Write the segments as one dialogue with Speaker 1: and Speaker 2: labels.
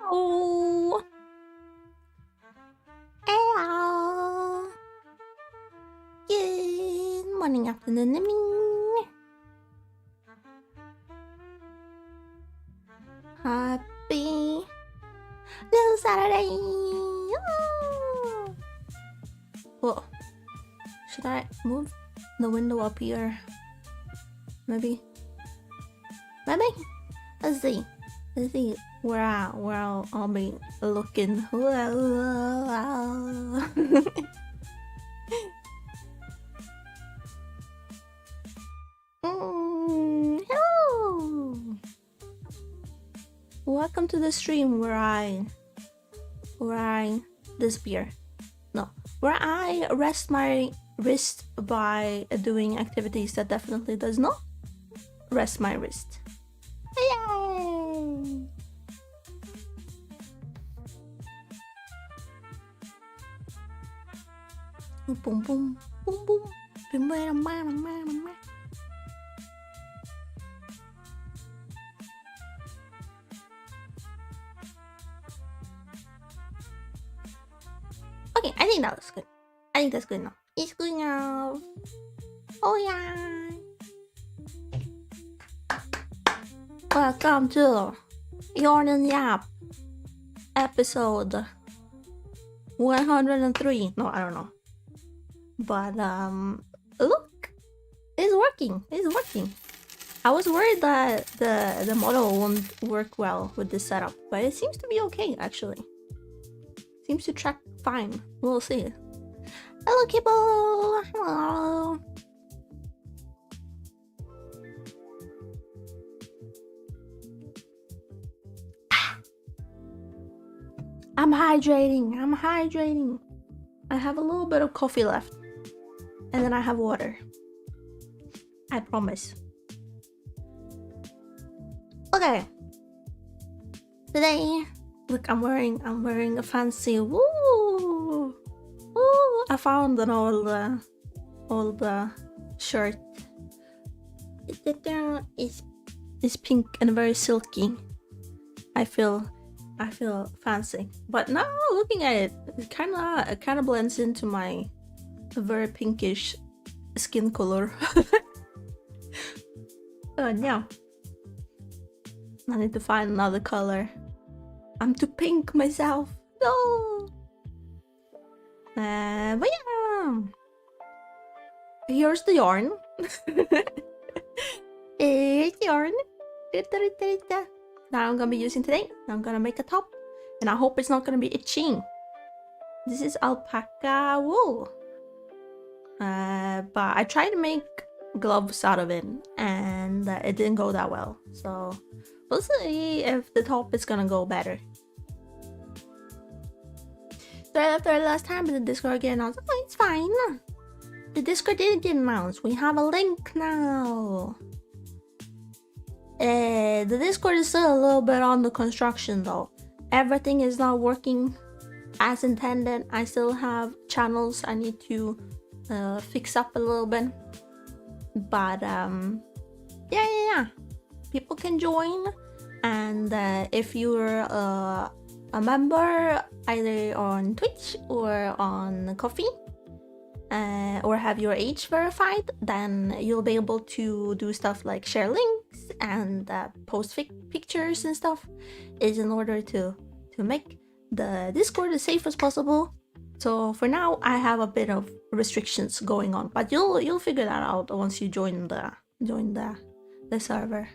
Speaker 1: Oh. Hello. Good morning, afternoon, evening. Happy little Saturday. Oh. Whoa. Should I move the window up here? Maybe. Let's see where I'll be looking. Hello. Welcome to the stream where I disappear. No, where I rest my wrist by doing activities that definitely does not rest my wrist. Yay! Boom boom boom boom. Okay, I think that was good. I think that's good enough. It's good enough. Oh yeah. Welcome to Yarn and YAP episode 103. No, I don't know. But look, it's working. It's working. I was worried that the model won't work well with this setup, but it seems to be okay actually. Seems to track fine. We'll see. Hello, Kibble. Hello. I'm hydrating. I have a little bit of coffee left. And then I have water. I promise. Okay. Today, look, I'm wearing a fancy I found an old shirt. It's pink and very silky. I feel fancy, but now looking at it, it kind of blends into my very pinkish skin color. Yeah, I need to find another color. I'm too pink myself. No. But yeah, here's the yarn. It's yarn that I'm gonna be using today. I'm gonna make a top, and I hope it's not gonna be itchy. This is alpaca wool, but I tried to make gloves out of it, and it didn't go that well. So we'll see if the top is gonna go better. So I left there last time, but the Discord get announced. Oh, it's fine. The Discord didn't get announced. We have a link now. The Discord is still a little bit on the construction though. Everything is not working as intended. I still have channels I need to fix up a little bit. But yeah. People can join, and if you're a member either on Twitch or on Coffee, or have your age verified, then you'll be able to do stuff like share links and post pictures and stuff. Is in order to make the Discord as safe as possible. So for now, I have a bit of restrictions going on, but you'll figure that out once you join the server.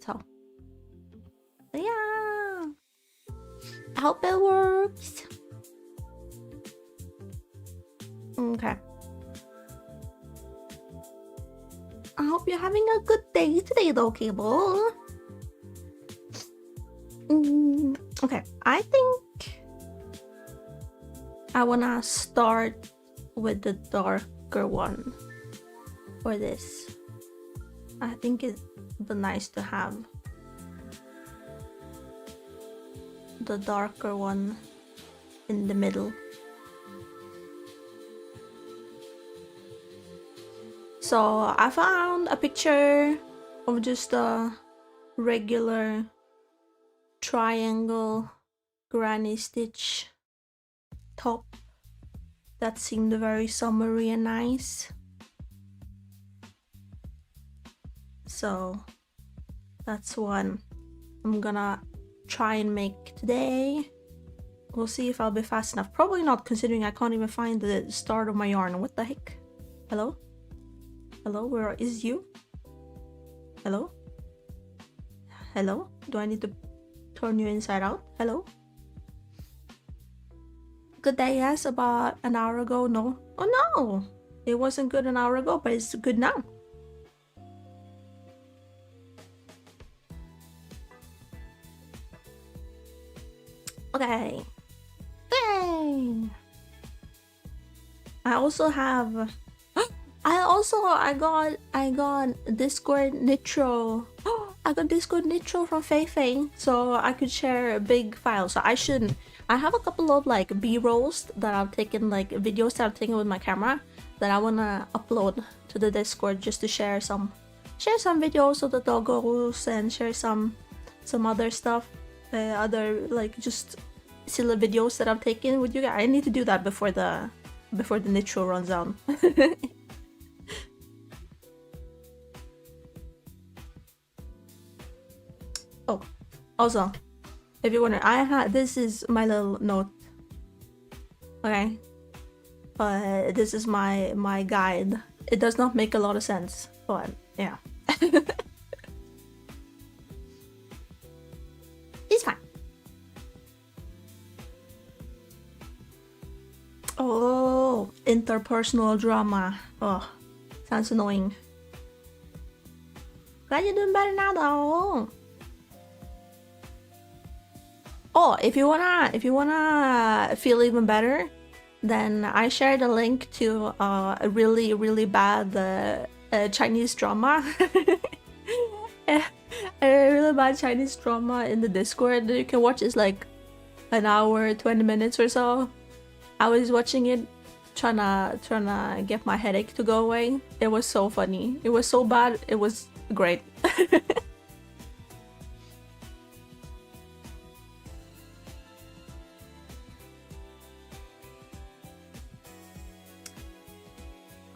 Speaker 1: So yeah, I hope it works. Okay. I hope you're having a good day today though, Cable. Okay, I think I wanna start with the darker one for this. I think it'd be nice to have the darker one in the middle. So I found a picture of just a regular triangle granny stitch top that seemed very summery and nice. So that's one I'm gonna try and make today. We'll see if I'll be fast enough. Probably not, considering I can't even find the start of my yarn. What the heck? Hello? Hello, where is you? Hello? Hello? Do I need to turn you inside out? Hello? Good day, yes, about an hour ago. No. Oh no! It wasn't good an hour ago, but it's good now. Okay. Dang! I also have I got Discord Nitro. I got Discord Nitro from Fei, so I could share a big file. So I have a couple of like B-rolls that I've taken, like videos that I've taken with my camera that I wanna upload to the Discord just to share some videos of the doggos and share some other stuff, other like just silly videos that I've taken with you guys. I need to do that before the Nitro runs out. Oh, also, if you're wondering, this is my little note. Okay, but this is my guide. It does not make a lot of sense, but yeah. It's fine. Oh, interpersonal drama. Oh, sounds annoying. Glad you're doing better now though. Oh, if you wanna feel even better, then I shared a link to a really bad Chinese drama. A really bad Chinese drama in the Discord that you can watch. Is like an hour, 20 minutes or so. I was watching it, trying to get my headache to go away. It was so funny. It was so bad. It was great.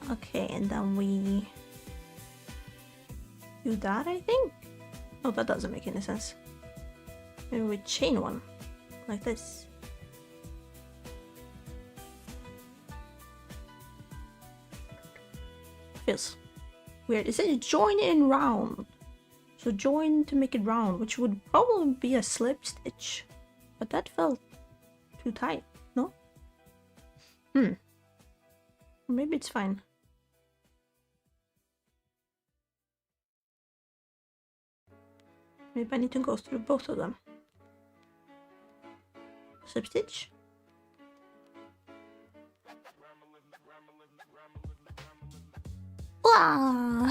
Speaker 1: Okay, and then we do that, I think? Oh, that doesn't make any sense. Maybe we chain one, like this. Feels weird. It says join in round. So join to make it round, which would probably be a slip stitch. But that felt too tight, no? Maybe it's fine. Maybe I need to go through both of them. Slip stitch. Wow!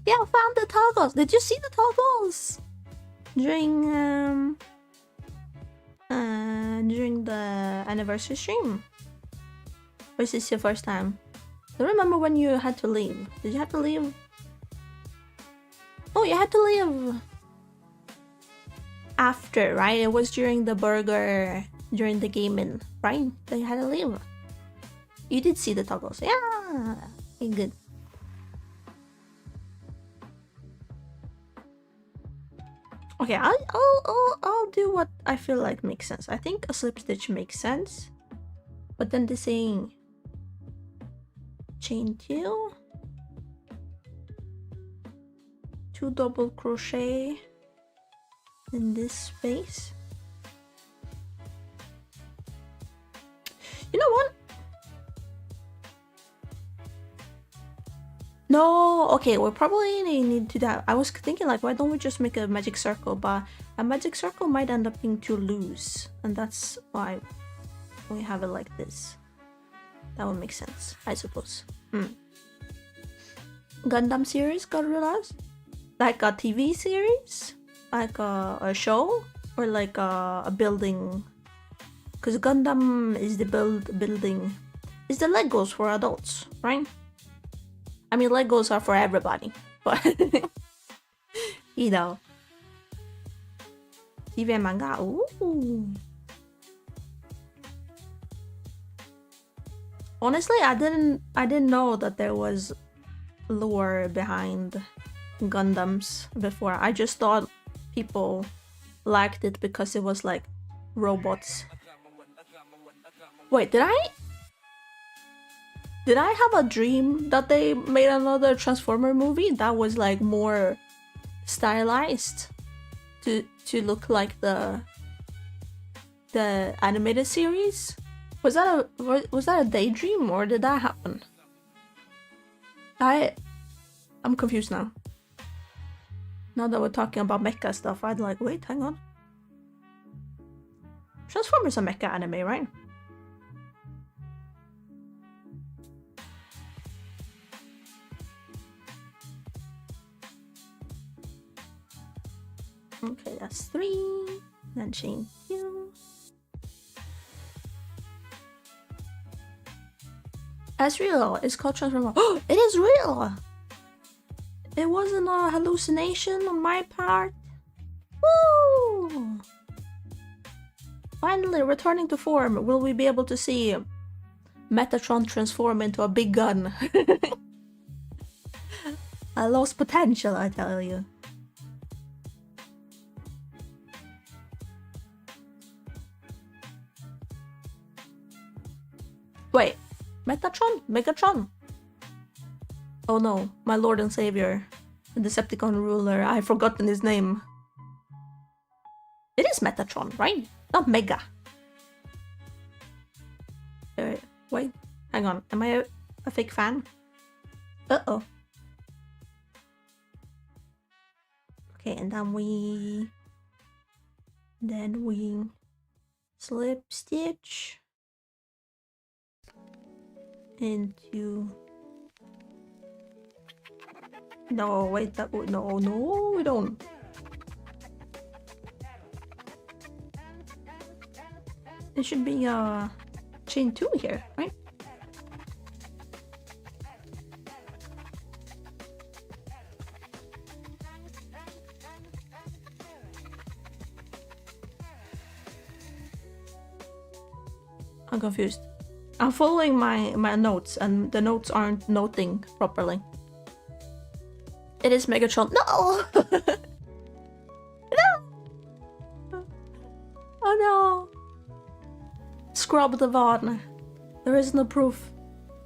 Speaker 1: Yeah, I found the toggles. Did you see the toggles during the anniversary stream? Or is this your first time? I don't remember when you had to leave. Did you have to leave? Oh, you had to leave after, right? It was during the burger, during the gaming, right? That you had to leave. You did see the toggles. Yeah, okay, good. Okay, I'll do what I feel like makes sense. I think a slip stitch makes sense, but then the saying chain two double crochet in this space. You know what? No, okay, we probably need to that. I was thinking like, why don't we just make a magic circle? But a magic circle might end up being too loose, and that's why we have it like this. That would make sense, I suppose. Gundam series got RULES? Like a TV series? Like a show? Or like a building? Because Gundam is the building. Is the Legos for adults, right? I mean, Legos are for everybody, but you know. TV and manga. Ooh. Honestly, I didn't know that there was lore behind Gundams before. I just thought people liked it because it was like robots. Wait, did I have a dream that they made another Transformer movie that was like more stylized to look like the animated series? Was that a daydream or did that happen? I'm confused now. Now that we're talking about mecha stuff, I'd like, wait, hang on. Transformers are mecha anime, right? Okay, that's 3. Then chain 2. That's real. It's called Transformer. Oh, it is real! It wasn't a hallucination on my part. Woo! Finally, returning to form. Will we be able to see Metatron transform into a big gun? I lost potential, I tell you. Wait, Metatron? Megatron? Oh no, my lord and savior, the Decepticon ruler, I've forgotten his name. It is Metatron, right? Not Mega. Wait, hang on, am I a fake fan? Uh-oh. Okay, and then we slip stitch into... No, wait, that would... No, we don't. It should be chain 2 here, right? I'm confused. I'm following my notes and the notes aren't noting properly. It is Megatron. No! No! Oh no! Scrub the VOD. There is no proof.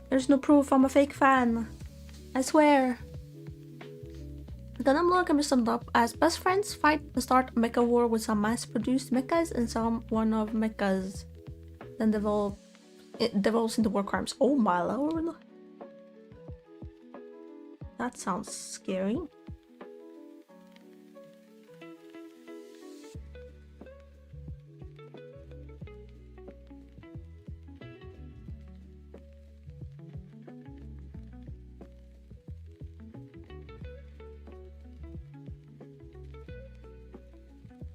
Speaker 1: There's no proof I'm a fake fan. I swear. Then I'm looking to sum up as best friends fight to start a mecha war with some mass-produced mechas and some one-off mechas. Then it devolves into war crimes. Oh my lord. That sounds scary.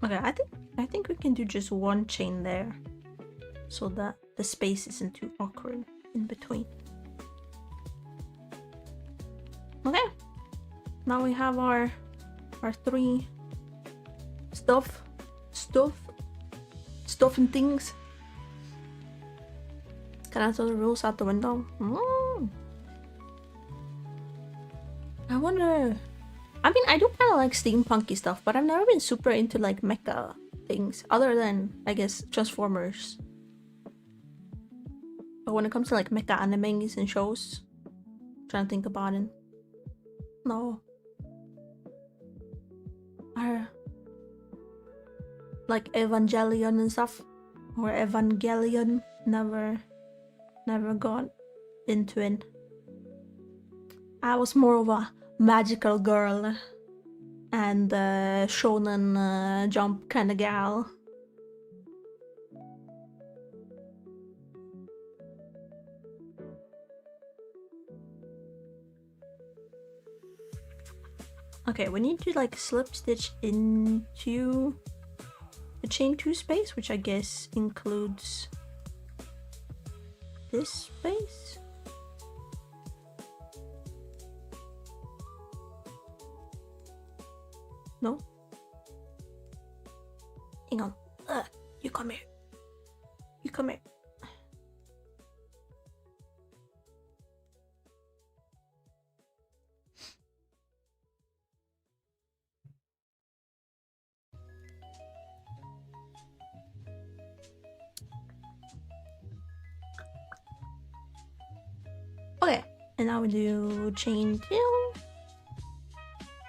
Speaker 1: Okay, I think we can do just one chain there, so that the space isn't too awkward in between. Okay, now we have our 3 stuff and things. Can I throw the rules out the window? I wonder. I mean, I do kind of like steampunky stuff, but I've never been super into like mecha things, other than I guess Transformers. But when it comes to like mecha animes and shows, I'm trying to think about it. No. Like Evangelion and stuff, or Evangelion, never got into it. I was more of a magical girl and shonen jump kind of gal. Okay, we need to like slip stitch into the chain 2 space, which I guess includes this space. No? Hang on. You come here. You come here. Okay, and now we do chain 2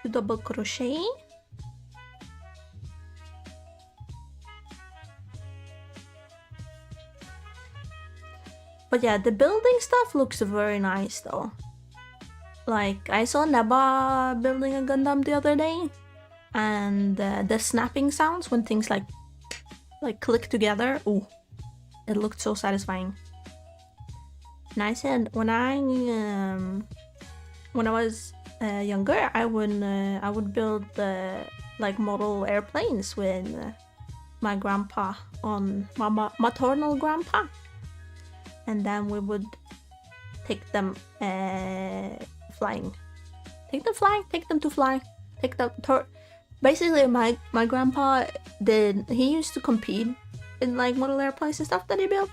Speaker 1: to double crochet. But yeah, the building stuff looks very nice though. Like, I saw Neba building a Gundam the other day, and the snapping sounds when things like click together, ooh, it looked so satisfying. And I said when I was younger, I would build like model airplanes with my grandpa, on my maternal grandpa, and then we would take them flying. Take them to fly. Basically, my grandpa he used to compete in like model airplanes and stuff that he built,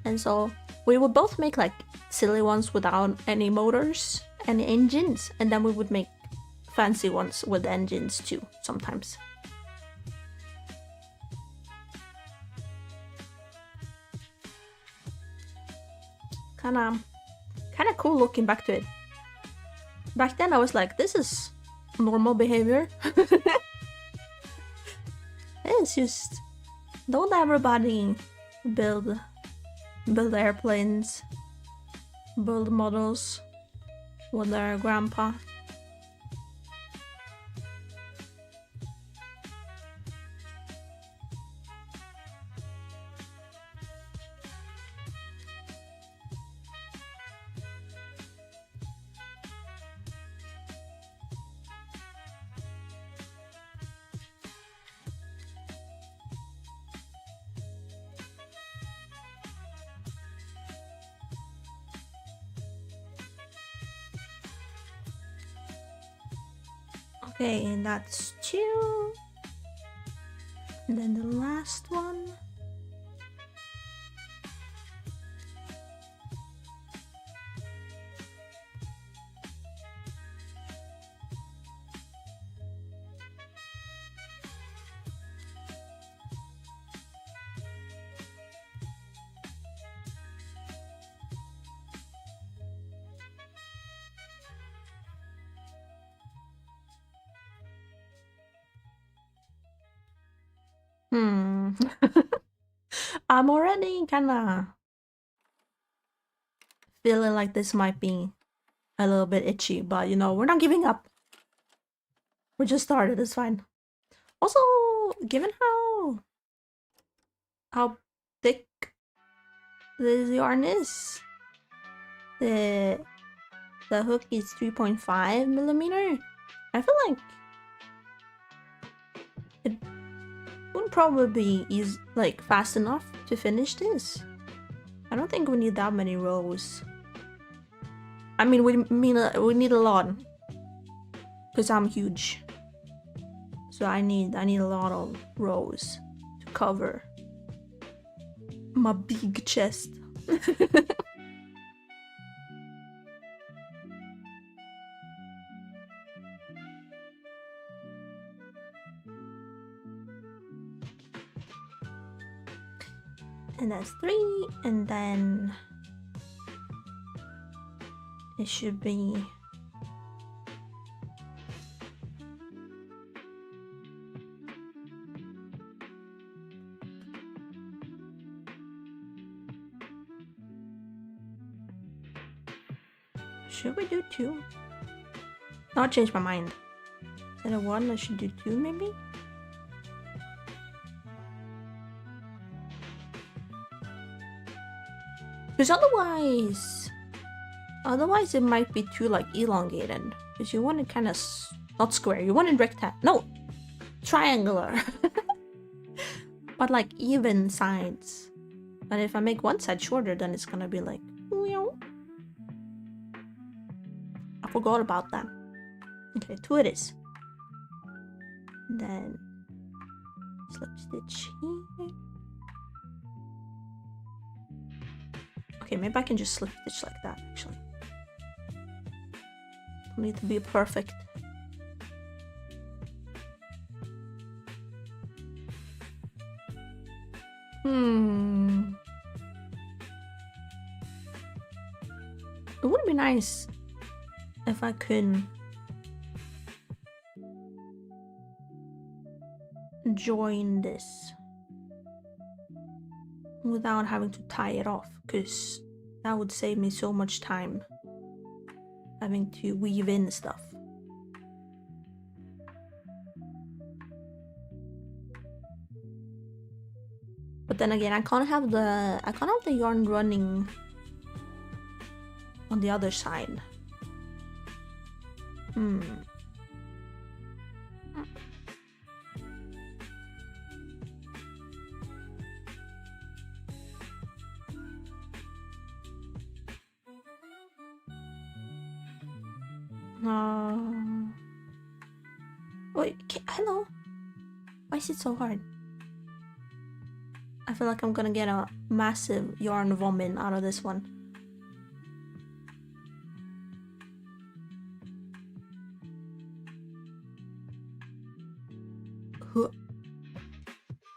Speaker 1: and so we would both make like silly ones without any motors, any engines, and then we would make fancy ones with engines too sometimes. Kinda cool looking back to it. Back then I was like, this is normal behavior. It's just, don't everybody build airplanes, build models with their grandpa? Okay, and that's 2. And then the last one. I'm already kinda feeling like this might be a little bit itchy, but you know, we're not giving up. We just started, it's fine. Also, given how thick this yarn is, the hook is 3.5mm. I feel like it would probably be like fast enough to finish this. I don't think we need that many rows. I mean, we need a lot, because I'm huge. So I need a lot of rows to cover my big chest. And that's 3, and then it should be should we do 2? No, I changed my mind. Instead of 1, I should do 2 maybe? Because otherwise it might be too like elongated. Because you want it kind of not square. You want it rectangular. No, triangular. But like even sides. But if I make one side shorter, then it's gonna be like, I forgot about that. Okay, 2 it is. Then slip stitch here. Okay, maybe I can just slip stitch like that actually. Don't need to be perfect. It would be nice if I could join this without having to tie it off, because that would save me so much time having to weave in stuff. But then again, I can't have the yarn running on the other side. Wait, hello? Why is it so hard? I feel like I'm gonna get a massive yarn vomit out of this one.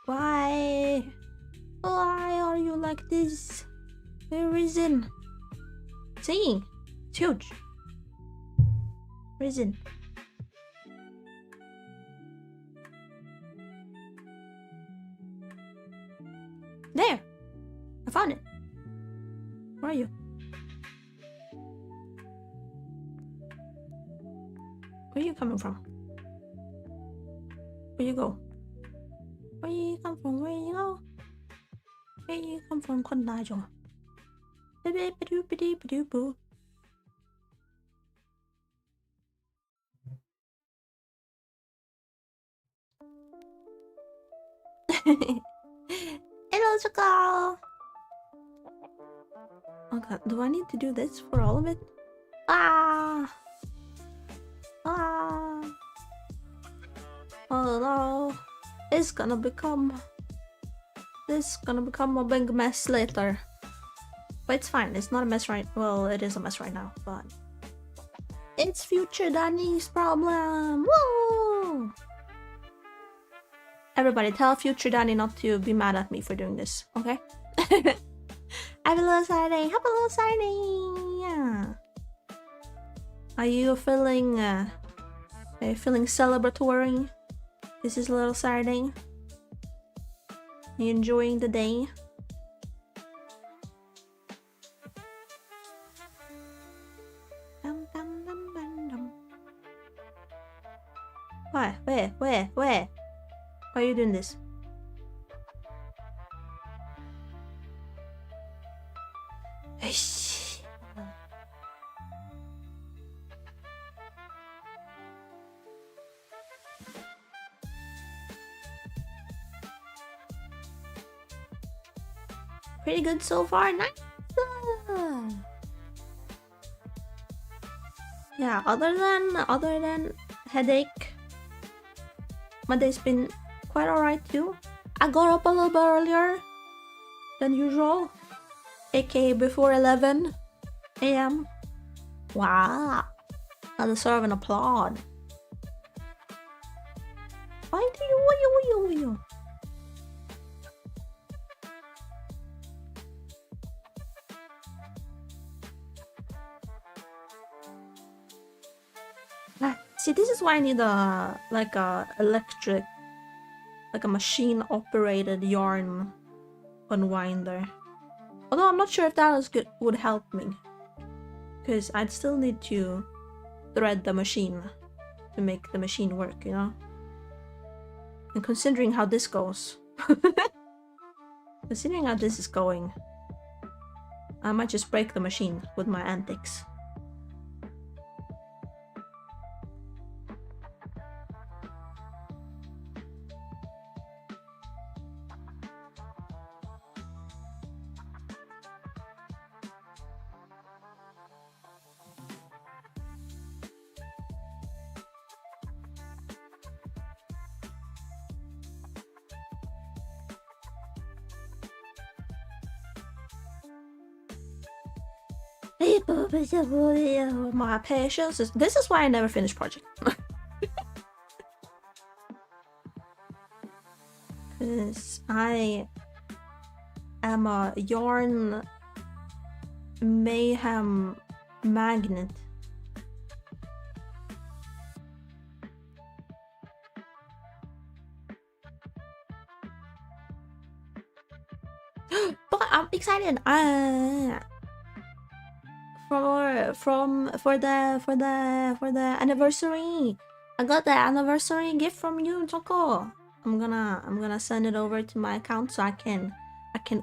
Speaker 1: Why? Why are you like this? Where is it? See? It's huge. Where is it? There! I found it. Where are you? Where are you coming from? Where you go? Where you come from? Where you go? Where you come from? คนตายจัง Hello, Choco! Okay, do I need to do this for all of it? Ah! Ah! Oh no! It's gonna become a big mess later. But it's fine, it's not a mess right— well, it is a mess right now, but it's future Danny's problem! Woo! Everybody, tell future Danny not to be mad at me for doing this, okay? Have a little signing! Have a little signing! Yeah. Are you feeling celebratory? This is a little signing. Are you enjoying the day? Why? Where? Why are you doing this? Pretty good so far. Nice. Yeah, other than headache, my day's been quite alright too. I got up a little bit earlier than usual, aka before 11 a.m. Wow, I deserve an applaud. Why do you? See, this is why I need a electric, like a machine operated yarn unwinder. Although I'm not sure if that would help me, because I'd still need to thread the machine to make the machine work, you know? And considering how this goes, considering how this is going, I might just break the machine with my antics. My patience is. This is why I never finish project. Because I am a yarn mayhem magnet. But I'm excited. For the anniversary. I got the anniversary gift from you, Choco. I'm gonna send it over to my account so I can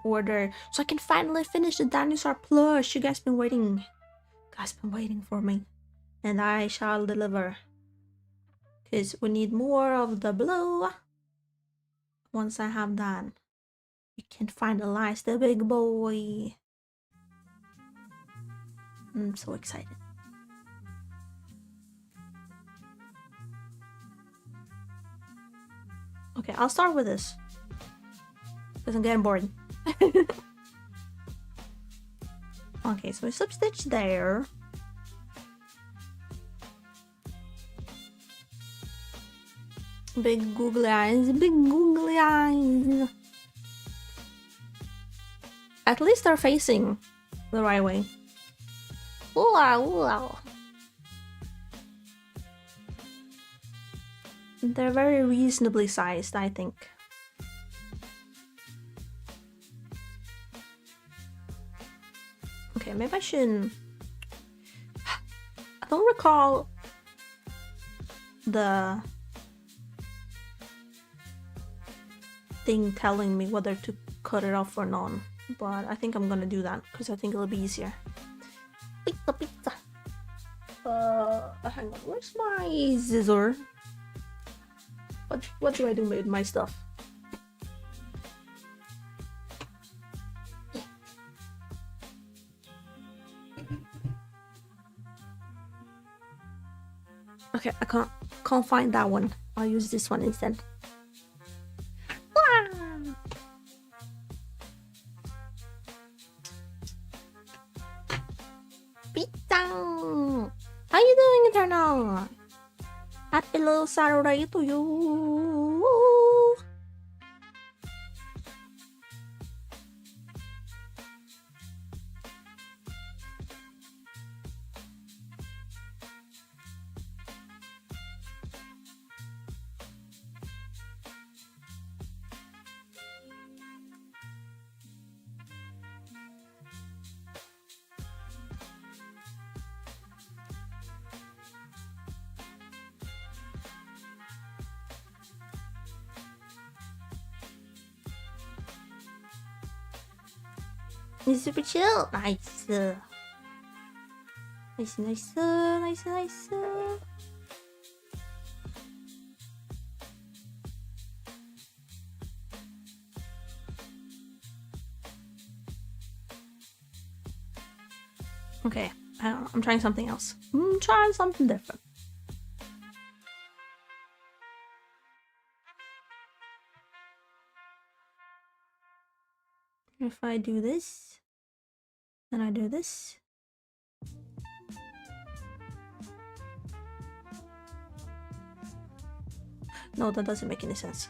Speaker 1: order, so I can finally finish the dinosaur plush. You guys been waiting. For me, and I shall deliver. Cause we need more of the blue. Once I have that, we can finalize the big boy. I'm so excited. Okay, I'll start with this because I'm getting bored. Okay, so we slip stitch there. Big googly eyes, big googly eyes. At least they're facing the right way. Ooh, ooh. They're very reasonably sized, I think. Okay, maybe I shouldn't. I don't recall the thing telling me whether to cut it off or not, but I think I'm gonna do that because I think it'll be easier. Pizza. Hang on, where's my scissor? What do I do with my stuff? Okay, I can't find that one. I'll use this one instead. Pizza! How you doing, Eternal? Happy little Saturday to you! It's super chill. Nice. Nice. Okay, I don't know. I'm trying something else. I'm trying something different. If I do this, then I do this. No, that doesn't make any sense.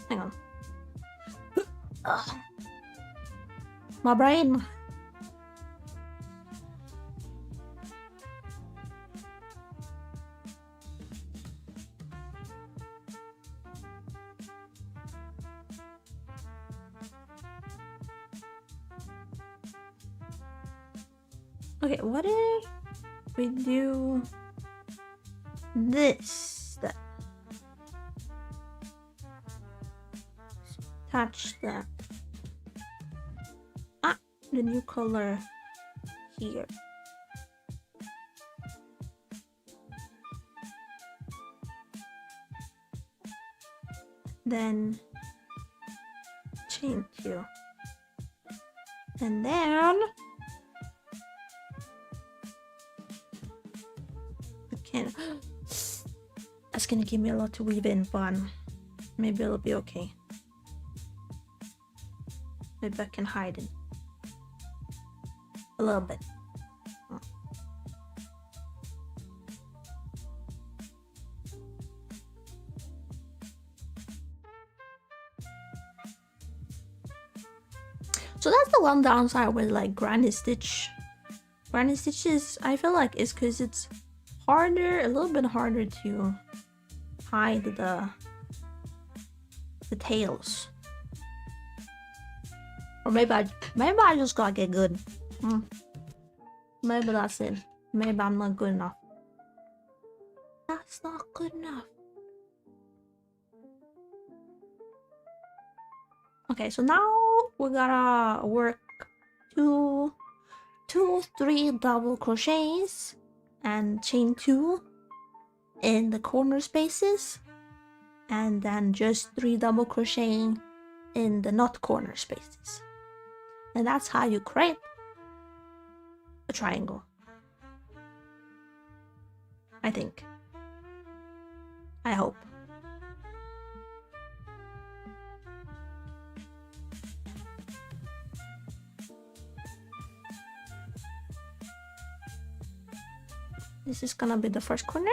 Speaker 1: Hang on. My brain. Okay, what if we do this then? Attach the new color here. Then chain 2. And then that's gonna give me a lot to weave in, but maybe it'll be okay. Maybe I can hide it. a little bit. So that's the one downside with like granny stitch. Granny stitches, I feel like it's because it's harder, a little bit harder to hide the tails. Or maybe I just gotta get good. Maybe that's it. Maybe I'm not good enough. That's not good enough. Okay, so now we gotta work two, 3 double crochets and chain 2 in the corner spaces, and then just 3 double crocheting in the not corner spaces. And that's how you create a triangle, I think. I hope. This is gonna be the first corner.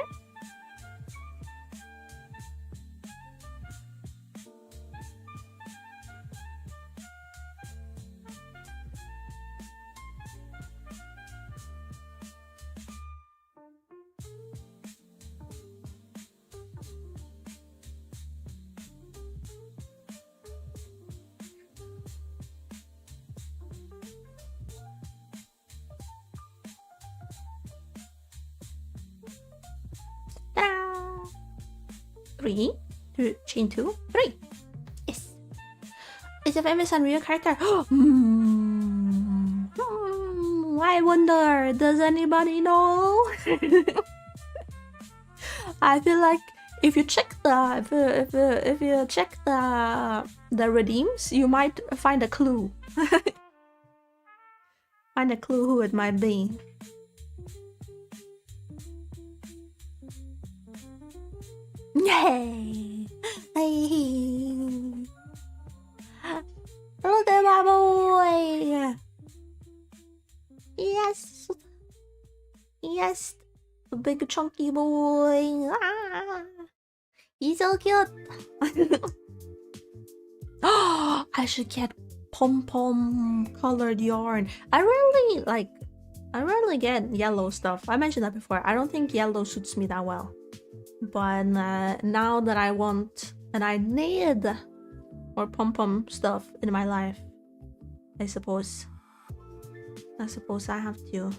Speaker 1: Ta-da! 3, chain 2, 3. Yes. It's a famous Unreal character. I wonder, does anybody know? I feel like if you check if you check the redeems, you might find a clue. Find a clue who it might be. Yay! Look at my boy! Yes! Yes! The big chunky boy! Ah, he's so cute! Oh, I should get pom-pom colored yarn. I rarely get yellow stuff. I mentioned that before. I don't think yellow suits me that well. But now that I want and I need more pom-pom stuff in my life, I suppose I have to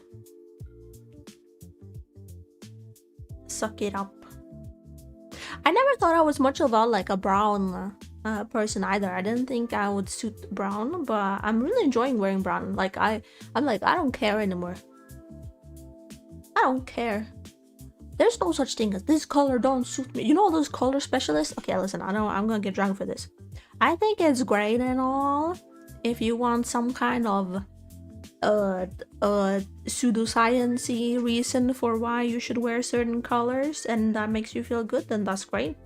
Speaker 1: suck it up. I never thought I was much about like a brown person either. I didn't think I would suit brown, but I'm really enjoying wearing brown. Like I'm like, I don't care anymore. I don't care. There's no such thing as this color don't suit me. You know those color specialists? Okay, listen, I'm gonna get drunk for this. I think it's great and all if you want some kind of pseudoscience-y reason for why you should wear certain colors and that makes you feel good, then that's great.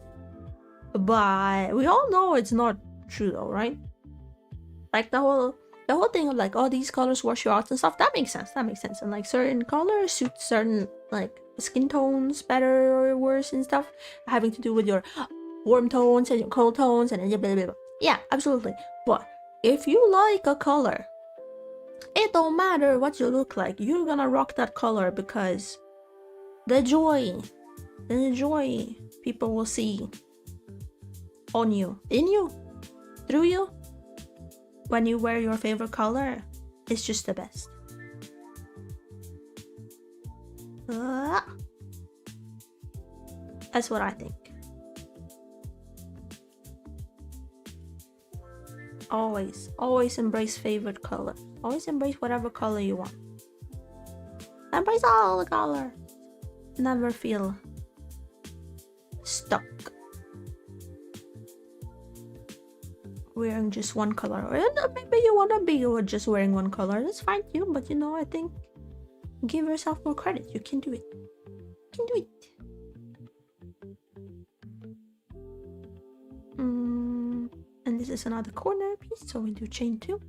Speaker 1: But we all know it's not true though, right? Like the whole thing of like, oh, these colors wash you out and stuff, that makes sense. And like certain colors suit certain like skin tones better or worse and stuff, having to do with your warm tones and your cold tones and blah, blah, blah. Yeah, absolutely. But if you like a color, it don't matter what you look like, you're gonna rock that color because the joy people will see on you, in you, through you, when you wear your favorite color, it's just the best. That's what I think. Always embrace favorite color. Always embrace whatever color you want. Embrace all the colors. Never feel stuck wearing just one color. Or maybe you wanna be just wearing one color. That's fine too. But you know, I think give yourself more credit. You can do it. You can do it. And this is another corner piece, so we do chain 2.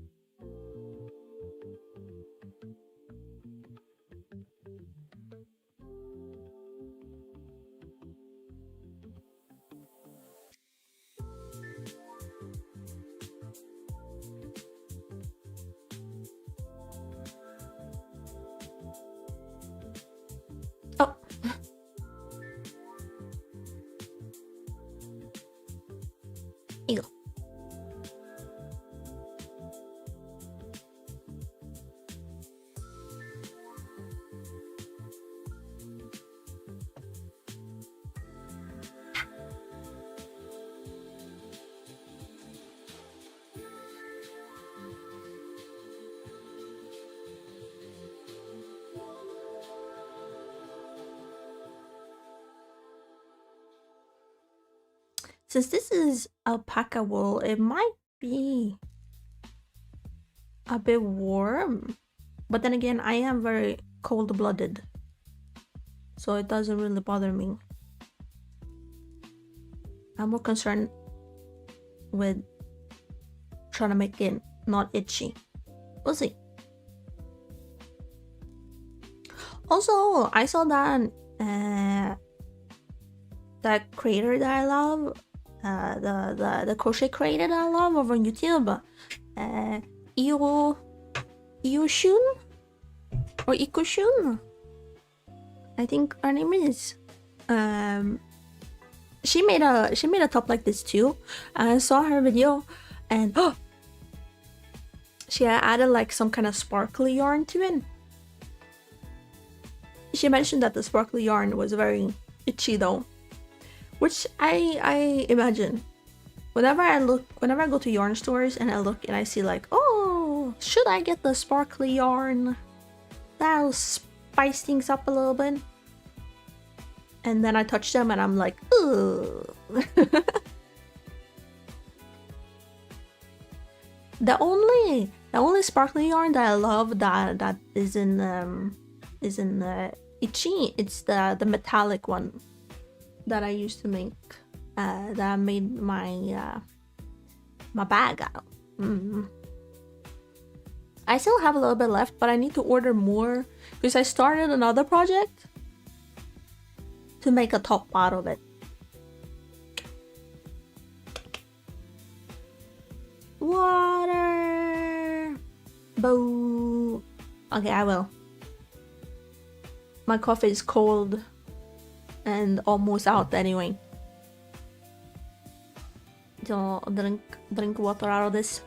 Speaker 1: Heyyo. Since this is alpaca wool, it might be a bit warm. But then again, I am very cold-blooded, so it doesn't really bother me. I'm more concerned with trying to make it not itchy. We'll see. Also, I saw that that creator that I love, the crochet creator that I love over on YouTube, Ioshun or Ikoshun, I think her name is. She made a top like this too. I saw her video, and she added like some kind of sparkly yarn to it. She mentioned that the sparkly yarn was very itchy though, which I imagine. Whenever I go to yarn stores and I look and I see like, oh, should I get the sparkly yarn? That'll spice things up a little bit. And then I touch them and I'm like, ugh. The only sparkly yarn that I love that isn't itchy, it's the metallic one that I used to make, that I made my my bag out. I still have a little bit left, but I need to order more because I started another project to make a top out of it. Water! Boo! Okay, I will. My coffee is cold and almost out anyway. So drink water out of this.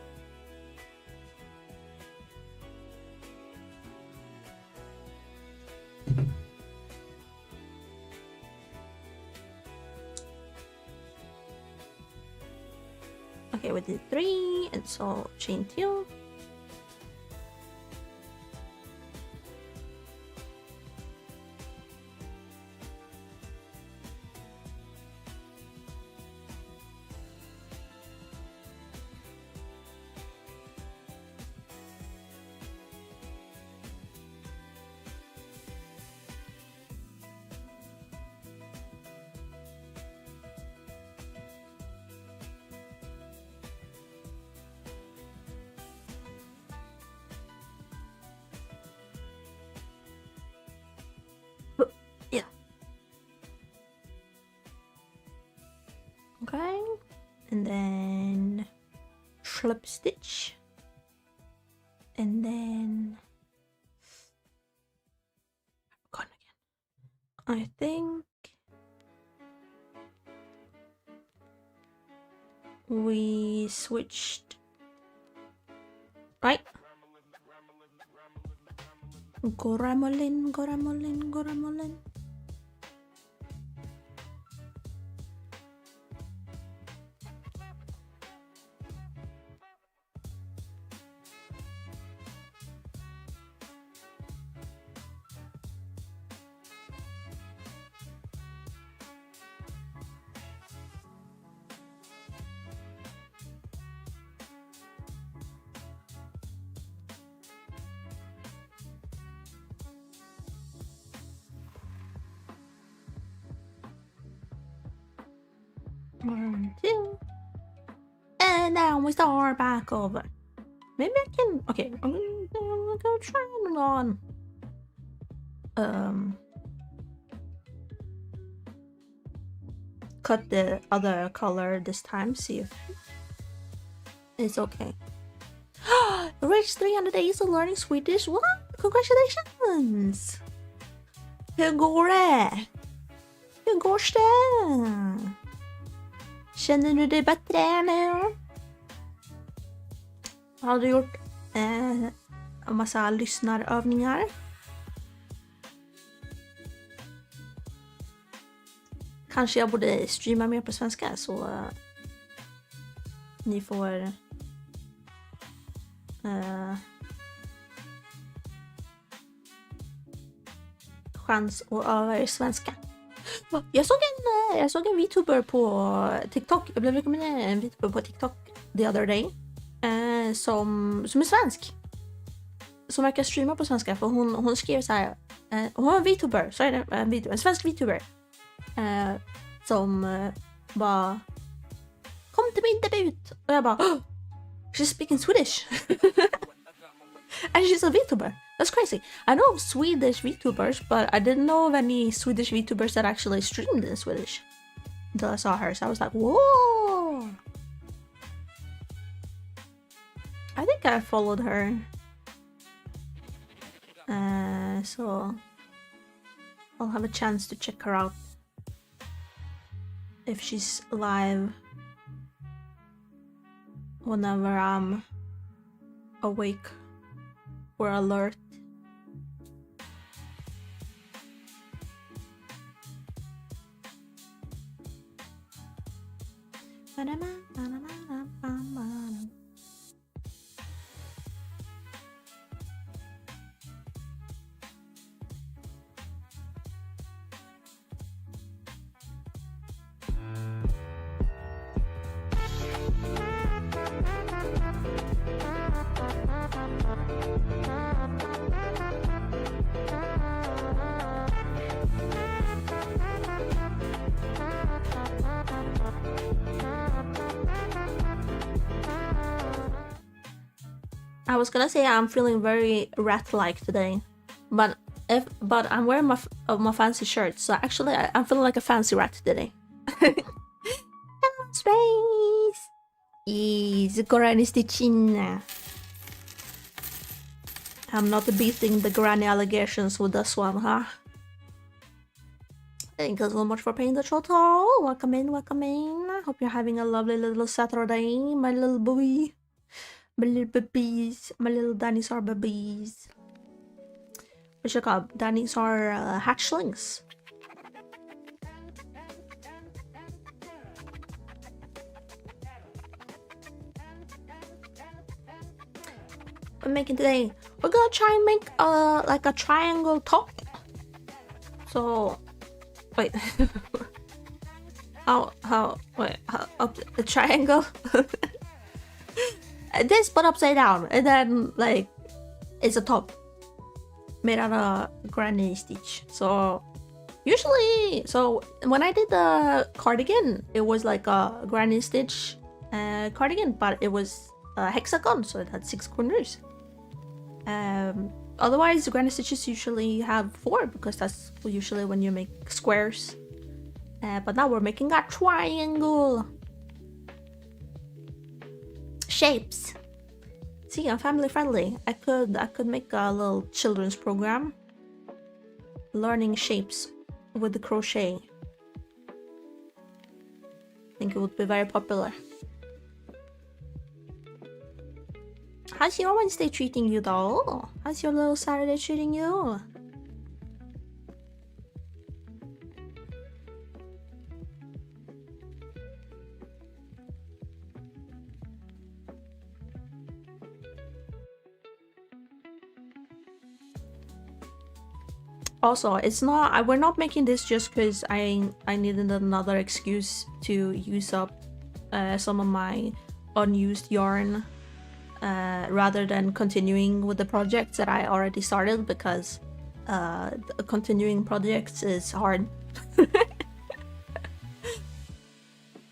Speaker 1: Okay, we did 3, and so chain 2. Okay, and then slip stitch, and then gone again. I think we switched, right? Goramolin. One, 2, and now we start back over. Maybe I can. Okay, I'm gonna try it on. Cut the other color this time. See if it's okay. Reached 300 days of learning Swedish. What? Congratulations! Hur går det? Hur går det? Känner du dig bättre nu? Har du gjort en massa lyssnarövningar? Kanske jag borde streama mer på svenska så ni får chans att öva er svenska. Jag såg en VTuber på TikTok. Jag blev rekommenderad en VTuber på TikTok the other day som är svensk. Som verkar streama på svenska för hon skrev så här. Hon var en VTuber, så är det en svensk VTuber som bara kom till min debut och jag bara oh, she's speaking Swedish. And she's a VTuber. That's crazy. I know of Swedish VTubers, but I didn't know of any Swedish VTubers that actually streamed in Swedish until I saw her. So I was like, whoa! I think I followed her. So I'll have a chance to check her out if she's live whenever I'm awake or alert. I was gonna say I'm feeling very rat-like today, but I'm wearing my fancy shirt, so actually I'm feeling like a fancy rat today. Hello, space. Easy, granny stitching. I'm not beating the granny allegations with this one, huh? Thank you so much for paying the total. Welcome in, welcome in. Hope you're having a lovely little Saturday, my little boy. My little babies, my little dinosaur babies. We should call dinosaur hatchlings. We're making today. We're gonna try and make like a triangle top. So, wait. Wait, up the triangle. This but upside down, and then like it's a top made out of granny stitch. So usually, when I did the cardigan, it was like a granny stitch cardigan, but it was a hexagon, so it had 6 corners. Otherwise, granny stitches usually have 4 because that's usually when you make squares. But now we're making a triangle. Shapes. See, I'm family friendly. I could make a little children's program. Learning shapes with the crochet. I think it would be very popular. How's your Wednesday treating you though? How's your little Saturday treating you? Also, we're not making this just because I needed another excuse to use up some of my unused yarn rather than continuing with the projects that I already started, because continuing projects is hard.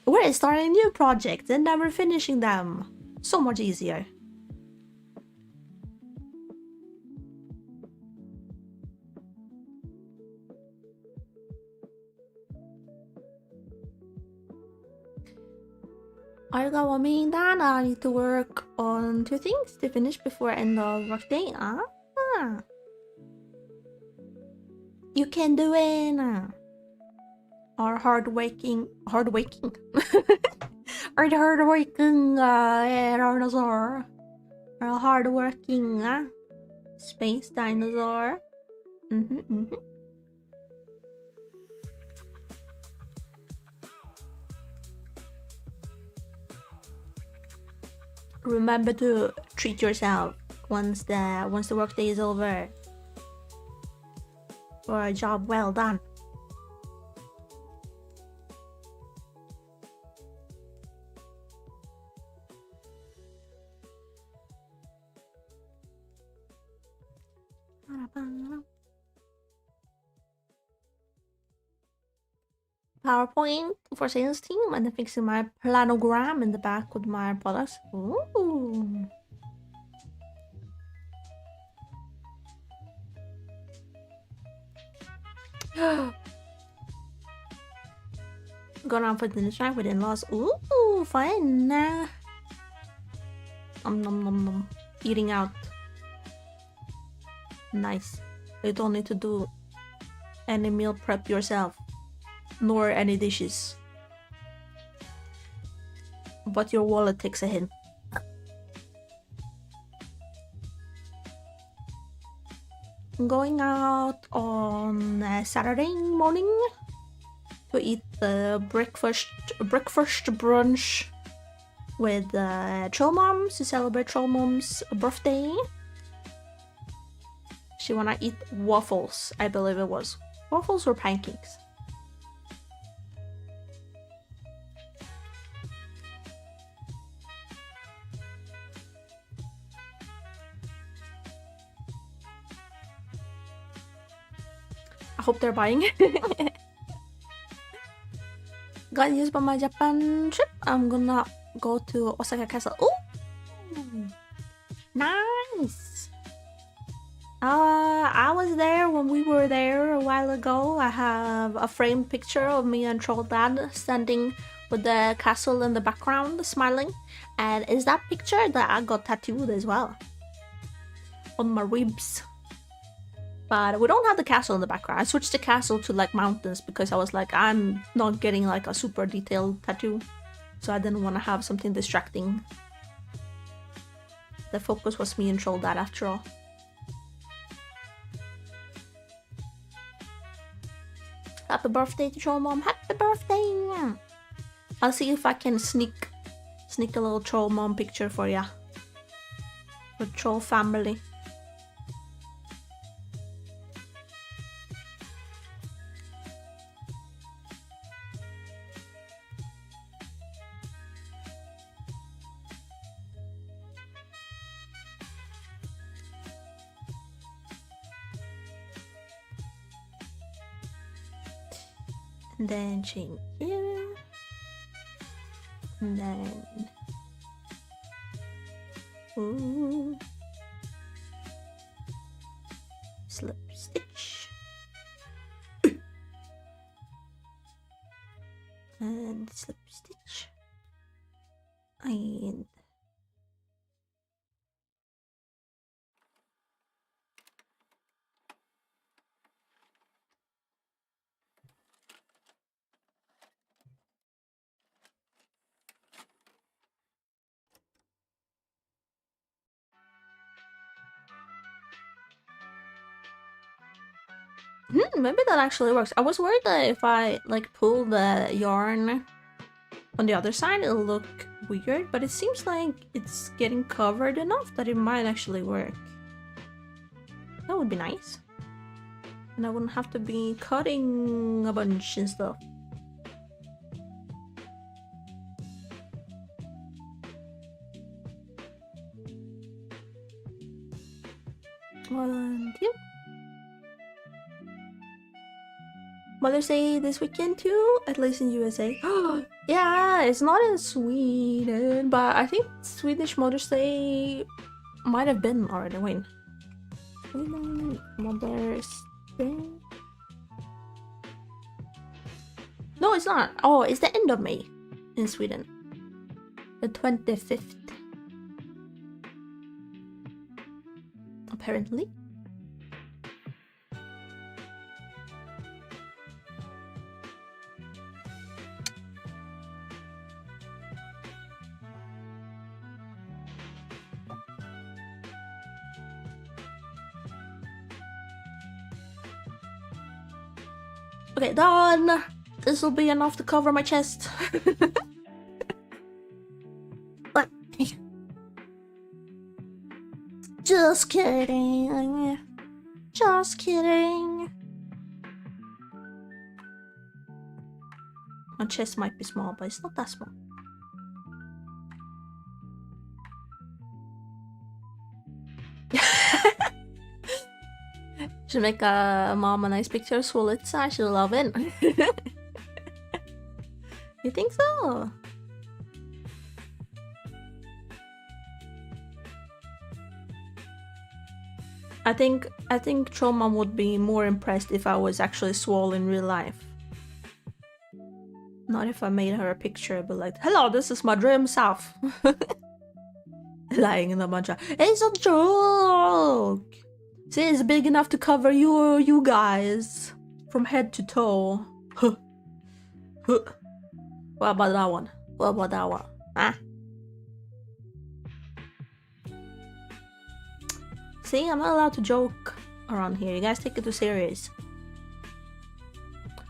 Speaker 1: We're starting new projects and never finishing them. So much easier. Are you going me that? I need to work on 2 things to finish before end of work day. You can do it. Or hard waking. Are the hardworking dinosaur? A hardworking space dinosaur. Remember to treat yourself once the workday is over. For a job well done. PowerPoint for sales team and then fixing my planogram in the back with my products. Ooh. Going out for dinner tonight with in-laws. Ooh, fun. Nom nom nom nom. Eating out. Nice. You don't need to do any meal prep yourself. Nor any dishes. But your wallet takes a hint. I'm going out on Saturday morning to eat the breakfast brunch with Troll Moms to celebrate Troll Mom's birthday. She wanna eat waffles, I believe it was. Waffles or pancakes? I hope they're buying it. Got used by my Japan trip. I'm gonna go to Osaka Castle. Ooh, nice. I was there when we were there a while ago. I have a framed picture of me and Troll Dad standing with the castle in the background, smiling. And is that picture that I got tattooed as well on my ribs. But we don't have the castle in the background. I switched the castle to like mountains because I was like, I'm not getting like a super detailed tattoo. So I didn't want to have something distracting. The focus was me and Troll Dad after all. Happy birthday to Troll Mom. Happy birthday! I'll see if I can sneak a little Troll Mom picture for ya. For Troll family. And then chain here. And then ooh, slip stitch. And slip stitch. And maybe that actually works. I was worried that if I like pull the yarn on the other side, it'll look weird, but it seems like it's getting covered enough that it might actually work. That would be nice. And I wouldn't have to be cutting a bunch and stuff. One, two. Mother's Day this weekend too, at least in USA. Yeah, it's not in Sweden, but I think Swedish Mother's Day might have been already. Wait. Sweden Mother's Day? No, it's not. Oh, it's the end of May in Sweden. The 25th. Apparently. Okay, done. This will be enough to cover my chest. But just kidding. Just kidding. My chest might be small, but it's not that small. Should make a mom a nice picture of Sulitsa. She'll love it. You think so? I think Troll Mom would be more impressed if I was actually swole in real life. Not if I made her a picture, but like, hello, this is my dream self. Lying in the matcha. It's a joke! See, it's big enough to cover you guys. From head to toe. What about that one? What about that one? Ah? See, I'm not allowed to joke around here. You guys take it too serious.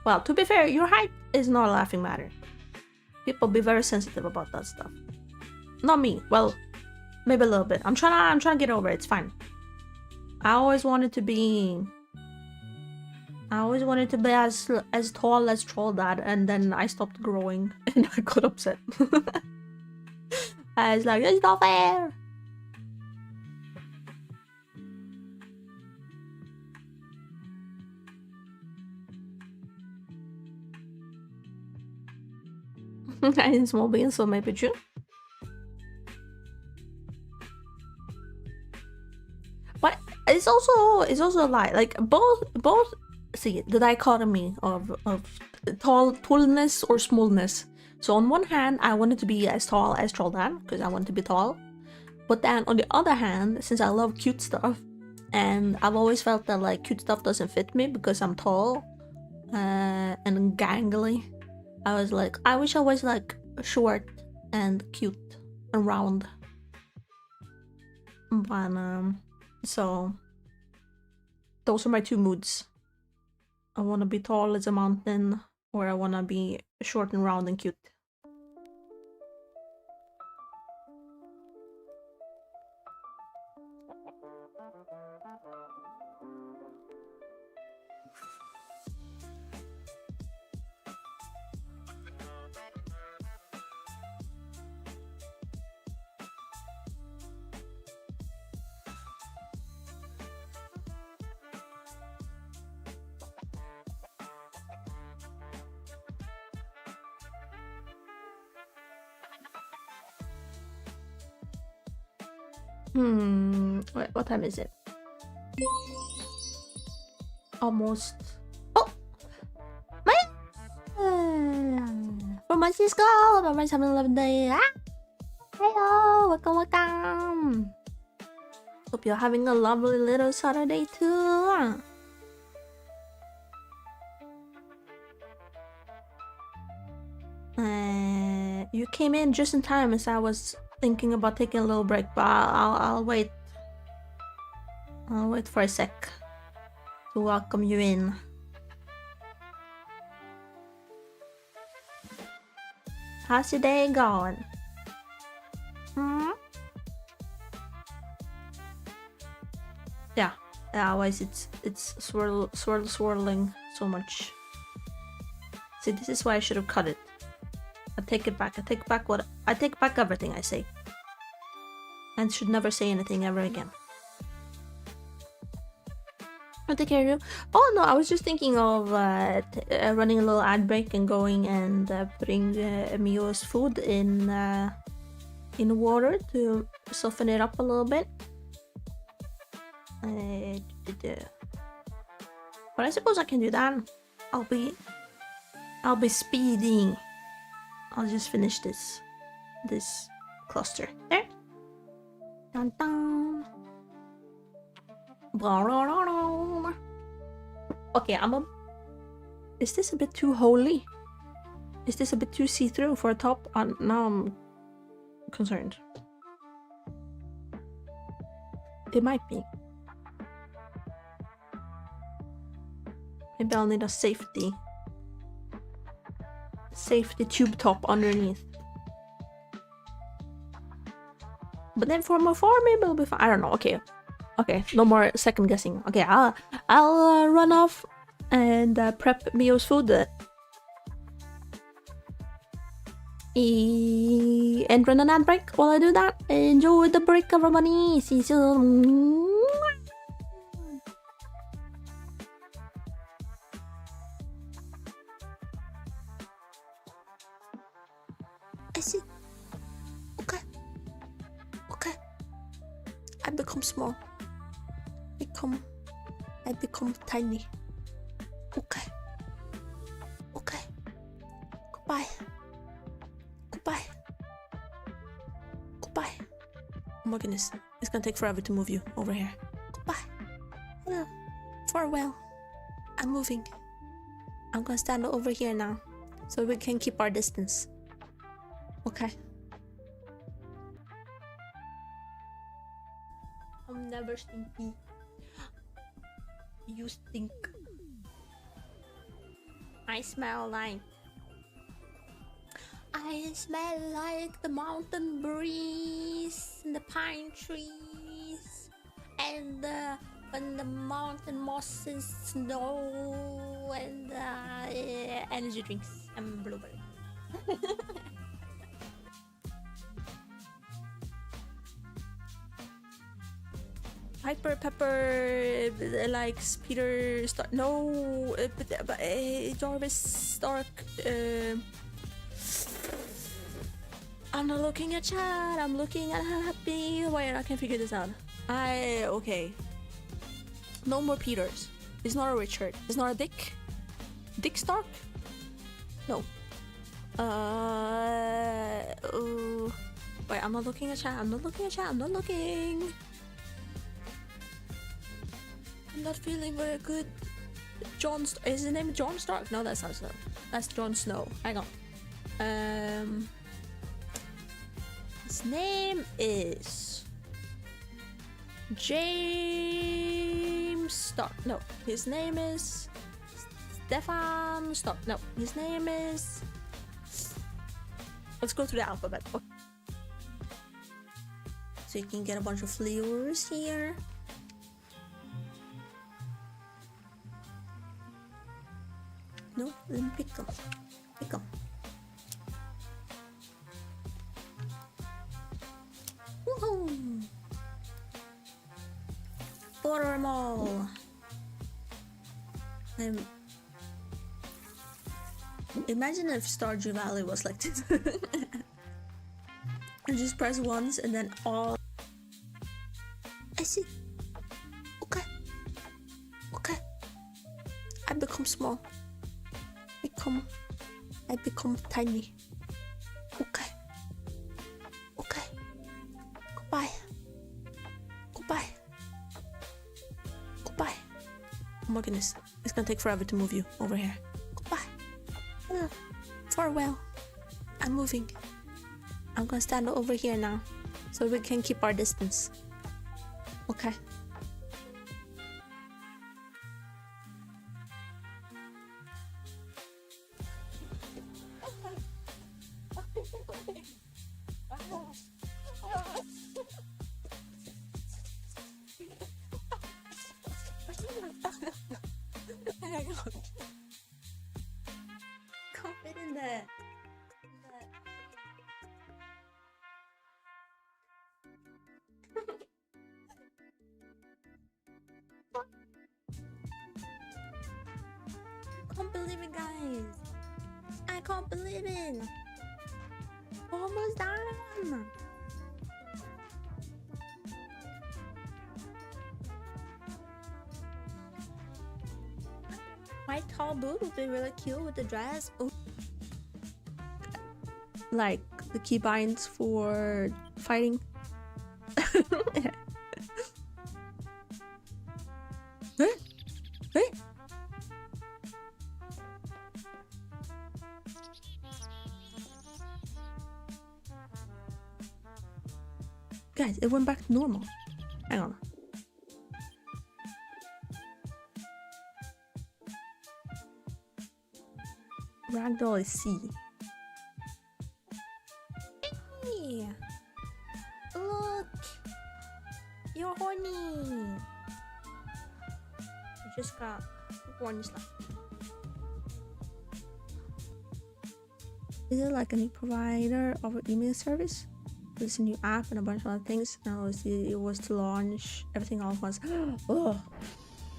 Speaker 1: Well, to be fair, your height is not a laughing matter. People be very sensitive about that stuff. Not me. Well, maybe a little bit. I'm trying to get over it. It's fine. I always wanted to be as tall as Troll Dad, and then I stopped growing and I got upset. I was like, it's not fair. I didn't small beans, so maybe true. But it's also a lie. Like both see the dichotomy of tallness or smallness. So on one hand, I wanted to be as tall as Troll Dad because I want to be tall. But then on the other hand, since I love cute stuff, and I've always felt that like cute stuff doesn't fit me because I'm tall and gangly. I was like, I wish I was like short and cute and round. But so those are my two moods. I want to be tall as a mountain, or I want to be short and round and cute. Wait, what time is it? Almost. Oh! From Francisco! Bye-bye, 7-Eleven day! Ah! Heyo! Welcome! Hope you're having a lovely little Saturday too! You came in just in time as I was thinking about taking a little break, but I'll wait. I'll wait for a sec to welcome you in. How's your day going? Yeah. Otherwise, it's swirling so much. See, this is why I should have cut it. I take it back. I take back everything I say. And should never say anything ever again. I'll take care of you. Oh no, I was just thinking of running a little ad break and going and putting Mio's food in water to soften it up a little bit. But I suppose I can do that. I'll be speeding. I'll just finish this cluster. There. Dun dun. Okay, is this a bit too holy? Is this a bit too see-through for a top? Now I'm concerned. It might be. Maybe I'll need a safety safety tube top underneath. But then for maybe it'll be fine. I don't know. Okay, no more second guessing. Okay, I'll run off and prep Mio's food. And run an ad break while I do that. Enjoy the break, everybody. See you soon. I see. Okay. I become small. I become tiny. Okay. Goodbye. Oh my goodness. It's gonna take forever to move you over here. Goodbye. Hello. Farewell. I'm moving. I'm gonna stand over here now so we can keep our distance. Okay. I'm never stinky. You stink. I smell like the mountain breeze and the pine trees and when the mountain mosses snow and energy drinks and blueberry. Piper Pepper likes Peter Stark. No, Jarvis Stark. I'm not looking at chat. I'm looking at Happy. Wait, I can't figure this out. Okay. No more Peters. It's not a Richard. It's not a Dick. Dick Stark? No. Wait, I'm not looking at chat. I'm not looking. I'm not feeling very good. Is his name Jon Stark? No, that's not so. That's Jon Snow. Hang on. His name is James Stark. No, his name is Stefan Stark. No, his name is... Let's go through the alphabet. Okay. So you can get a bunch of flavors here. No, let me pick them. Woohoo! Order them all. Imagine if Stardew Valley was like this. You just press once and then all. I see. Okay. I become small. I become tiny. Okay. Goodbye. Oh my goodness. It's gonna take forever to move you over here. Goodbye. Hello. Farewell. I'm moving. I'm gonna stand over here now so we can keep our distance. Okay. Can't fit in there. Can't believe it, guys. I can't believe it. Almost done. White tall boot would be really cute with the dress. Ooh. Like the keybinds for fighting. Hey? Guys, it went back to normal. Hang on. Ragdoll is C. Look! You're horny! You just got horny stuff. Is it like a new provider of an email service? There's a new app and a bunch of other things. Now it was to launch everything all at once. Oh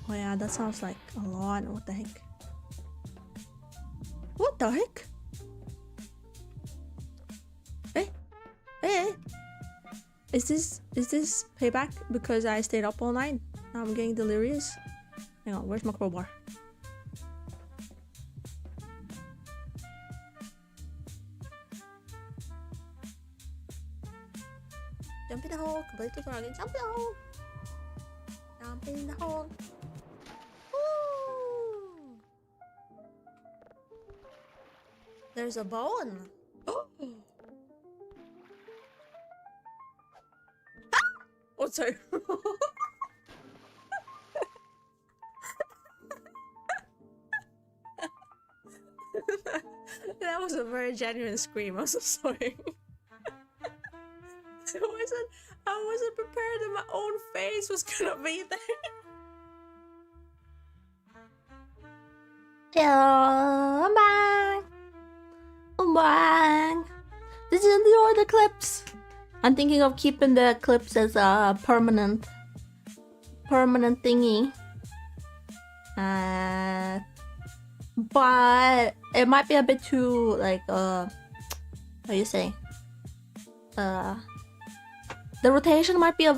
Speaker 1: yeah, that sounds like a lot. What the heck? What the heck? Hey! Is this payback because I stayed up all night? Now I'm getting delirious. Hang on, where's my crowbar? Jump in the hole, complete the tutorial again. Jump in the hole! Jump in the hole. Woo! There's a bone. Oh, sorry. That was a very genuine scream. I'm so sorry. I wasn't prepared that my own face was gonna be there. Hello, I'm back. I'm back. This is the order clips. I'm thinking of keeping the clips as a permanent thingy. But it might be a bit too like how do you say? The rotation might be a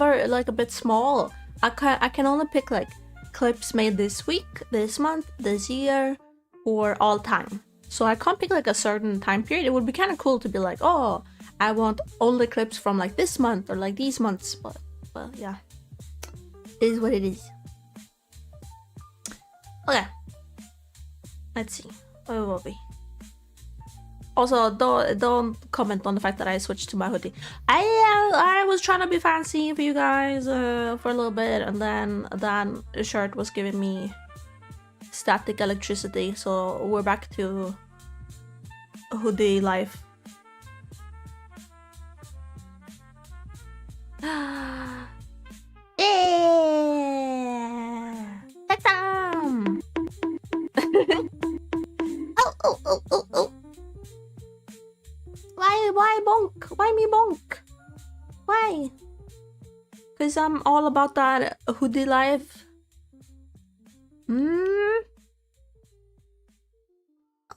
Speaker 1: bit small. I can only pick like clips made this week, this month, this year, or all time. So I can't pick like a certain time period. It would be kind of cool to be like, oh, I want only clips from like this month or like these months. But well, yeah, it is what it is. Okay, let's see. Where will we? Also, don't comment on the fact that I switched to my hoodie. I was trying to be fancy for you guys for a little bit, and then that shirt was giving me static electricity, so we're back to hoodie life. Yeah! Take them! Oh! Why bonk? Why me bonk? Why? Because I'm all about that hoodie life.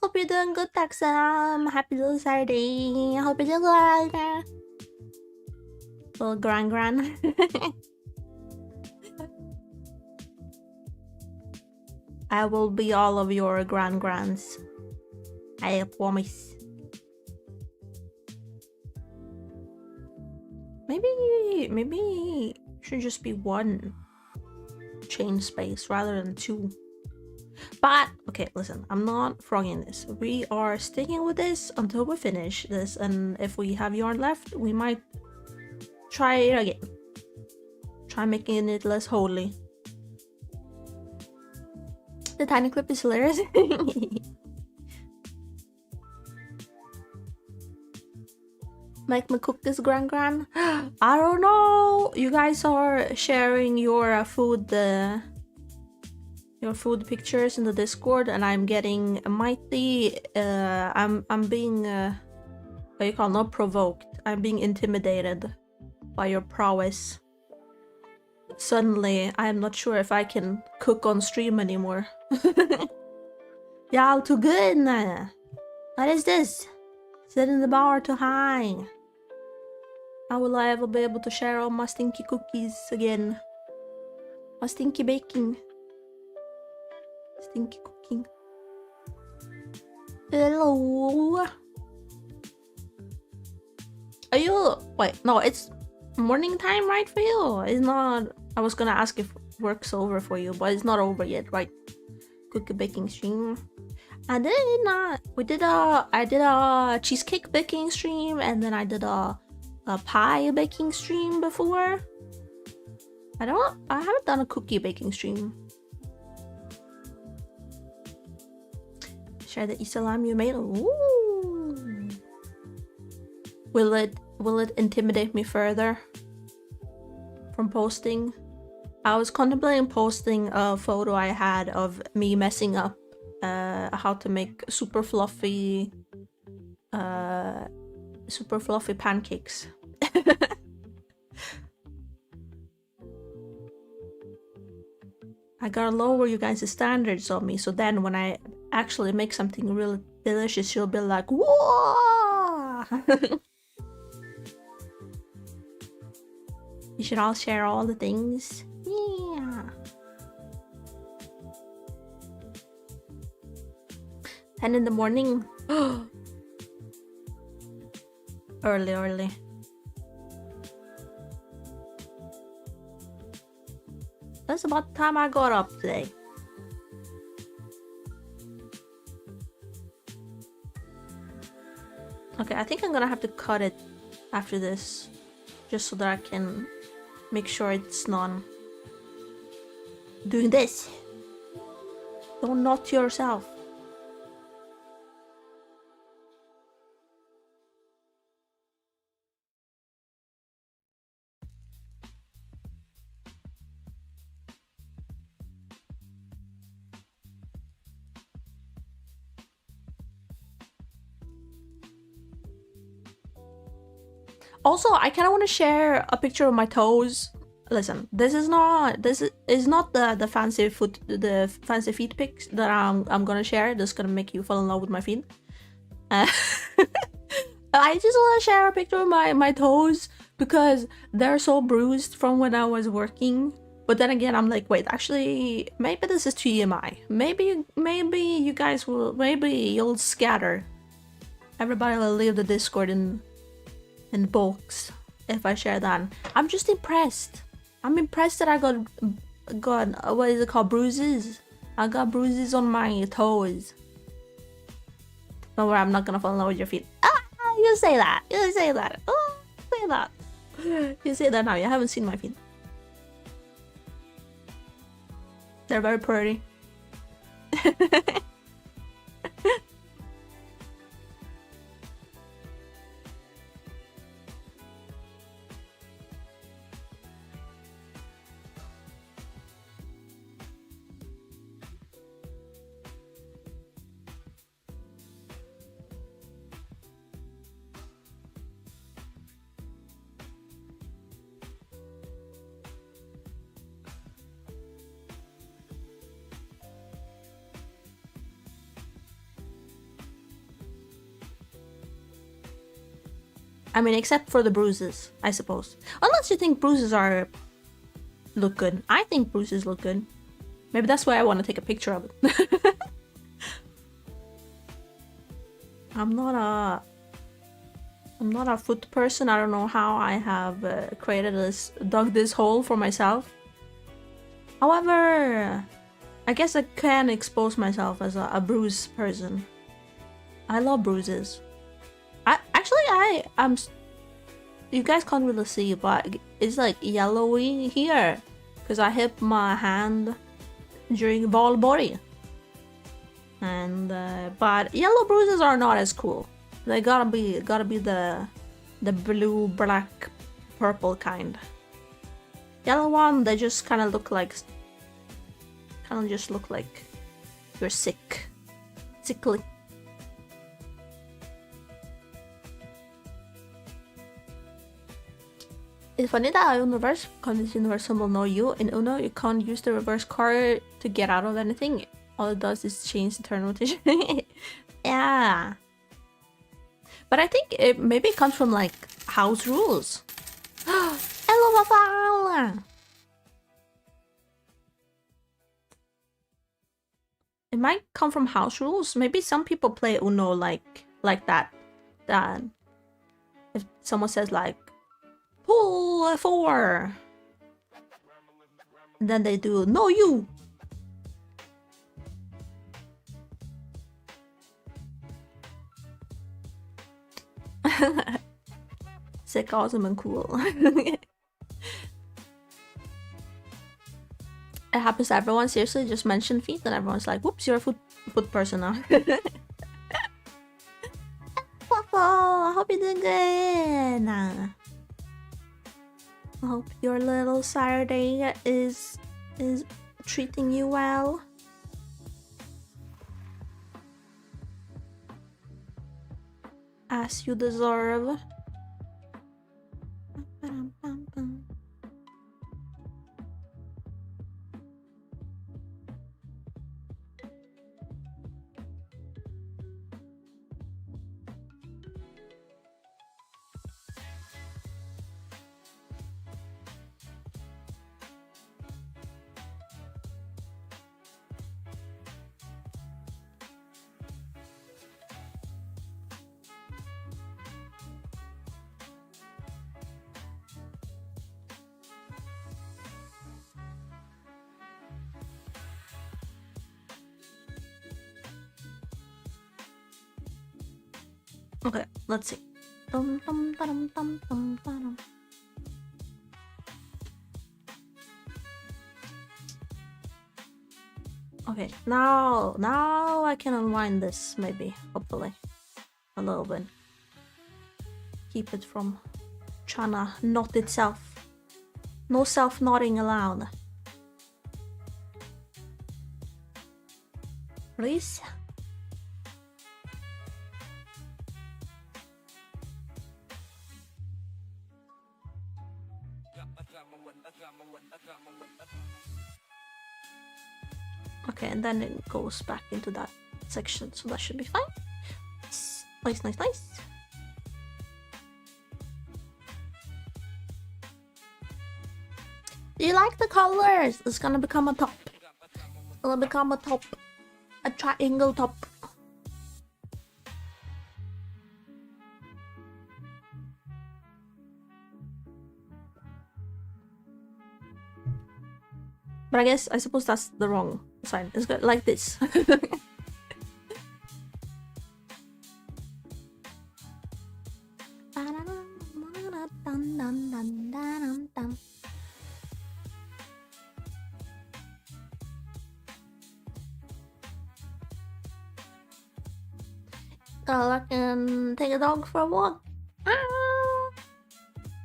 Speaker 1: Hope you're doing good, Texam. Happy little Saturday. I hope you're doing good. Little gran. I will be all of your grans. I promise. Maybe should just be one chain space rather than two. But okay, listen, I'm not frogging this. We are sticking with this until we finish this, and if we have yarn left, we might try it again. Try making it less holy. The tiny clip is hilarious. Make me cook this gran. I don't know. You guys are sharing your food pictures in the Discord, and I'm getting mighty. I'm being what you call, not provoked. I'm being intimidated by your prowess. Suddenly, I'm not sure if I can cook on stream anymore. Y'all too good. What is this? Setting the bar too high. How will I ever be able to share all my stinky cookies again? My stinky baking. Stinky cooking. Hello. Are you... Wait, no, it's morning time, right, for you? It's not... I was gonna ask if work's over for you, but it's not over yet, right? Cookie baking stream. I did not... I did a cheesecake baking stream, and then I did a pie baking stream before. I haven't done a cookie baking stream. Share the Islam you made. Ooh. Will it intimidate me further from posting? I was contemplating posting a photo I had of me messing up how to make super fluffy pancakes. I gotta lower you guys' standards of me, so then when I actually make something really delicious, you'll be like, whoa! You should all share all the things. Yeah. 10 in the morning. Early. That's about the time I got up today. Okay, I think I'm gonna have to cut it after this, just so that I can make sure it's not doing this. Don't knot yourself. Also, I kind of want to share a picture of my toes. Listen, this is not the fancy feet pics that I'm gonna share. That's gonna make you fall in love with my feet. I just want to share a picture of my toes because they're so bruised from when I was working. But then again, I'm like, wait, actually, maybe this is TMI. Maybe you guys will, maybe you'll scatter. Everybody will leave the Discord in bulks if I share that. I'm just impressed. I'm impressed that I got what is it called, bruises. I got bruises on my toes. Don't worry, I'm not gonna fall in love with your feet. Ah, you say that. You say that. Oh, say that. You say that now. You haven't seen my feet. They're very pretty. I mean, except for the bruises, I suppose. Unless you think bruises look good. I think bruises look good. Maybe that's why I want to take a picture of it. I'm not a foot person. I don't know how I have dug this hole for myself. However, I guess I can expose myself as a bruise person. I love bruises. I'm. You guys can't really see, but it's like yellowy here because I hit my hand during ball body. And but yellow bruises are not as cool. They gotta be the blue, black, purple kind. Yellow one, they just kind of look like you're sickly. It's funny that in reverse, because this universe will know you. In Uno, you can't use the reverse card to get out of anything. All it does is change the turn rotation. Yeah. But I think maybe it comes from like house rules. Hello, Mafala! It might come from house rules. Maybe some people play Uno like that. That if someone says like, pull a 4. And then they do, no, you. Sick, awesome, and cool. It happens to everyone. Seriously, just mention feet and everyone's like, whoops, you're a foot person now. I hope you're doing good. I hope your little Saturday is treating you well. As you deserve. Okay, let's see. Okay, now I can unwind this, maybe, hopefully, a little bit. Keep it from trying to knot itself. No self-knotting allowed. Please? Okay, and then it goes back into that section, so that should be fine. Nice, nice, nice. Do you like the colors? It's gonna become a top. It'll become a top. A triangle top. But I suppose that's the wrong sign. It's good like this. I can take a dog for a walk.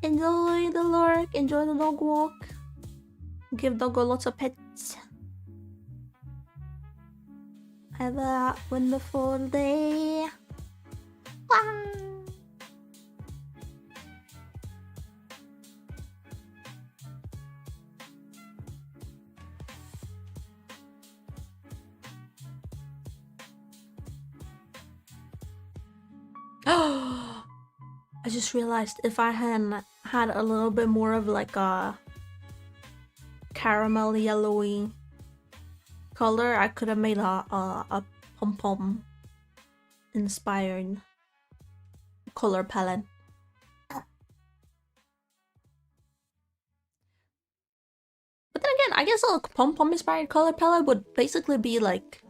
Speaker 1: Enjoy the lurk, enjoy the dog walk. Give doggo lots of pets. Have a wonderful day. I just realized if I had a little bit more of like a caramel yellowy color, I could have made a pom-pom inspired color palette. But then again, I guess a pom-pom inspired color palette would basically be like,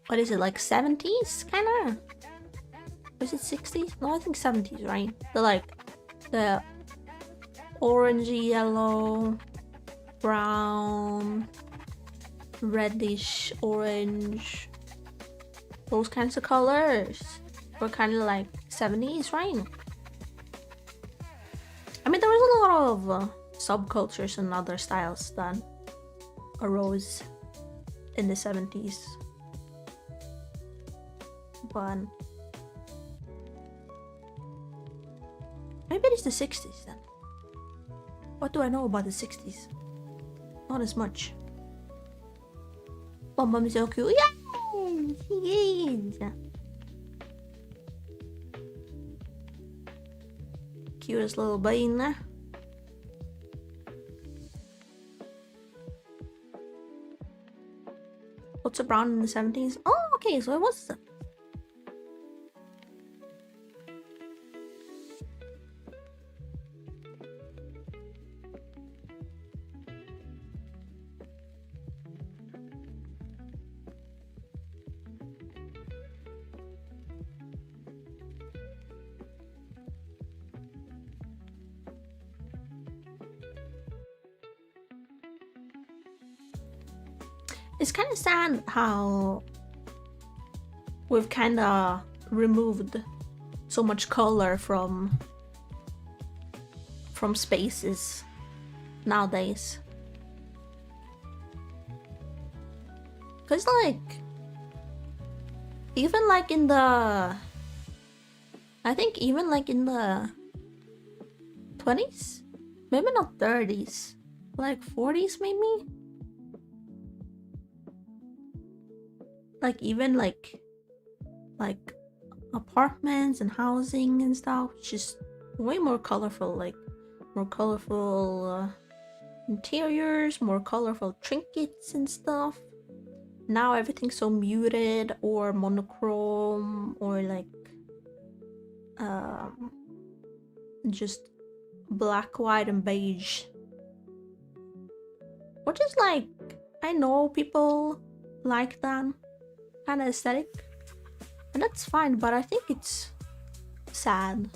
Speaker 1: what is it, like 70s kinda? Was it 60s? No, I think 70s, right? The orangey yellow, brown, reddish orange, those kinds of colors were kind of like 70s, right? I mean, there was a lot of subcultures and other styles that arose in the 70s, but maybe it's the 60s then. What do I know about the 60s? Not as much. Bum is so cute. Yes, he is. Cutest little bean there. What's a brown in the 70s? Oh, okay, so it was. It's kind of sad how we've kind of removed so much color from spaces nowadays. Cause like even like in the I think even like in the 20s, maybe not 30s, like 40s maybe, like even like apartments and housing and stuff, just way more colorful, like more colorful interiors, more colorful trinkets and stuff. Now everything's so muted or monochrome or like just black, white, and beige, which is like, I know people like that kind of aesthetic, and that's fine, but I think it's sad.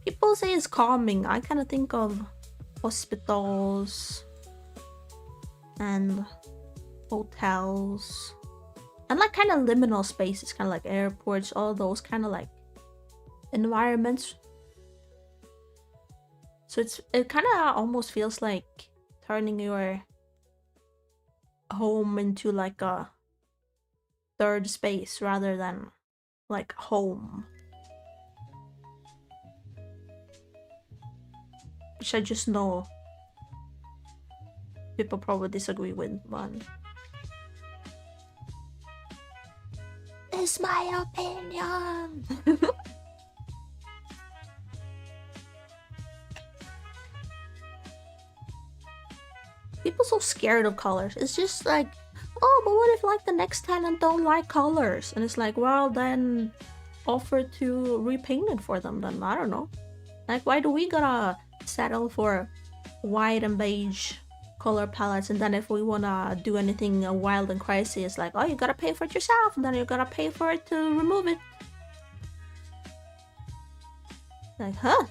Speaker 1: People say it's calming. I kind of think of hospitals and hotels and like kind of liminal spaces, kind of like airports, all those kind of like environments. So it kind of almost feels like turning your home into like a third space rather than like home, which I just know people probably disagree with, but it's my opinion. People so scared of colors. It's just like, oh, but what if like the next tenant don't like colors? And it's like, well, then offer to repaint it for them then. I don't know. Like, why do we gotta settle for white and beige color palettes, and then if we wanna do anything wild and crazy, it's like, oh, you gotta pay for it yourself, and then you gotta pay for it to remove it. Like, huh?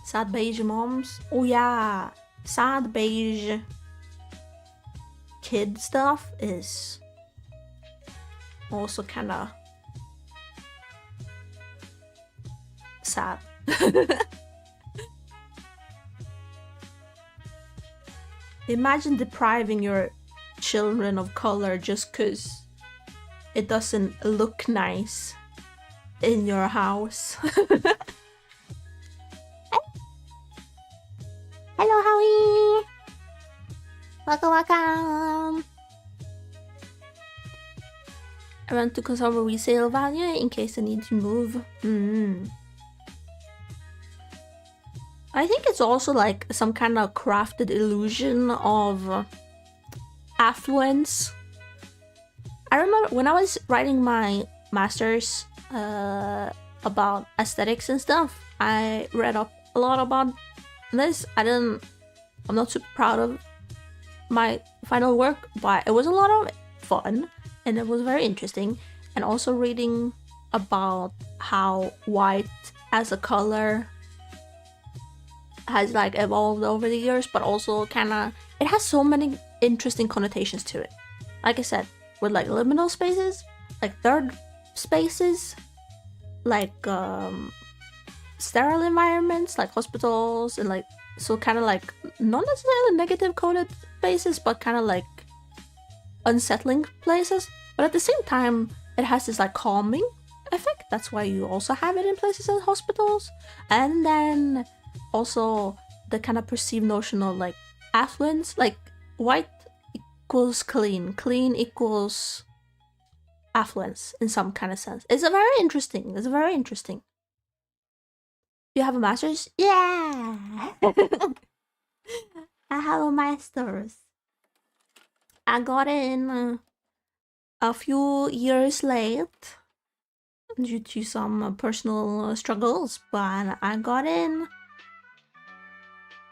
Speaker 1: Sad beige moms. Oh yeah, sad beige kid stuff is also kind of sad. Imagine depriving your children of color just because it doesn't look nice in your house. Hello, Howie! Welcome! I want to conserve resale value in case I need to move. I think it's also like some kind of crafted illusion of affluence. I remember when I was writing my master's about aesthetics and stuff, I read up a lot about this. I'm not super proud of my final work, but it was a lot of fun and it was very interesting. And also reading about how white as a color has like evolved over the years, but also kind of it has so many interesting connotations to it. Like I said, with like liminal spaces, like third spaces, like sterile environments like hospitals, and like so kind of like not necessarily negative coded spaces, but kind of like unsettling places, but at the same time it has this like calming effect. That's why you also have it in places like hospitals. And then also the kind of perceived notion of like affluence, like white equals clean, clean equals affluence in some kind of sense. It's very interesting. You have a master's? Yeah! I have a master's. I got in a few years late due to some personal struggles, but I got in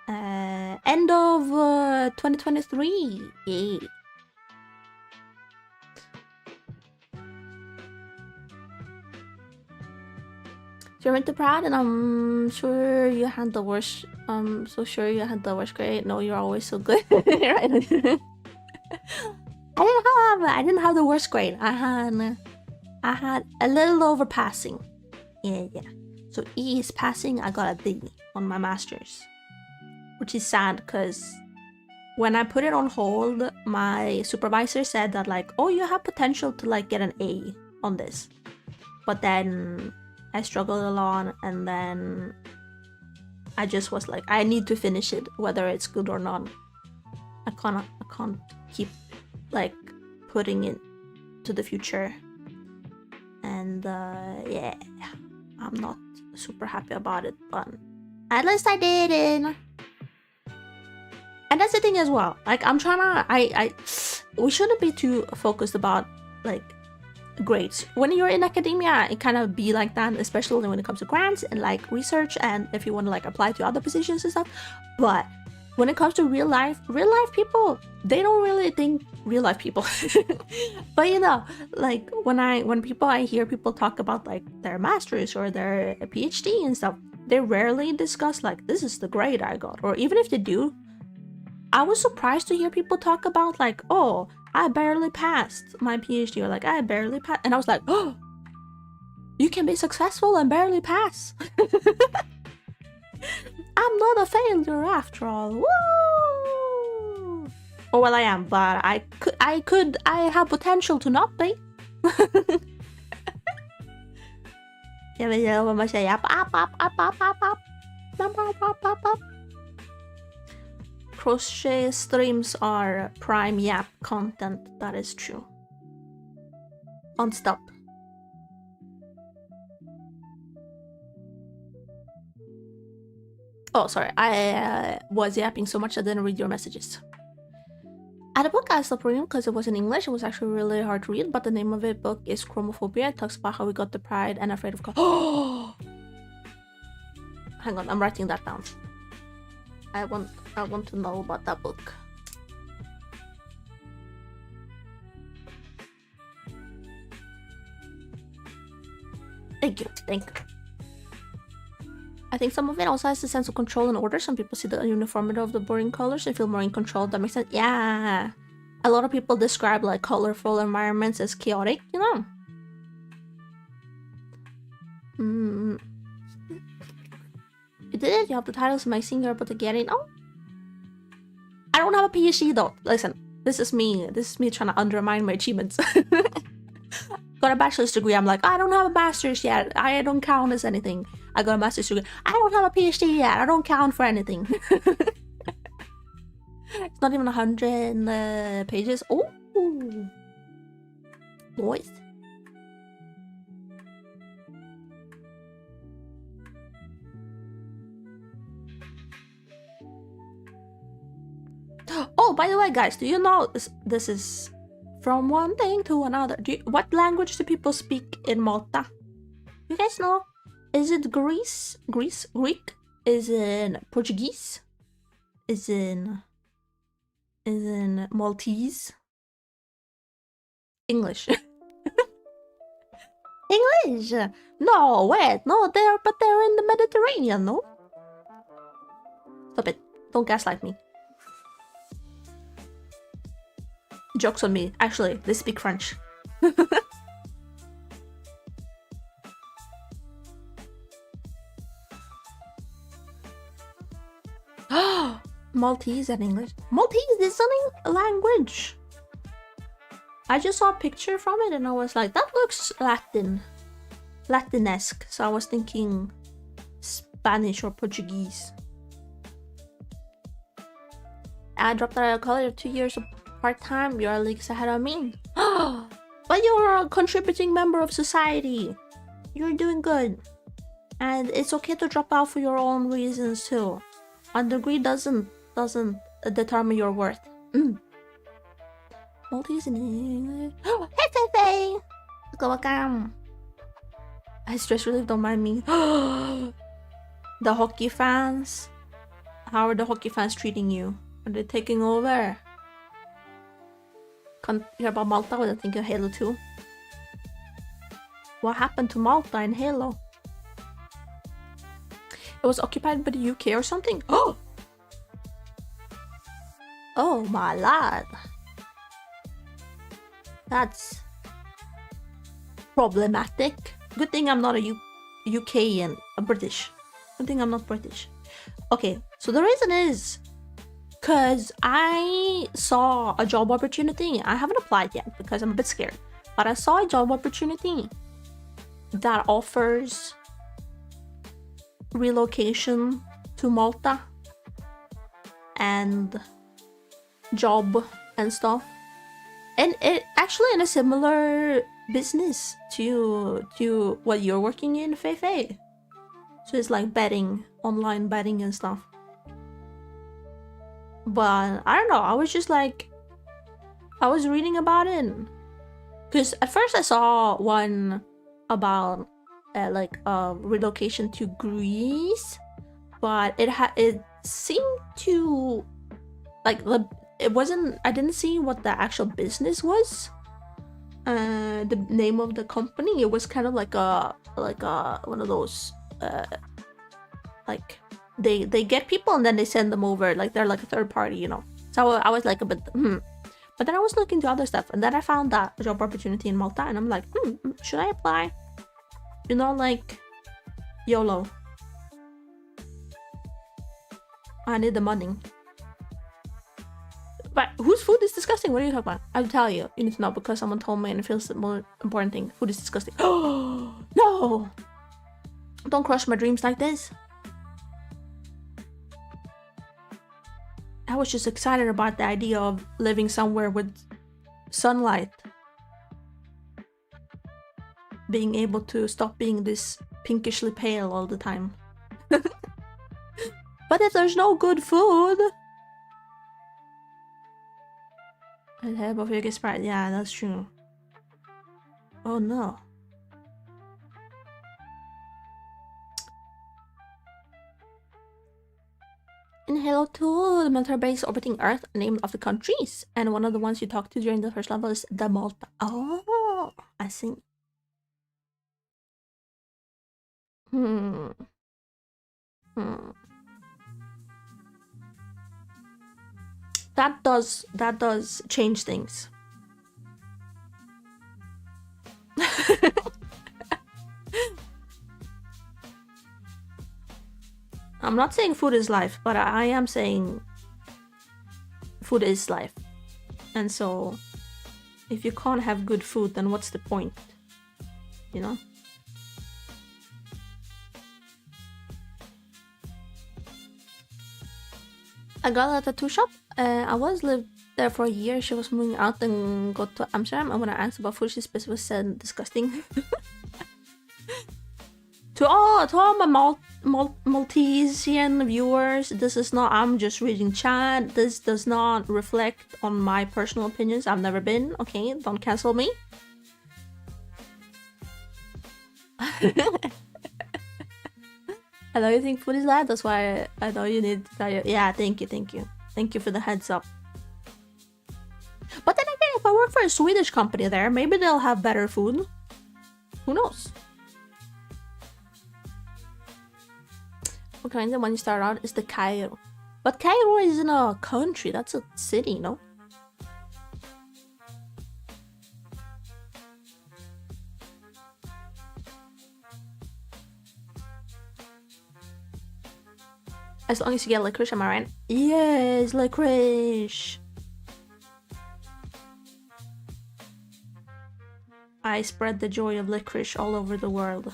Speaker 1: end of 2023. Yeah. You're into proud, and I'm sure you had the worst. I'm so sure you had the worst grade. No, you're always so good. Right? I didn't have I didn't have the worst grade. I had a little over passing. Yeah. So E is passing. I got a B on my master's, which is sad because when I put it on hold, my supervisor said that like, oh, you have potential to like get an A on this. But then I struggled a lot, and then I just was like, I need to finish it, whether it's good or not. I can't keep like putting it to the future. And yeah, I'm not super happy about it, but at least I did it. And that's the thing as well. Like I'm trying to, we shouldn't be too focused about like grades. When you're in academia, it kind of be like that, especially when it comes to grants and like research, and if you want to like apply to other positions and stuff. But when it comes to real life people, they don't really think real life people. But you know, like when I hear people talk about like their masters or their PhD and stuff, they rarely discuss like, this is the grade I got. Or even if they do, I was surprised to hear people talk about like, oh, I barely passed my PhD, or like I barely passed, and I was like, oh, you can be successful and barely pass. I'm not a failure after all. Woo! Oh well, I am, but I have potential to not be. Yeah, bây giờ mà say up. Crochet streams are prime YAP content. That is true. Unstop. Oh, sorry. I was yapping so much I didn't read your messages. At the book I stopped reading because it was in English. It was actually really hard to read, but the name of the book is Chromophobia. It talks about how we got the pride and afraid of God. Oh! Hang on, I'm writing that down. I want to know about that book. Thank you. I think some of it also has a sense of control and order. Some people see the uniformity of the boring colors and feel more in control. That makes sense. Yeah. A lot of people describe like colorful environments as chaotic, you know? You did it. You have the titles amazing. You're able to get in. Oh. I don't have a PhD though. Listen, this is me trying to undermine my achievements. Got a bachelor's degree. I'm like, I don't have a master's yet. I don't count as anything. I got a master's degree. I don't have a PhD yet. I don't count for anything. It's not even 100 pages. Oh, boys. Oh, by the way, guys, do you know this is from one thing to another? What language do people speak in Malta? You guys know? Is it Greece? Greek? Is in Portuguese? Is in Maltese? English. English! No, wait, no, they're in the Mediterranean, no? Stop it. Don't gaslight me. Jokes on me. Actually, they speak French. Maltese and English. Maltese is a language. I just saw a picture from it and I was like, that looks Latin-esque. So I was thinking Spanish or Portuguese. I dropped out of college 2 years part-time. You're leagues ahead of me. But you're a contributing member of society. You're doing good. And it's okay to drop out for your own reasons too. A degree doesn't determine your worth. Maltese in English. Hey! Welcome. I stress relief, don't mind me. The hockey fans. How are the hockey fans treating you? Are they taking over? Can't hear about Malta without thinking of Heyyo 2. What happened to Malta in Heyyo? It was occupied by the UK or something? Oh! Oh my lord. That's problematic. Good thing I'm not a UKian, a British. Good thing I'm not British. Okay, so the reason is because I saw a job opportunity. I haven't applied yet because I'm a bit scared, but I saw a job opportunity that offers relocation to Malta and job and stuff, and it actually in a similar business to what you're working in, Feifei. So it's like betting, online betting and stuff. But I don't know, I was just like, I was reading about it because at first I saw one about relocation to Greece, but it seemed to like it wasn't, I didn't see what the actual business was, the name of the company. It was kind of like a one of those like they get people and then they send them over, like they're like a third party, you know. So I was like a bit but then I was looking to other stuff, and then I found that job opportunity in Malta, and I'm like, should I apply? You know, like YOLO. I need the money. But whose food is disgusting? What are you talking about? I'll tell you. You need to know because someone told me and it feels the more important thing. Food is disgusting. Oh no! Don't crush my dreams like this. I was just excited about the idea of living somewhere with sunlight. Being able to stop being this pinkishly pale all the time. But if there's no good food... I'd have a big sprite. Yeah, that's true. Oh no. In Halo 2, the military base orbiting Earth are named after countries, and one of the ones you talk to during the first level is the Malta. Oh, I see. That does change things. I'm not saying food is life, but I am saying food is life. And so if you can't have good food, then what's the point? You know? I got a tattoo shop. I lived there for a year. She was moving out and got to Amsterdam. And when I asked about food, she specifically said disgusting. To all my Maltesian viewers, this is not, I'm just reading chat. This does not reflect on my personal opinions. I've never been, okay? Don't cancel me. I know you think food is bad, that's why I know you need to tell you. Yeah, thank you. Thank you for the heads up. But then again, if I work for a Swedish company there, maybe they'll have better food. Who knows? Okay, and then when you start out, it's the Cairo. But Cairo isn't a country, that's a city, no? As long as you get licorice, am I right? Yes, licorice! I spread the joy of licorice all over the world.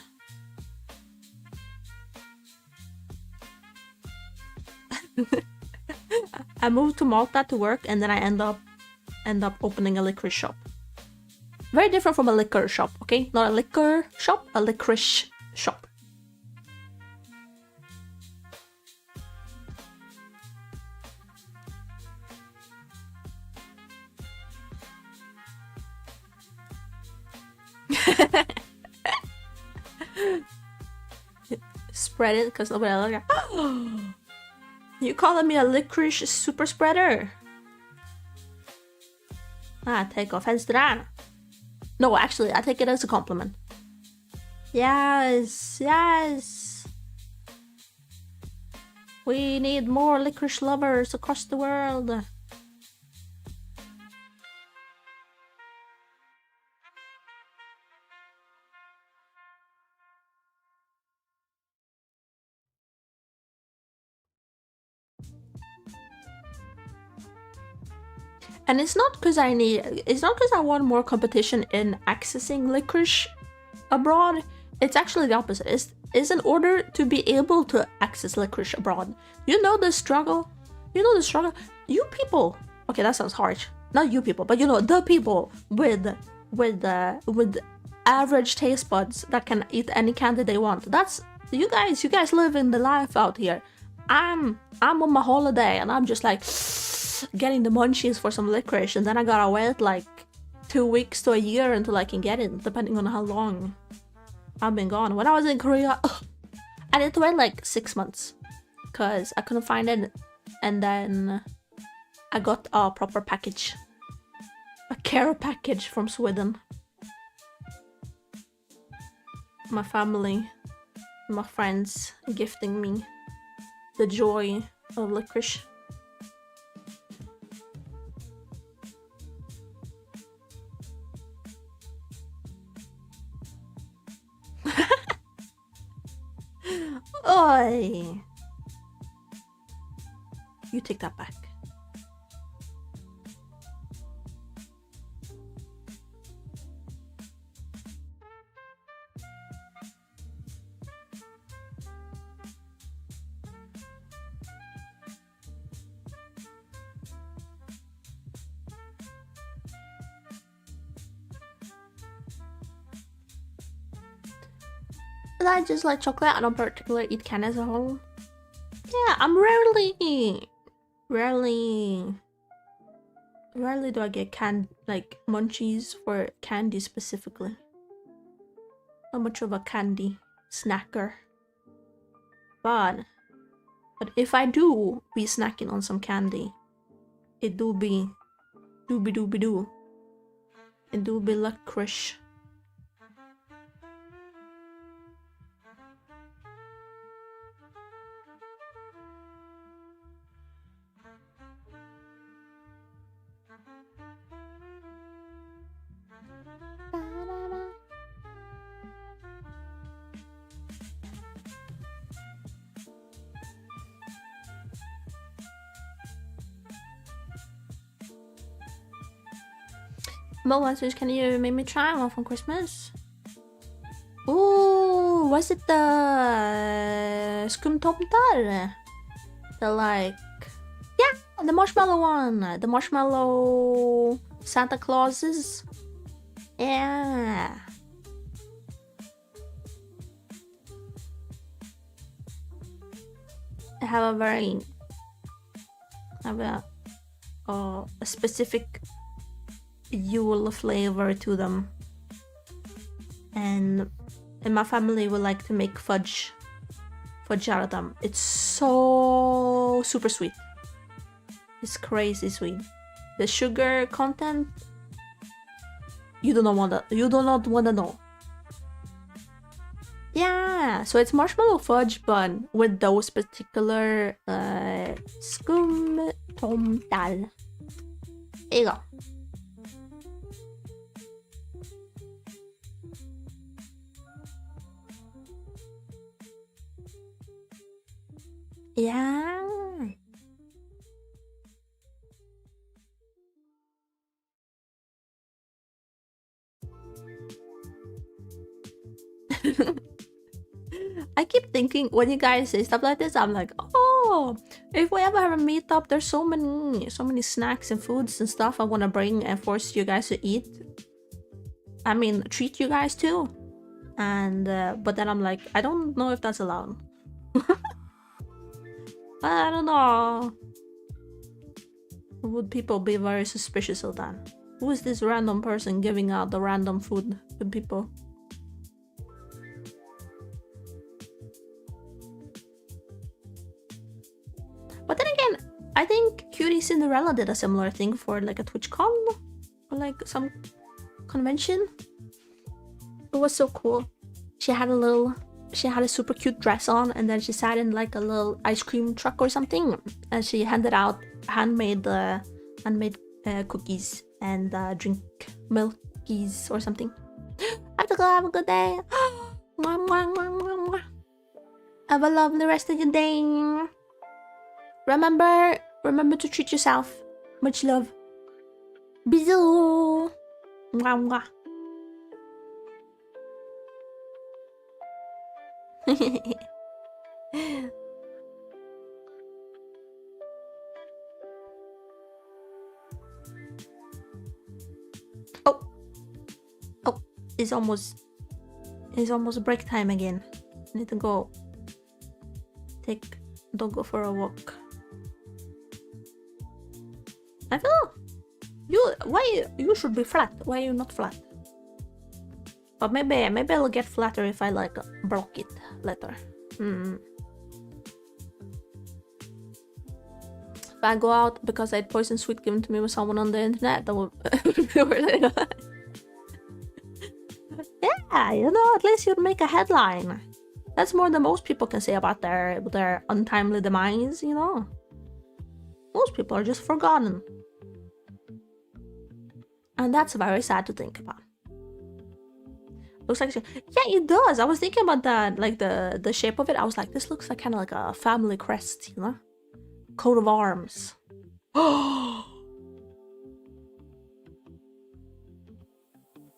Speaker 1: I moved to Malta to work, and then I end up opening a licorice shop. Very different from a liquor shop, okay? Not a liquor shop, a licorice shop. Spread it because nobody else. You calling me a licorice super spreader? I take offense to that. No, actually, I take it as a compliment. Yes. We need more licorice lovers across the world. And it's not because I want more competition in accessing licorice abroad. It's actually the opposite. It's in order to be able to access licorice abroad. You know the struggle? You people, okay, that sounds harsh. Not you people, but you know, the people with average taste buds that can eat any candy they want. That's you guys living the life out here. I'm on my holiday and I'm just like getting the munchies for some licorice, and then I gotta wait like 2 weeks to a year until I can get it, depending on how long I've been gone. When I was in Korea, I had to wait like 6 months because I couldn't find it, and then I got a proper package, a care package from Sweden. My family, my friends gifting me the joy of licorice. Oi! You take that back. I just like chocolate. I don't particularly eat candy as a whole. Yeah, I'm rarely do I get like munchies for candy specifically. Not much of a candy snacker. But if I do be snacking on some candy, it do be it do be licorice. Mo answers, can you make me try one for Christmas? Ooh, was it the skumtomtar? The like, yeah, the marshmallow one, the marshmallow Santa Clauses. Yeah. I have a specific Yule flavor to them, and my family would like to make fudge out of them. It's so super sweet. It's crazy sweet. The sugar content, you do not want to know. Yeah, so it's marshmallow fudge bun with those particular skumtomtar. There you go. Yeah. I keep thinking when you guys say stuff like this, I'm like, oh, if we ever have a meetup, there's so many snacks and foods and stuff I want to bring and force you guys to eat. I mean, treat you guys too. And but then I'm like, I don't know if that's allowed. I don't know. Would people be very suspicious of that? Who is this random person giving out the random food to people? But then again, I think Cutie Cinderella did a similar thing for like a TwitchCon or like some convention. It was so cool. She had a super cute dress on, and then she sat in like a little ice cream truck or something, and she handed out handmade cookies and drink milkies or something. I have to go. Have a good day. Have a lovely rest of your day. Remember to treat yourself. Much love. Bisous. Mwah mwah. Oh, it's almost break time again. I need to go take doggo for a walk. I feel you should be flat. Why are you not flat? But maybe I'll get flatter if I like block it later. If I go out because I had poison sweet given to me by someone on the internet, that would yeah, you know, at least you'd make a headline. That's more than most people can say about their untimely demise, you know. Most people are just forgotten. And that's very sad to think about. Looks like, yeah, it does. I was thinking about that, like the shape of it. I was like, this looks like kind of like a family crest, you know, coat of arms.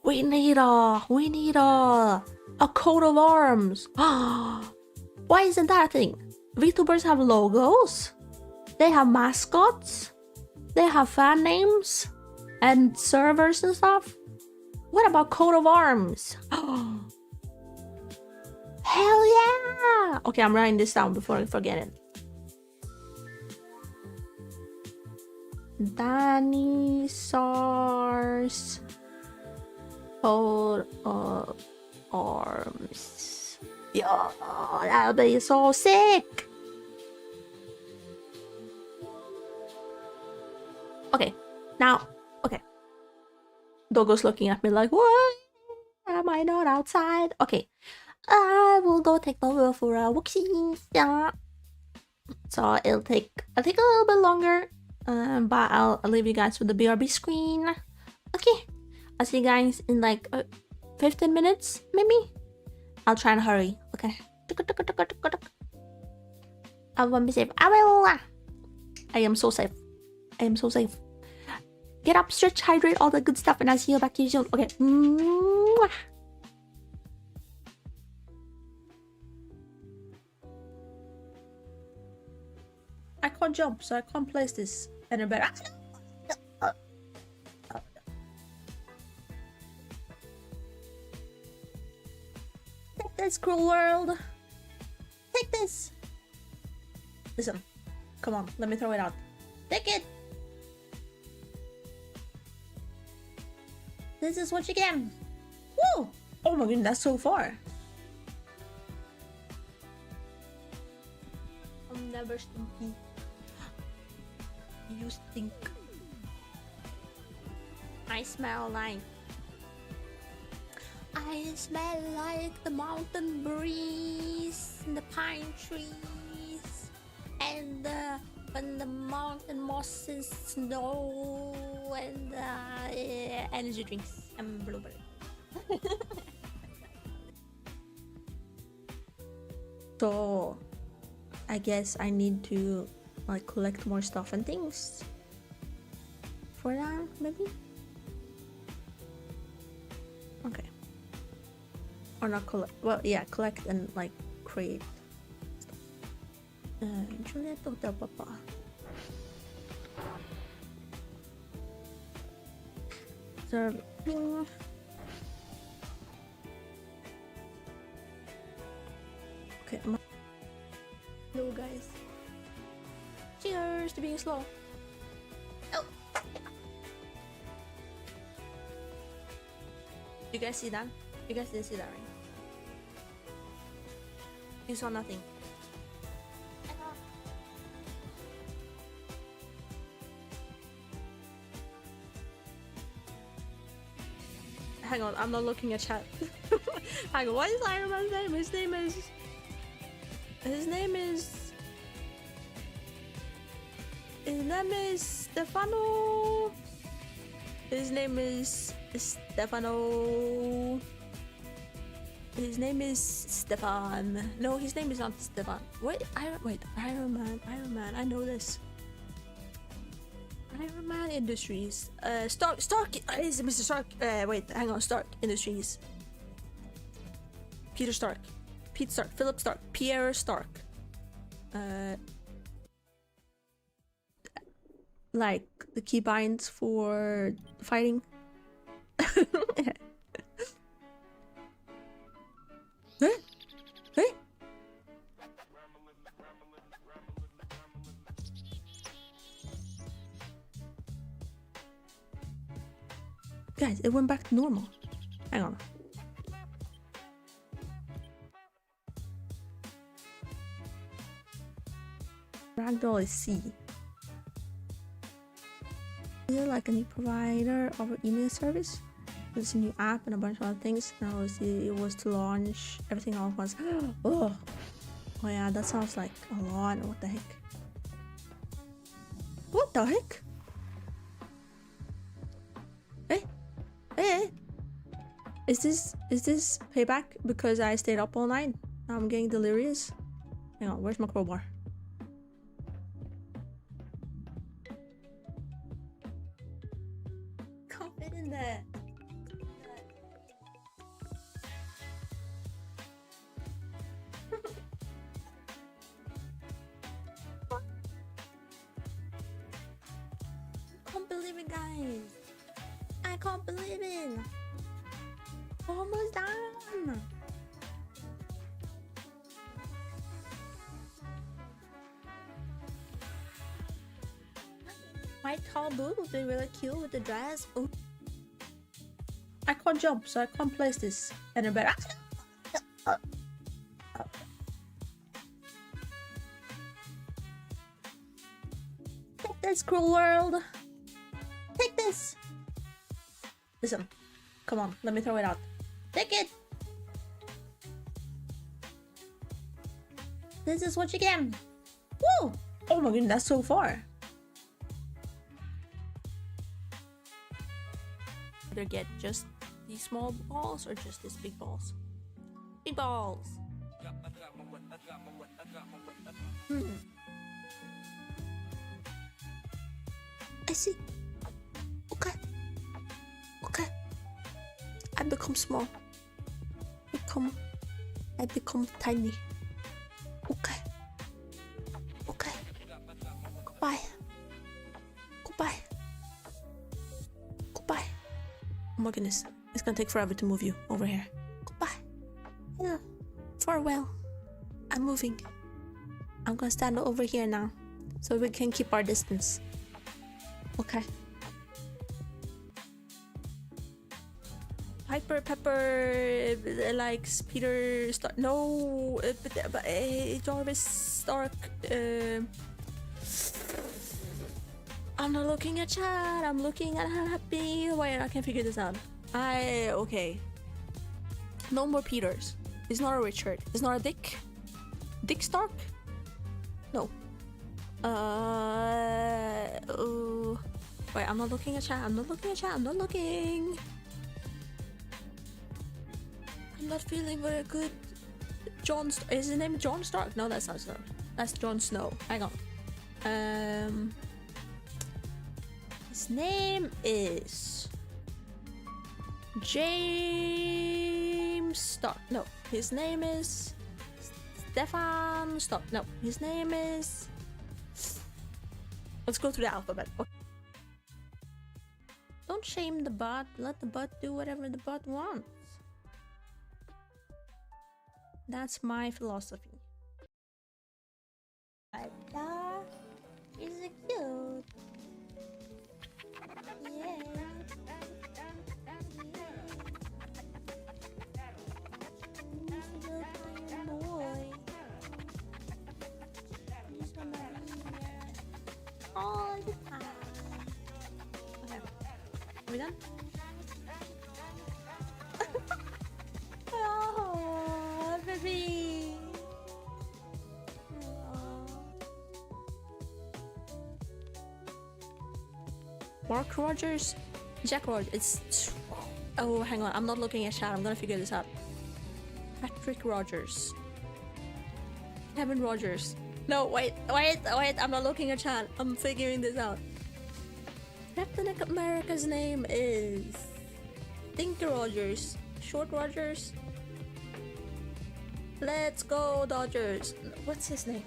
Speaker 1: We need a coat of arms. Why isn't that a thing? VTubers have logos. They have mascots. They have fan names and servers and stuff. What about coat of arms? Hell yeah! Okay, I'm writing this down before I forget it. Danitsa's coat of arms. Yeah, that'll be so sick. Okay, now, okay. Doggo's looking at me like, what? Am I not outside? Okay, I will go take Doggo for a walkie. Yeah. So it'll take, I think, a little bit longer, but I'll leave you guys with the BRB screen. Okay, I'll see you guys in like 15 minutes, maybe. I'll try and hurry. Okay. I won't be safe. I will. I am so safe. I am so safe. Get up, stretch, hydrate, all the good stuff, and I'll see you back to you soon. Okay. I can't jump, so I can't place this any better. Take this, cruel world. Take this. Listen. Come on, let me throw it out. Take it. This is what you get. Woo! Oh my goodness, that's so far. I'm never stinky. You stink. I smell like the mountain breeze and the pine trees and when the mountain mosses snow and energy drinks and blueberry. So I guess I need to like collect more stuff and things for that, maybe. Okay. Or not collect. Well, yeah, collect and like create stuff. Juliet Hotel Papa. Serving. Okay. Hello, guys. Cheers to being slow. Oh. You guys see that? You guys didn't see that, right? You saw nothing. Hang on, I'm not looking at chat. Hang on, what is Iron Man's name? His name is Stefano. His name is Stefano. His name is Stefan. No, his name is not Stefan. Wait, Iron Man. I know this. Iron Man Industries. Stark is Mr. Stark. Wait, hang on. Stark Industries. Peter Stark. Pete Stark. Philip Stark. Pierre Stark. Like the keybinds for fighting. Huh? Huh? Guys, it went back to normal. Hang on. Ragdoll is C. Is it like a new provider of an email service? There's a new app and a bunch of other things. No, it was to launch everything all at once. Oh yeah, that sounds like a lot. What the heck? What the heck? Hey! Is this payback because I stayed up all night? Now I'm getting delirious. Hang on, where's my crowbar? Can't fit in there. I can't believe it, guys. I can't believe it. Almost done. My tall boot would be really cute with the dress. Ooh. I can't jump, so I can't place this any better. Take this, cruel world. Take this. Listen, come on, let me throw it out. Take it! This is what you get! Woo! Oh my goodness, that's so far! Either get just these small balls or just these big balls. Big balls! I see. Okay. Okay. I become small. I become tiny. Okay. Okay. Goodbye. Goodbye. Goodbye. Oh my goodness. It's gonna take forever to move you over here. Goodbye. Yeah. Farewell. I'm moving. I'm gonna stand over here now so we can keep our distance. Okay. Piper Pepper likes Peter Stark. No, Jarvis Stark. I'm not looking at chat. I'm looking at Happy. Wait, I can't figure this out. Okay. No more Peters. It's not a Richard. It's not a Dick. Dick Stark? No. Wait, I'm not looking at chat. I'm not looking at chat. I'm not looking. I'm not feeling very good. Is his name John Stark? No, that's not Stark. That's Jon Snow. Hang on. His name is James Stark. No, his name is Stefan Stark. No, his name is. Let's go through the alphabet. Okay. Don't shame the bot. Let the bot do whatever the bot wants. That's my philosophy. That is cute. Yeah. He's a little tiny boy. He's gonna be here all the time. Okay. Are we done? Oh, baby. Mark Rogers, Jack Rogers. It's. Oh, hang on. I'm not looking at chat. I'm gonna figure this out. Patrick Rogers. Kevin Rogers. No, wait. I'm not looking at chat. I'm figuring this out. Captain America's name is Dinky Rogers. Short Rogers. Let's go Dodgers. What's his name?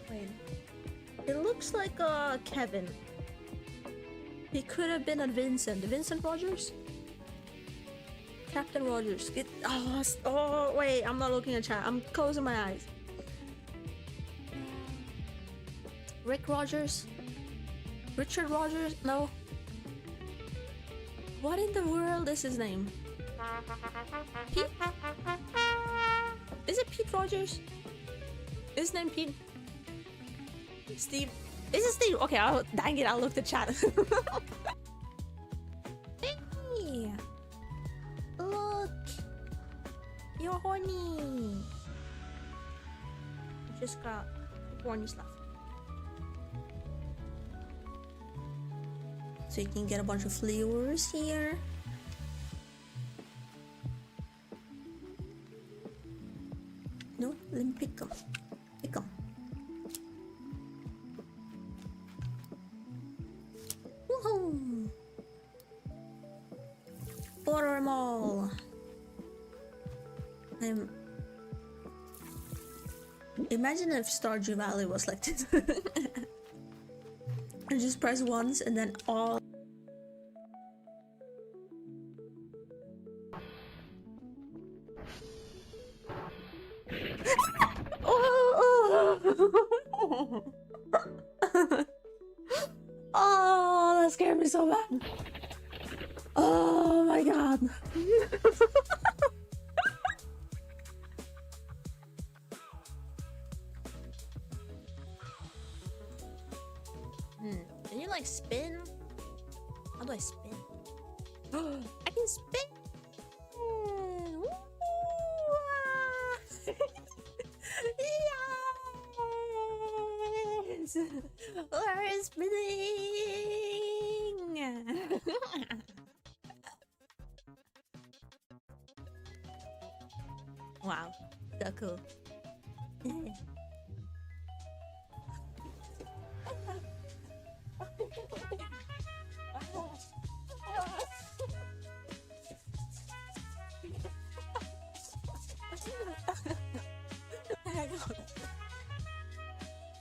Speaker 1: Wait. It looks like Kevin. He could have been a Vincent. Vincent Rogers? Captain Rogers. Oh wait, I'm not looking at chat. I'm closing my eyes. Rick Rogers? Richard Rogers? No. What in the world is his name? Pete? Is it Pete Rogers? Is his name Pete? Steve? Is it Steve? Okay, dang it, I'll look the chat. Hey! Look! You're horny! I just got horny stuff. So you can get a bunch of flavors here. No, let me pick them. Pick them. Woohoo! Order them all. Imagine if Stardew Valley was like this. I just press once and then all. Oh, that scared me so bad. Oh my god. Can you like spin? How do I spin? I can spin! Woo! Yes! We're spinning! Wow, so cool.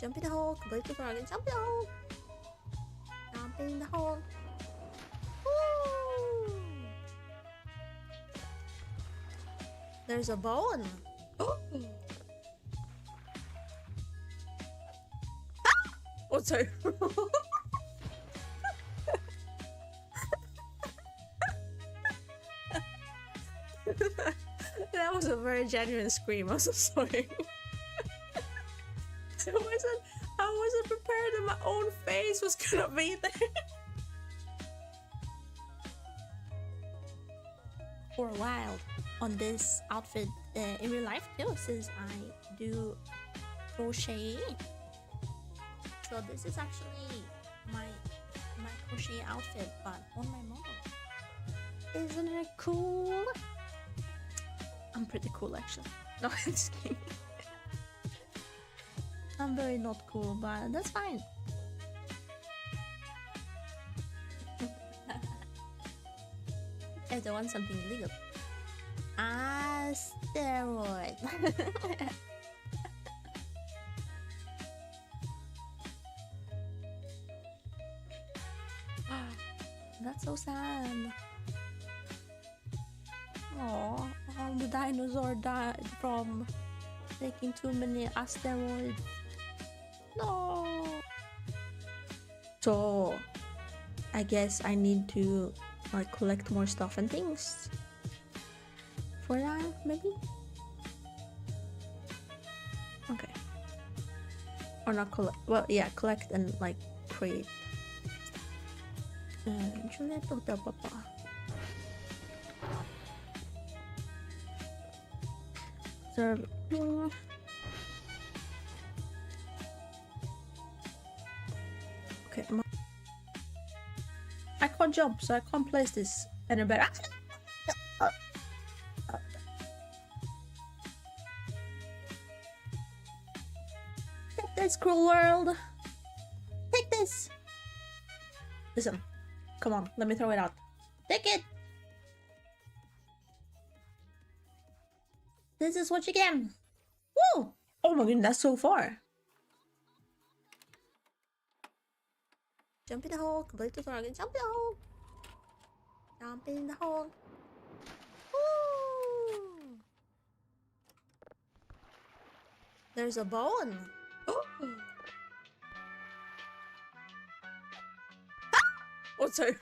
Speaker 1: Jump in the hole, complete the target, jump in the hole! Jump in the hole! Woo! There's a bone! Oh, oh sorry! That was a very genuine scream, I'm so sorry. I wasn't prepared that my own face was gonna be there. For a while on this outfit in real life too, since I do crochet. So this is actually my crochet outfit, but on my model. Isn't it cool? I'm pretty cool actually. No, I'm just kidding. I'm very not cool, but that's fine. If they want something illegal. Steroid. That's so sad. Oh, all the dinosaur died from taking too many asteroids. No. So I guess I need to like collect more stuff and things for that, maybe. Okay. Or not collect. Well, yeah, collect and like create. Serve. Okay, I can't jump, so I can't place this any better. Take this, cruel world. Take this. Listen, Come on, let me throw it out. Take it! This is what you get! Woo! Oh my goodness, that's so far! Jump in the hole, complete the tutorial, jump in the hole! Jump in the hole! Woo! There's a bone! Oh, sorry.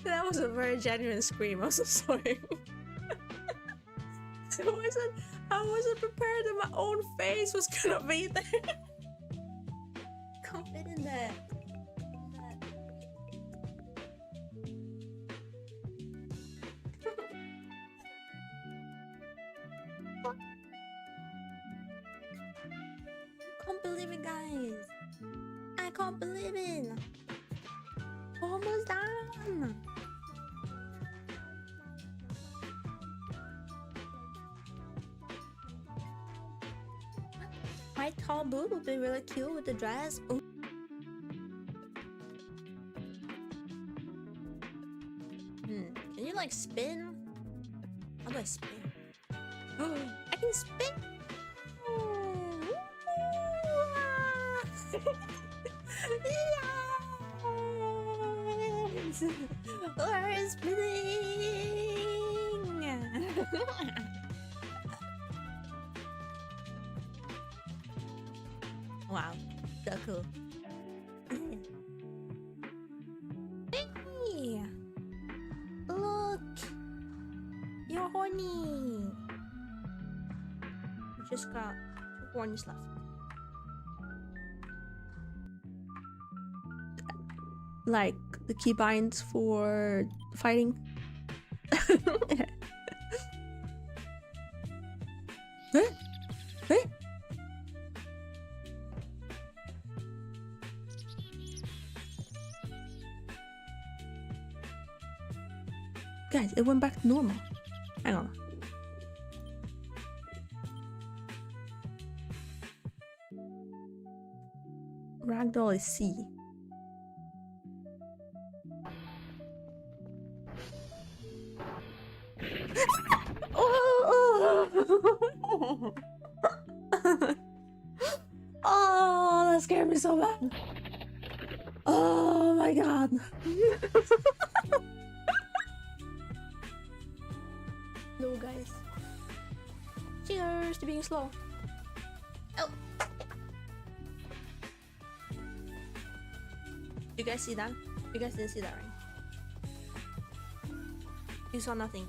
Speaker 1: That was a very genuine scream. I'm so sorry. I wasn't prepared that my own face was gonna be there. Can't fit in there. I can't believe it, guys. I can't believe it. Almost done. My tall boot would be really cute with the dress. Ooh. Can you like spin? How do I spin? I can spin. Yes! We're spinning! Wow, so cool. Hey! Look! You're horny! You just got 2 hornies left. Like the keybinds for fighting. Huh? Huh? Guys, it went back to normal. Hang on. Ragdoll is C. Oh, that scared me so bad. Oh my god. No, guys. Cheers to being slow. Oh. You guys see that? You guys didn't see that, right? You saw nothing.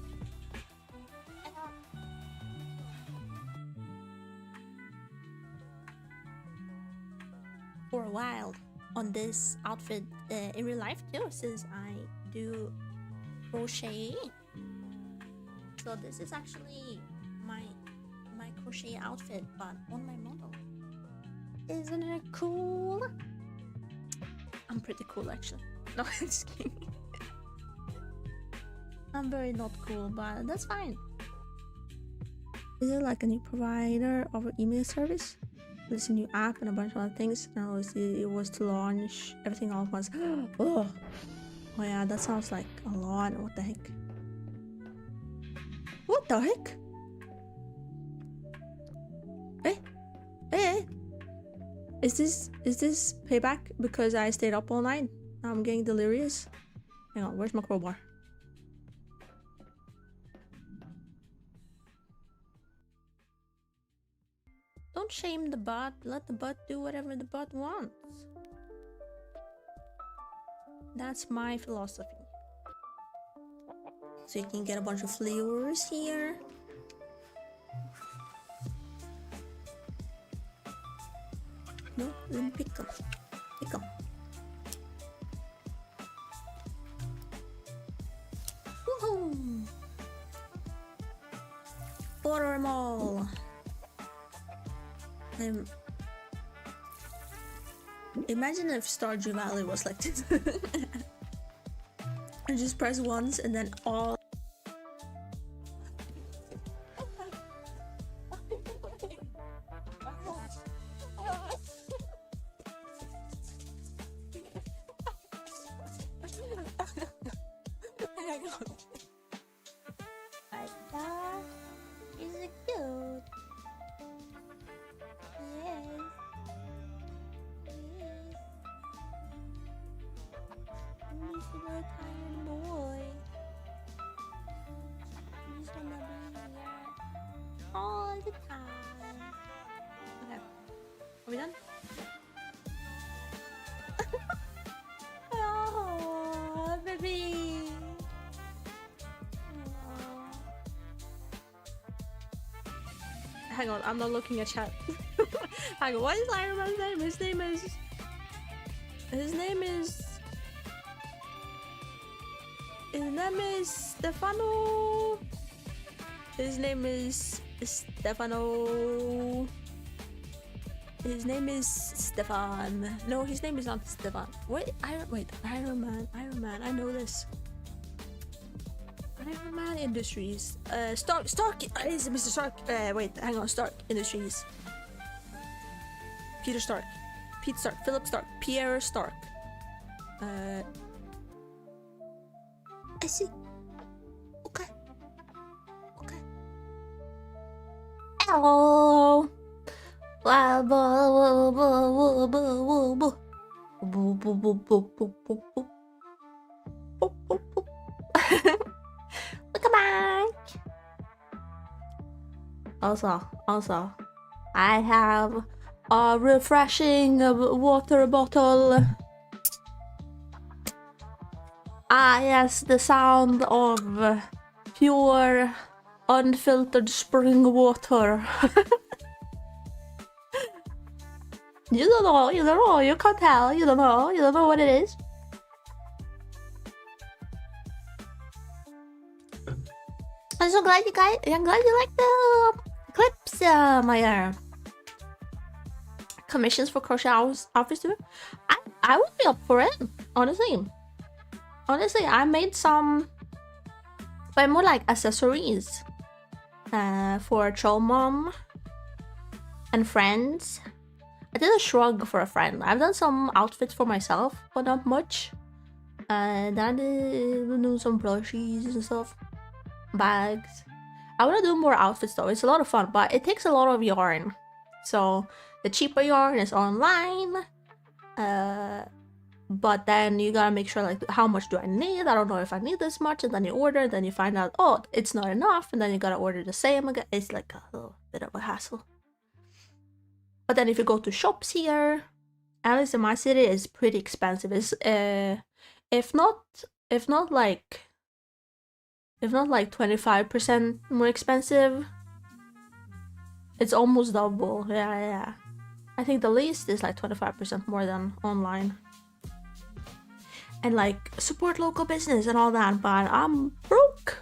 Speaker 1: For a while on this outfit in real life too, since I do crochet. So this is actually my crochet outfit, but on my model. Isn't it cool? I'm pretty cool actually. No, I'm just kidding. I'm very not cool, but that's fine. Is it like a new provider of an email service? There's a new app and a bunch of other things. And obviously it was to launch everything all at once. Oh yeah, that sounds like a lot. What the heck? What the heck? Hey. Is this payback because I stayed up all night? Now I'm getting delirious. Hang on, where's my crowbar? Don't shame the bot, let the bot do whatever the bot wants. That's my philosophy. So you can get a bunch of flavors here. No, let me pick them. Pick them. Woohoo! Order them all. Imagine if Stardew Valley was like this. I just press once and then all. hang on. Like that. Is it cute? Yes. Yes. This little tiny boy. He's gonna be here all the time. Okay. Are we done? Oh, baby. Oh. Hang on, I'm not looking at chat. Hang on, what is Iron Man's name? His name is Stefano. His name is Stefano. His name is Stefan. No, his name is not Stefan. Wait, Iron Man. I know this. Iron Man Industries. Stark is Mr. Stark. Wait, hang on. Stark Industries. Peter Stark. Philip Stark. Pierre Stark. I see. Okay. Hello. Look back. Also, I have a refreshing water bottle. Ah, yes, the sound of pure, unfiltered spring water. You don't know, you can't tell, you don't know what it is. I'm so glad you like the clips, my commissions for crochet outfits too. I would be up for it, honestly. I made some, but more like accessories for troll mom and friends. I did a shrug for a friend. I've done some outfits for myself, but not much. And then I did do some plushies and stuff. Bags. I want to do more outfits though. It's a lot of fun, but it takes a lot of yarn. So the cheaper yarn is online. But then you gotta make sure like how much do I need? I don't know if I need this much, and then you order, then you find out, oh, it's not enough, and then you gotta order the same again. It's like a little bit of a hassle. But then if you go to shops here, at least in my city, it's pretty expensive. It's if not like 25% more expensive, it's almost double. Yeah. I think the least is like 25% more than online. And like support local business and all that, but I'm broke.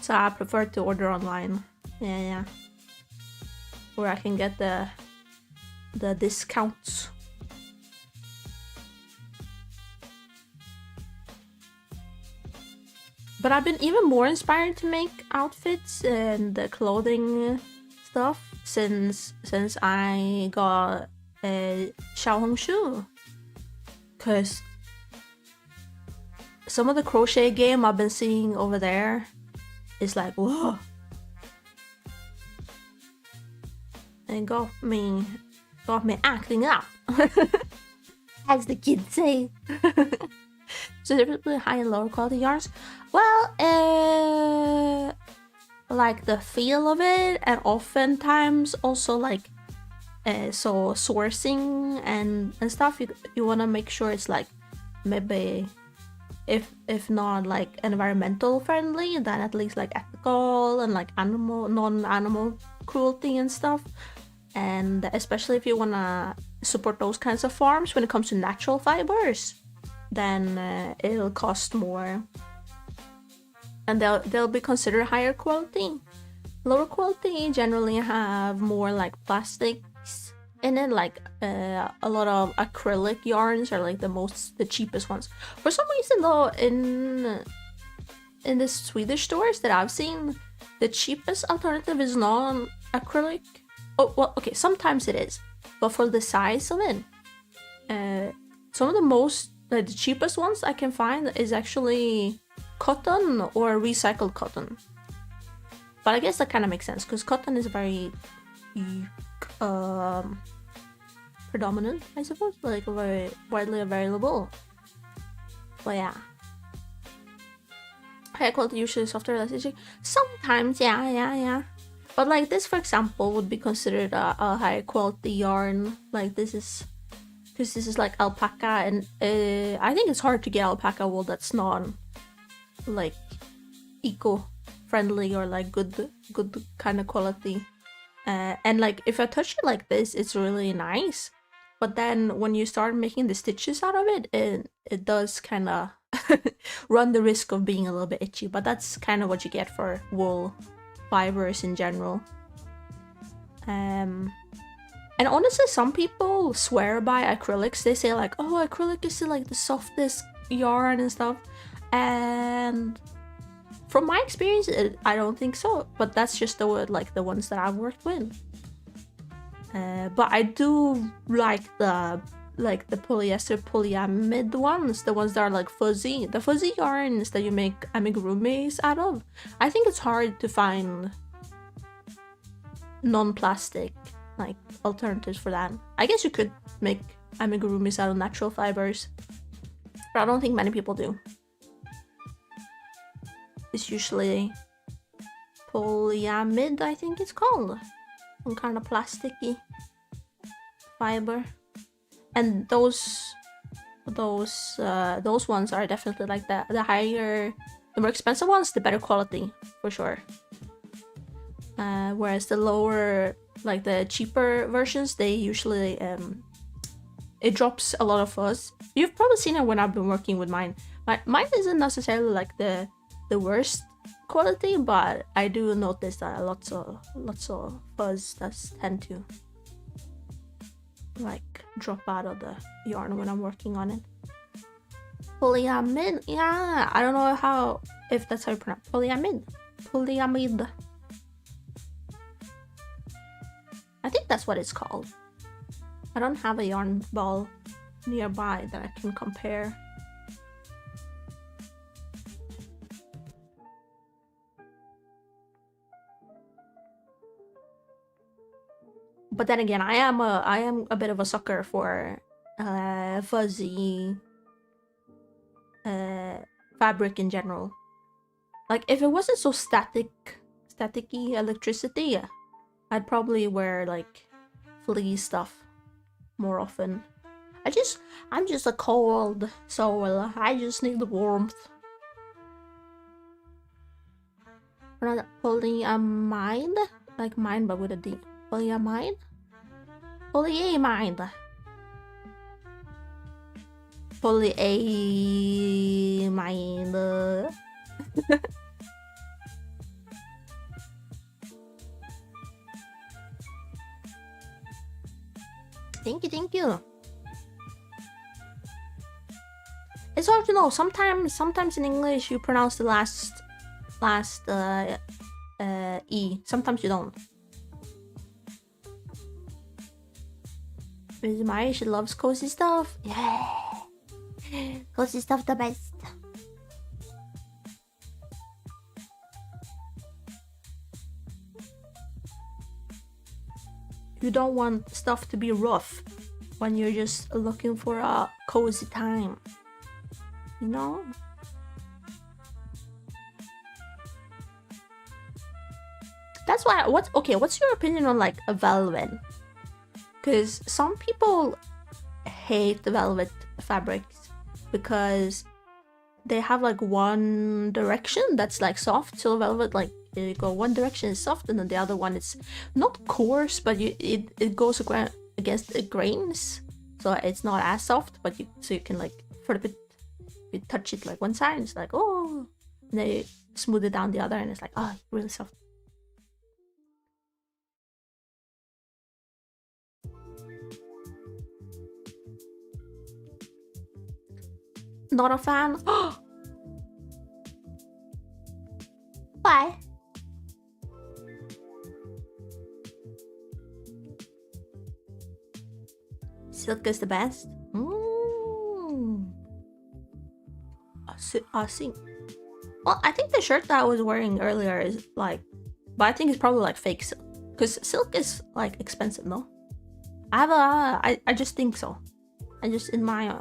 Speaker 1: So I prefer to order online. Yeah. Where I can get the discounts. But I've been even more inspired to make outfits and the clothing stuff since I got a Xiaohongshu. Cause some of the crochet game I've been seeing over there is like, whoa. And got me acting up, as the kids say. So differently high and lower quality yarns. Well, like the feel of it, and oftentimes also like so sourcing and stuff. You want to make sure it's like maybe if not like environmental friendly, then at least like ethical and like non-animal cruelty and stuff. And especially if you want to support those kinds of farms when it comes to natural fibers, then it'll cost more, and they'll be considered higher quality. Lower quality generally have more like plastics in it, like a lot of acrylic yarns are like the cheapest ones. For some reason though, in the Swedish stores that I've seen, the cheapest alternative is non-acrylic. Oh, well, okay, sometimes it is, but for the size of it, some of the most like the cheapest ones I can find is actually cotton or recycled cotton. But I guess that kind of makes sense because cotton is very predominant, I suppose, like very widely available. But yeah, high quality usually softer, less itchy. Sometimes, yeah. But like this, for example, would be considered a high quality yarn. Like this is, because this is like alpaca, and I think it's hard to get alpaca wool that's not like eco-friendly or like good kind of quality. And like if I touch it like this, it's really nice. But then when you start making the stitches out of it, it does kind of run the risk of being a little bit itchy. But that's kind of what you get for wool fibers in general. And honestly, some people swear by acrylics. They say like, oh, acrylic is like the softest yarn and stuff. And from my experience, I don't think so. But that's just the ones that I've worked with. But I do like the polyester polyamide ones, the ones that are like fuzzy. The fuzzy yarns that you make amigurumis out of. I think it's hard to find non-plastic like alternatives for that. I guess you could make amigurumis out of natural fibers, but I don't think many people do. It's usually polyamide, I think it's called. Some kind of plasticky fiber. And those ones are definitely like the higher, the more expensive ones, the better quality for sure. Whereas the lower, like the cheaper versions, they usually it drops a lot of fuzz. You've probably seen it when I've been working with mine. Mine isn't necessarily like the worst quality, but I do notice that lots of fuzz does tend to like drop out of the yarn when I'm working on it. Polyamide, yeah, I don't know if that's how you pronounce polyamide. I think that's what it's called. I don't have a yarn ball nearby that I can compare. But then again, I am a bit of a sucker for fuzzy fabric in general. Like if it wasn't so staticky electricity, I'd probably wear like fleece stuff more often. I'm just a cold soul. I just need the warmth. Polyamide, like mine but with a D. Polyamide? Polyamide. Polyamide. Thank you. It's hard to know. Sometimes in English you pronounce the last E. Sometimes you don't. Miss Maya, she loves cozy stuff. Yeah. Cozy stuff the best. You don't want stuff to be rough when you're just looking for a cozy time. You know? That's why, what's your opinion on like a velvet? Because some people hate the velvet fabrics because they have like one direction that's like soft. So velvet, like you go one direction is soft and then the other one is not coarse, but it goes against the grains, so it's not as soft. But you can like flip it, you touch it like one side, and it's like oh, and then you smooth it down the other, and it's like oh, really soft. Not a fan. Why? Silk is the best. see. Well, I think the shirt that I was wearing earlier is like, but I think it's probably like fake silk, because silk is like expensive, no? I just think so. I just in my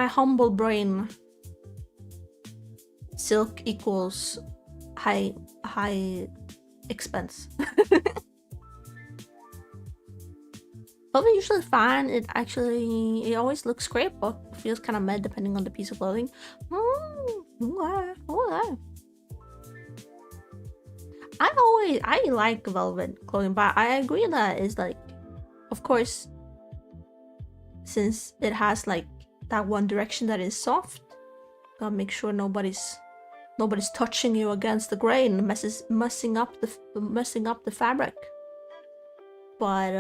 Speaker 1: humble brain, silk equals high expense. But we usually find it always looks great, but feels kind of mad depending on the piece of clothing. I like velvet clothing, but I agree that it's like, of course, since it has like that one direction that is soft, gotta make sure nobody's touching you against the grain, messing up the fabric. But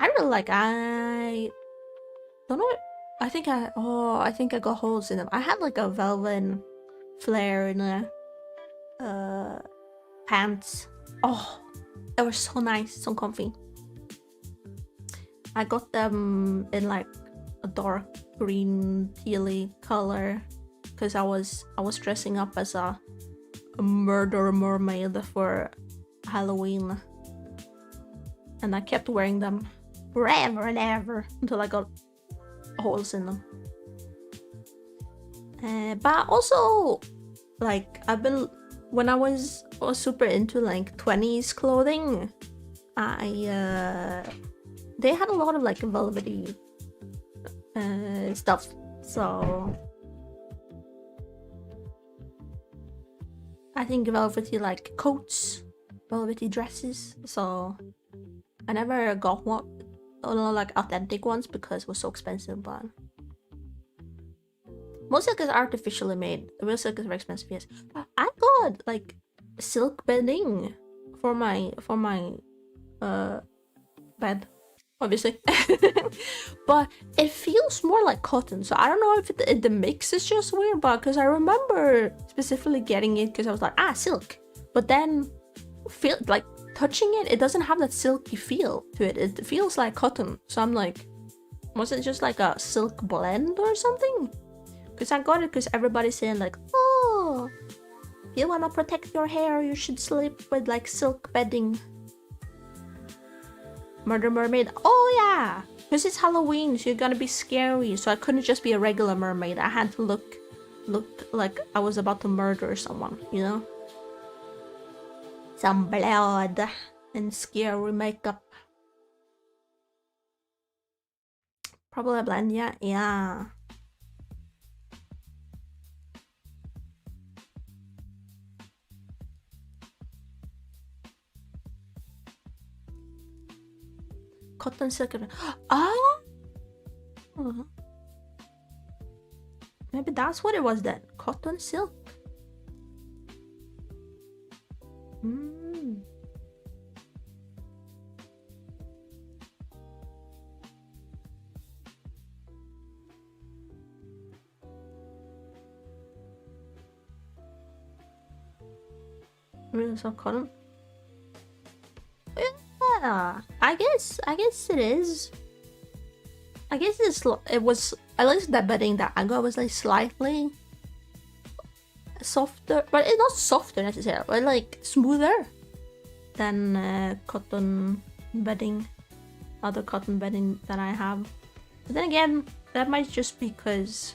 Speaker 1: I really like, I don't know, I think I got holes in them. I had like a velvet flare in the pants. Oh, they were so nice, so comfy. I got them in like a dark green tealy color because I was dressing up as a murder mermaid for Halloween, and I kept wearing them forever and ever until I got holes in them. But also, like, when I was super into like 20s clothing, they had a lot of like velvety stuff, so I think velvety like coats, velvety dresses, so I never got one, like authentic ones, because it was so expensive, but most silk is artificially made. Real silk is very expensive, yes. I got like silk bedding for my bed, obviously. But it feels more like cotton, so I don't know if the mix is just weird, but because I remember specifically getting it because I was like, silk, but then feel like touching it doesn't have that silky feel to it. It feels like cotton, so I'm like, was it just like a silk blend or something? Because I got it because everybody's saying like, oh, if you want to protect your hair, you should sleep with like silk bedding. Murder mermaid. Oh yeah, because it's Halloween, so you're gonna be scary. So I couldn't just be a regular mermaid. I had to look like I was about to murder someone, you know? Some blood and scary makeup. Probably a blend, yeah. Cotton silk. Oh, maybe that's what it was then. Cotton silk. Really soft cotton. Yeah, I guess it is. I guess it was, at least the bedding that I got was like slightly softer, but it's not softer necessarily, but like smoother than cotton bedding, other cotton bedding that I have. But then again, that might just be because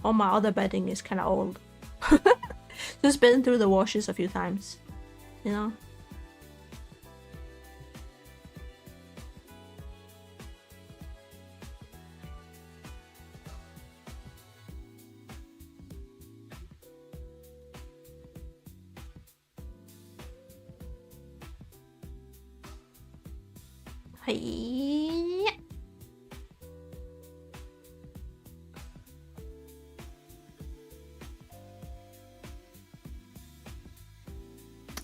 Speaker 1: all my other bedding is kind of old. Just been through the washes a few times, you know? Hey.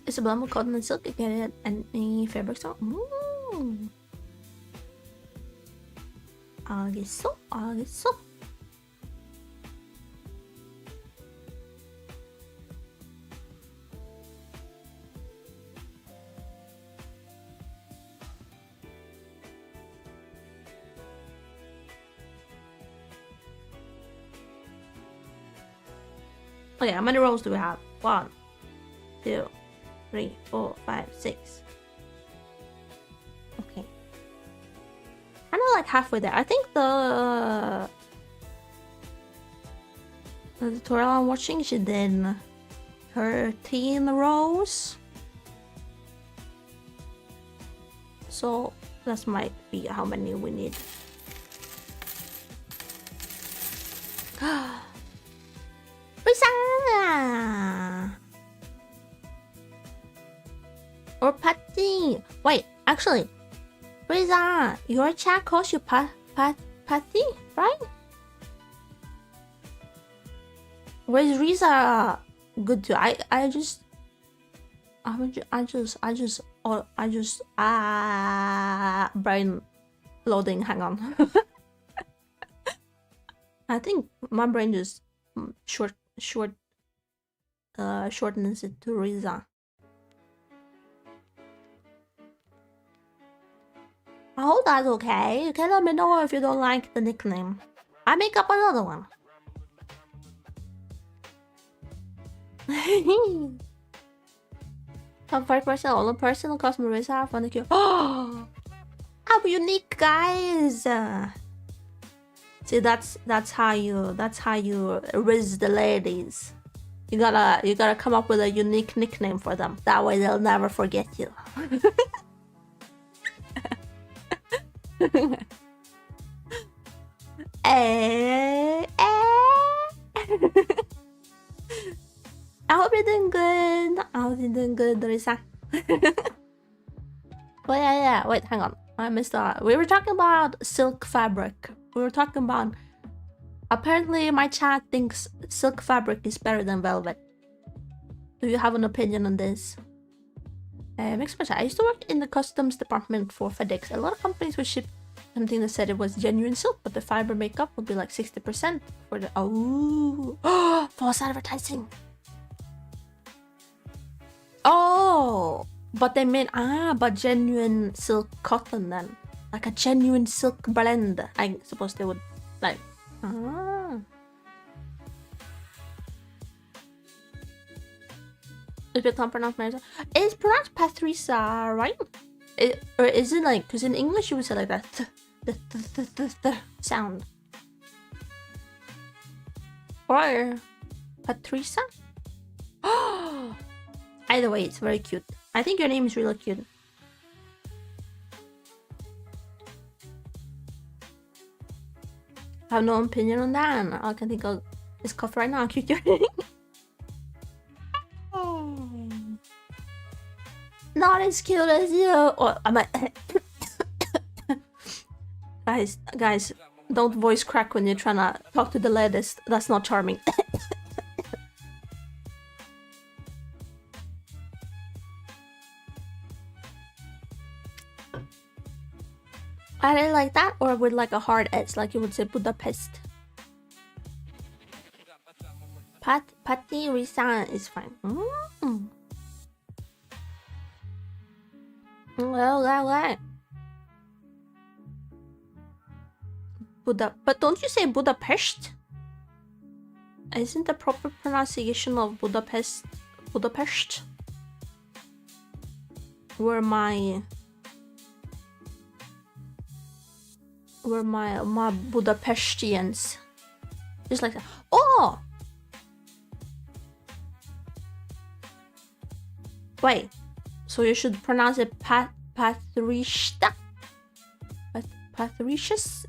Speaker 1: It's a blend of cotton and silk. You get it at any fabric store. 알겠어. Okay, how many rows do we have? 1, 2, 3, 4, 5, 6. Okay. Kind of like halfway there. I think the tutorial I'm watching, she did 13 rows. So that might be how many we need. Risa! Or Patty. Wait, actually, Risa, your chat calls you Patty, right? Where's Risa? Good to I just brain loading. Hang on. I think my brain just shortens it to Risa. I hope that's okay. You can let me know if you don't like the nickname. I make up another one. Top 5% only person cost Marissa for the queue. Oh, how unique, guys! See, that's how you riz the ladies. You gotta come up with a unique nickname for them. That way they'll never forget you. I hope you're doing good. I hope you're doing good, Risa. Oh yeah. Wait, hang on. I missed that. We were talking about silk fabric. We were talking about. Apparently, my chat thinks silk fabric is better than velvet. Do you have an opinion on this? Mixed match. I used to work in the customs department for FedEx. A lot of companies would ship something that said it was genuine silk, but the fiber makeup would be like 60% for the false advertising. Oh, but they meant but genuine silk cotton then, like a genuine silk blend. I suppose they would like. If you can't pronounce my name, it's pronounced Patricia, right? Or is it like, because in English you would say like that, the sound. Or Patricia? Either way, it's very cute. I think your name is really cute. I have no opinion on that. I can think of this cough right now. Cute your name. Not as cute as you. Or I might. Guys, don't voice crack when you're trying to talk to the ladies. That's not charming. I didn't like that, or with like a hard edge, like you would say Budapest. Patty Risa is fine. Well. But don't you say Budapest? Isn't the proper pronunciation of Budapest? Where my Budapestians just like that. Oh, wait, so you should pronounce it Patricia. Patricius.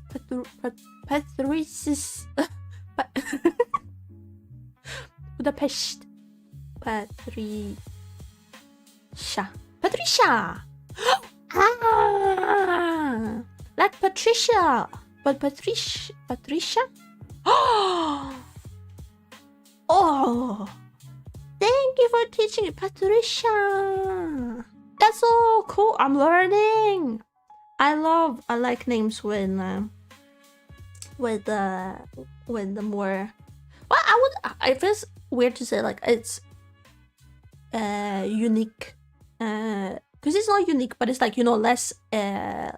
Speaker 1: Budapest. Patricia. Like Patricia, but Patricia. Oh, thank you for teaching me, Patricia. That's so cool. I'm learning. I like names with the more. Well, it feels weird to say like it's unique because it's not unique, but it's like, you know, less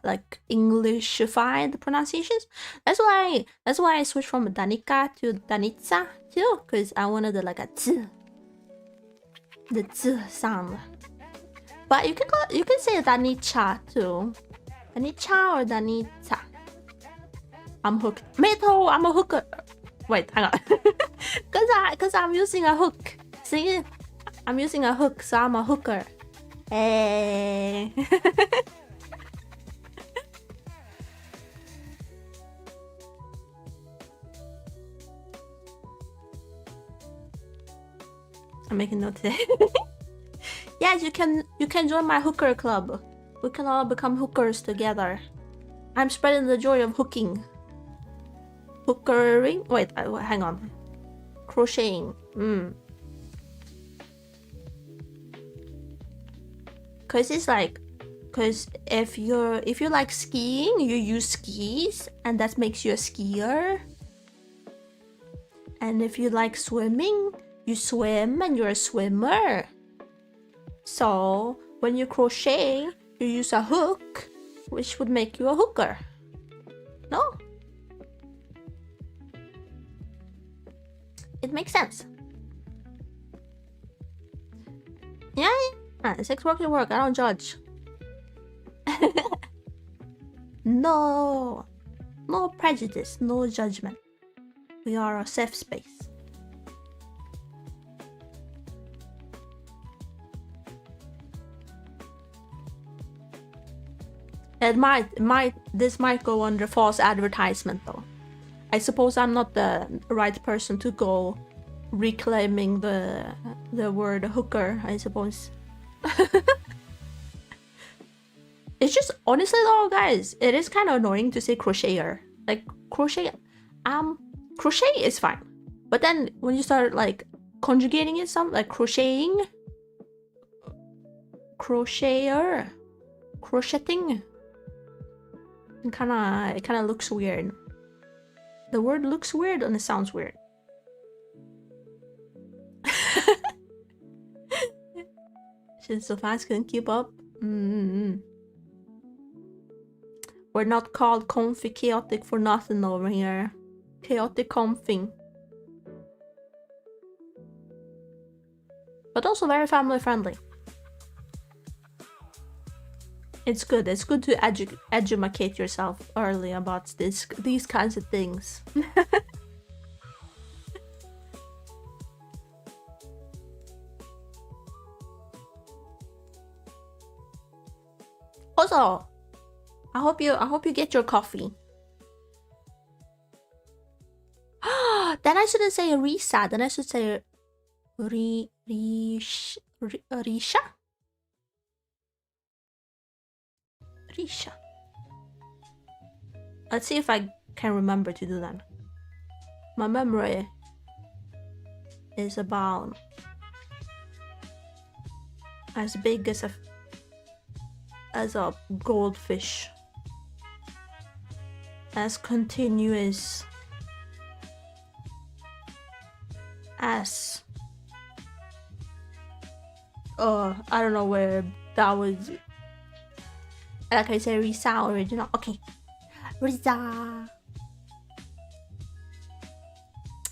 Speaker 1: like Englishified pronunciations. That's why I switched from Danica to Danitsa too, because I wanted the like a t, the t sound. But you can say Danitsa too, Danitsa or Danitsa. I'm hooked. Meto, I'm a hooker. Wait, hang on. Cause I'm using a hook. See, I'm using a hook, so I'm a hooker. Hey. I'm making note today. Yes, you can join my hooker club. We can all become hookers together. I'm spreading the joy of hooking. Hookering? Wait, hang on. Crocheting. Cause it's like, cause if you like skiing, you use skis, and that makes you a skier. And if you like swimming, you swim, and you're a swimmer. So when you crochet, you use a hook, which would make you a hooker. No? It makes sense. Yeah. Sex work is work. I don't judge. No prejudice, no judgment. We are a safe space. This might go under false advertisement though. I suppose I'm not the right person to go reclaiming the word hooker, I suppose. It's just, honestly though, guys, it is kind of annoying to say crocheter. Like crochet is fine, but then when you start like conjugating it, some like crocheting, crocheter, crocheting, it kind of looks weird. The word looks weird and it sounds weird. She's so fast, couldn't keep up. We're not called comfy chaotic for nothing over here. Chaotic comfy. But also very family friendly. It's good to educate yourself early about these kinds of things. Also, I hope you get your coffee. Then I shouldn't say Risa. Then I should say Risha. Risha. Let's see if I can remember to do that. My memory is about as big as a goldfish, as continuous as I don't know where that was. Like I said, Risa original. Okay, Risa.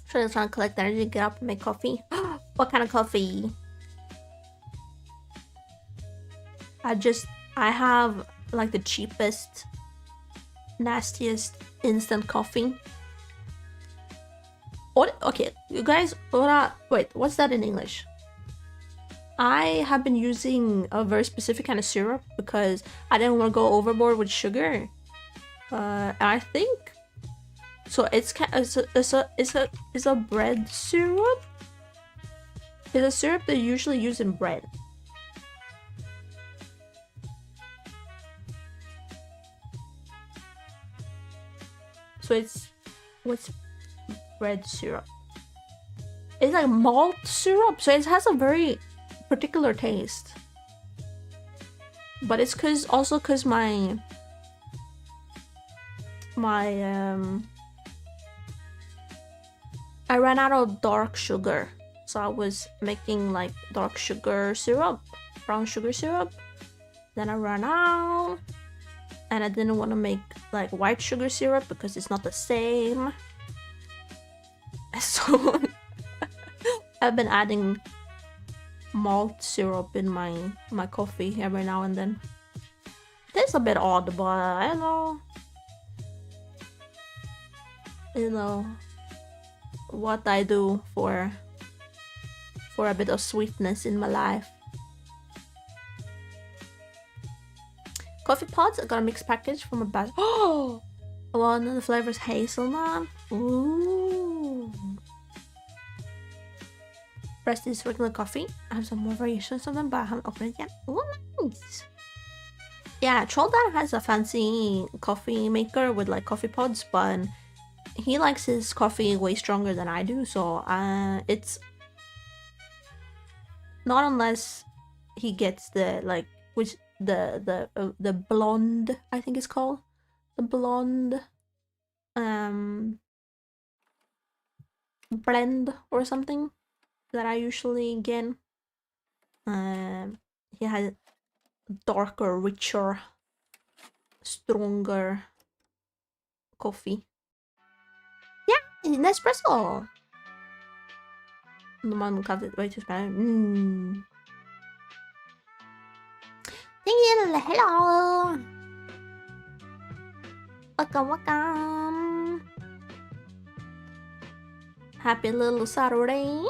Speaker 1: So I'm trying to collect energy, get up and make coffee. What kind of coffee? I have like the cheapest, nastiest instant coffee. Okay, you guys, wait, what's that in English? I have been using a very specific kind of syrup because I didn't want to go overboard with sugar. I think so. It's a bread syrup. It's a syrup they usually use in bread. So what's bread syrup? It's like malt syrup, so it has a very particular taste. But it's cause my I ran out of dark sugar, so I was making like dark sugar syrup, brown sugar syrup. Then I ran out, and I didn't want to make like white sugar syrup because it's not the same. So I've been adding malt syrup in my coffee every now and then. Tastes a bit odd, but I don't know. You know what I do for a bit of sweetness in my life. Coffee pods, I got a mixed package from a bag. Oh, one of the flavors hazelnut. Ooh. Rest is regular coffee. I have some more variations of them, but I haven't opened it yet. Ooh, nice. Yeah, Trolldad has a fancy coffee maker with like coffee pods, but he likes his coffee way stronger than I do, so it's not unless he gets the like which the blonde, I think it's called, the blonde blend or something that I usually get. He has darker, richer, stronger coffee. Yeah, Nespresso. Naman kaffe way too Spanish. Hello. Welcome. Happy little Saturday.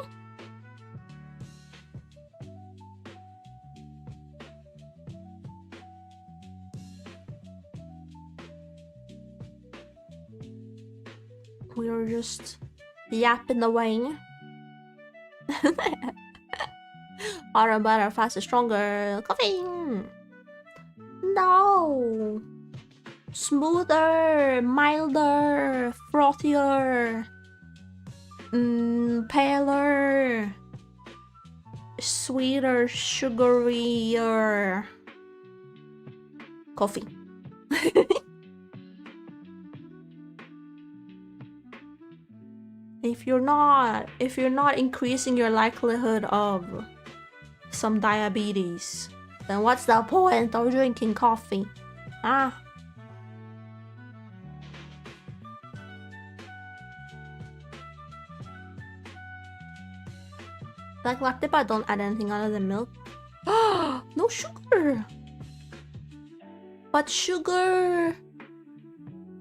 Speaker 1: We're just yapping away. Harder, better, faster, stronger. Coffee. No. Smoother, milder, frothier, paler, sweeter, sugarier. Coffee. If you're not increasing your likelihood of some diabetes, then what's the point of drinking coffee? Ah. Like latte, but I don't add anything other than milk. No sugar. But sugar,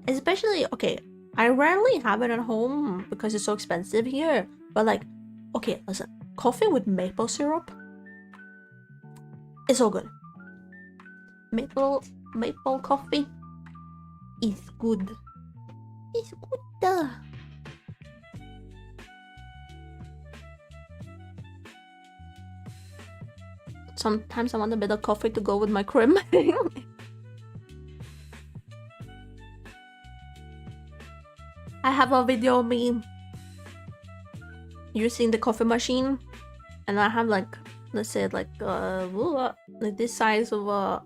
Speaker 1: especially, okay, I rarely have it at home because it's so expensive here. But like, okay, listen, coffee with maple syrup is so good. Maple coffee is good. It's good. Sometimes I want a bit of coffee to go with my cream. I have a video of me using the coffee machine, and I have like, let's say like this size of a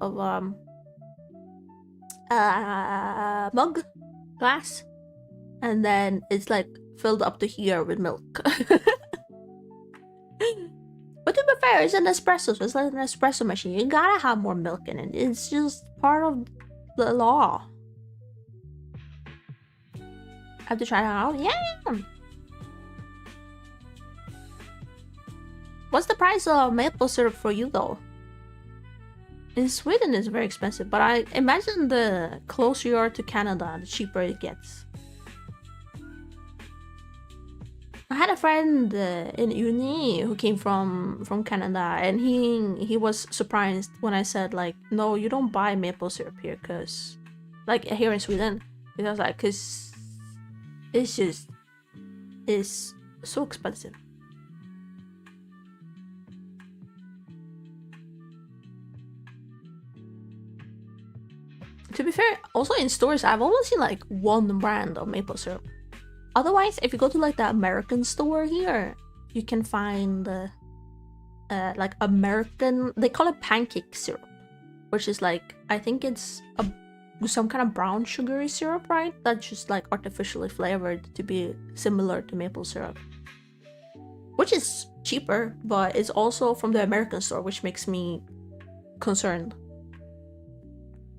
Speaker 1: mug glass, and then it's like filled up to here with milk. But to be fair, it's an espresso, so it's like an espresso machine. You gotta have more milk in it. It's just part of the law. I have to try it out. Yeah. What's the price of maple syrup for you though? In Sweden it's very expensive, but I imagine the closer you are to Canada, the cheaper it gets. I had a friend in uni who came from Canada, and he was surprised when I said like, no, you don't buy maple syrup here, cause like here in Sweden, because like, cause it's so expensive. To be fair, also in stores I've only seen like one brand of maple syrup. Otherwise, if you go to like the American store here, you can find like American, they call it pancake syrup, which is like, I think it's some kind of brown sugary syrup, right? That's just like artificially flavored to be similar to maple syrup, which is cheaper, but it's also from the American store, which makes me concerned.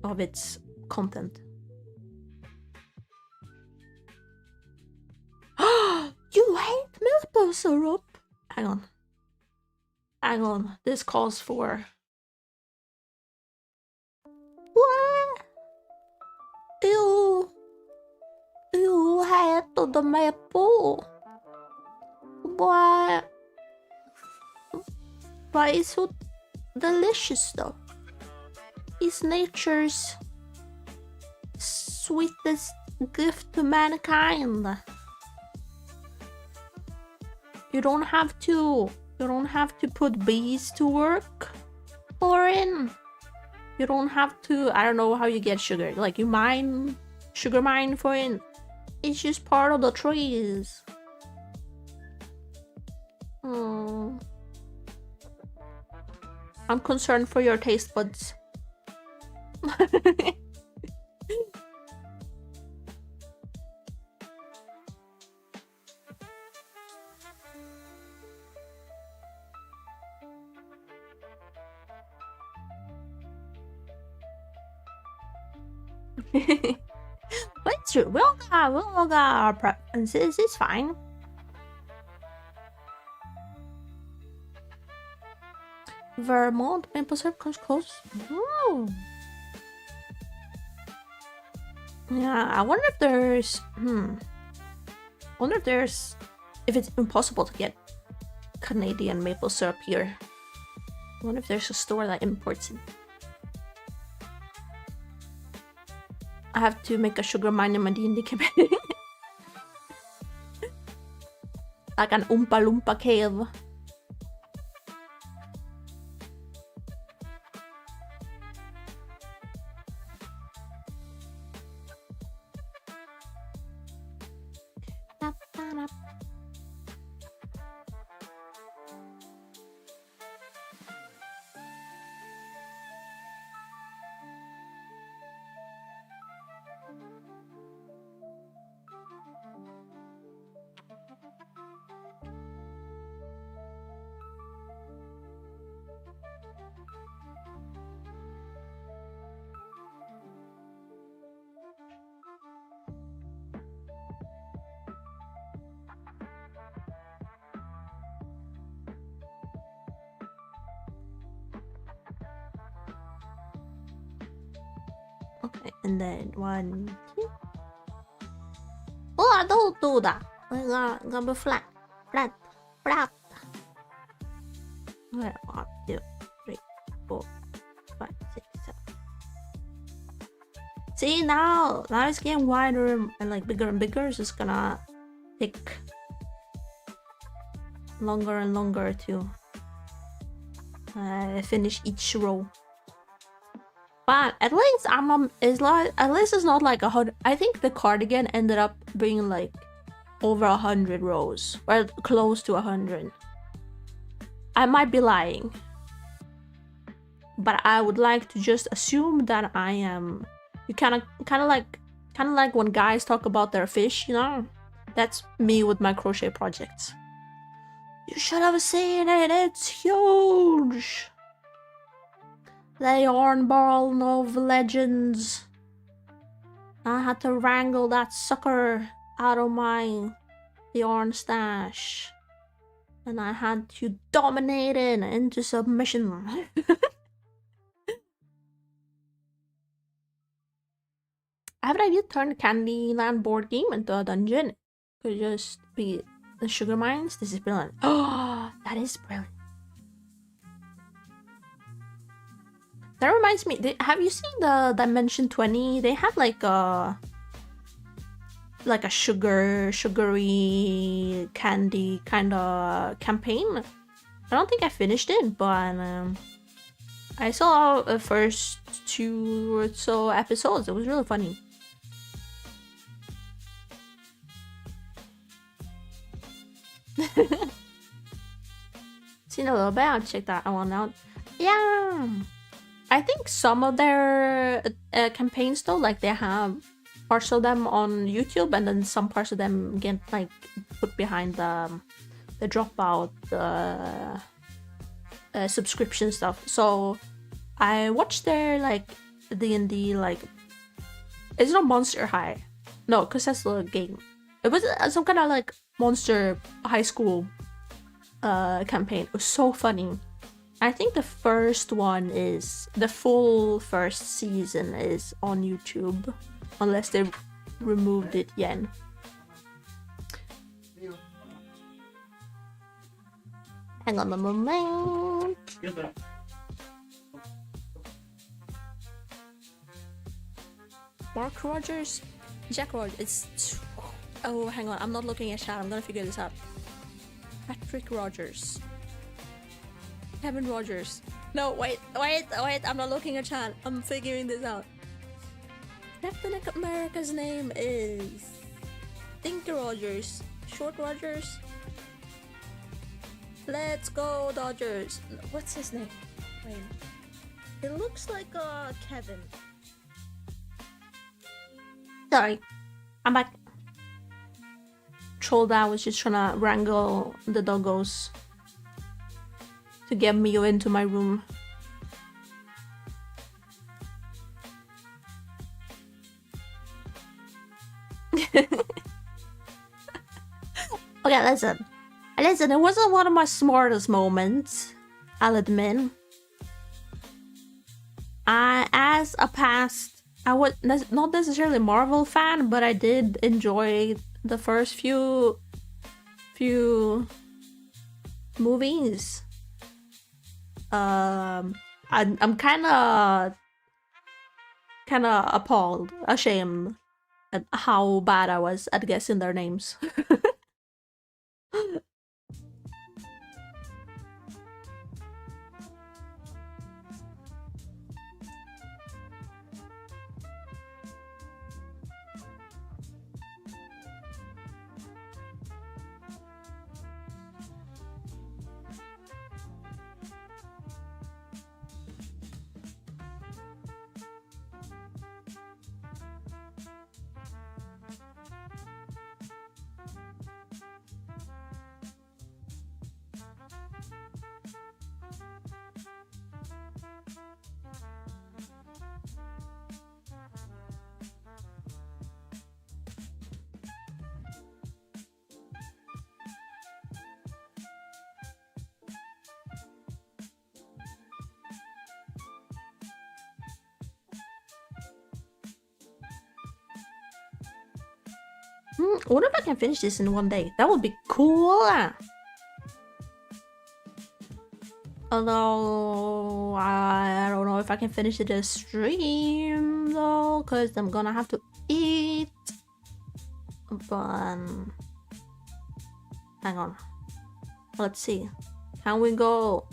Speaker 1: of its content. You hate maple syrup? Hang on. This calls for... What? You hate the maple? What? Why is so delicious though? It's nature's sweetest gift to mankind. You don't have to put bees to work for it. You don't have to, I don't know how you get sugar. Like you sugar mine for it. It's just part of the trees. I'm concerned for your taste buds. But it's true. We all got our preferences. It's fine. Vermont maple syrup comes close. Ooh. Yeah, I wonder if there's if it's impossible to get Canadian maple syrup here. I wonder if there's a store that imports it. I have to make a sugar mine in my D&D campaign. Like an Oompa Loompa cave. Okay, and then 1, 2. Oh, don't do that. We're gonna be flat. Okay, 1, 2, 3, 4, 5, 6, 7. See, now it's getting wider and like bigger and bigger. It's just gonna take longer and longer to finish each row. But at least at least it's not like 100. I think the cardigan ended up being like over 100 rows, or close to 100. I might be lying, but I would like to just assume that I am. You kind of like when guys talk about their fish, you know. That's me with my crochet projects. You should have seen it. It's huge. The yarn ball of legends. I had to wrangle that sucker out of my yarn stash. And I had to dominate it into submission. I have an idea to turn the Candyland board game into a dungeon. Could just be the sugar mines. This is brilliant. Oh, that is brilliant. That reminds me, have you seen the Dimension 20? They had like a sugary candy kind of campaign. I don't think I finished it, but I saw the first 2 or so episodes. It was really funny. Seen a little bit. I'll check that one out. Yeah. I think some of their campaigns though, like they have parts of them on YouTube, and then some parts of them get like put behind the dropout subscription stuff. So I watched their like D&D, like, it's not Monster High. No, because that's the game. It was some kind of like Monster High School campaign. It was so funny. I think the first one is, the full first season is on YouTube, unless they removed it yet. Hang on a moment. Mark Rogers? Jack Rogers. It's... Oh, hang on. I'm not looking at chat. I'm gonna figure this out. Patrick Rogers. Kevin Rogers. No, wait. I'm not looking at chat. I'm figuring this out. Captain America's name is... Tinker Rogers. Short Rogers. Let's go, Dodgers. What's his name? Wait. It looks like Kevin. Sorry. I'm back. Troll that was just trying to wrangle the doggos to get me into my room. Okay, listen, it wasn't one of my smartest moments, I'll admit. As a past, I was not necessarily a Marvel fan, but I did enjoy the first few movies. I'm kind of appalled, ashamed at how bad I was at guessing their names. I wonder if I can finish this in one day. That would be cool. Although, I don't know if I can finish it in a stream though, because I'm gonna have to eat. But, hang on. Let's see. Can we go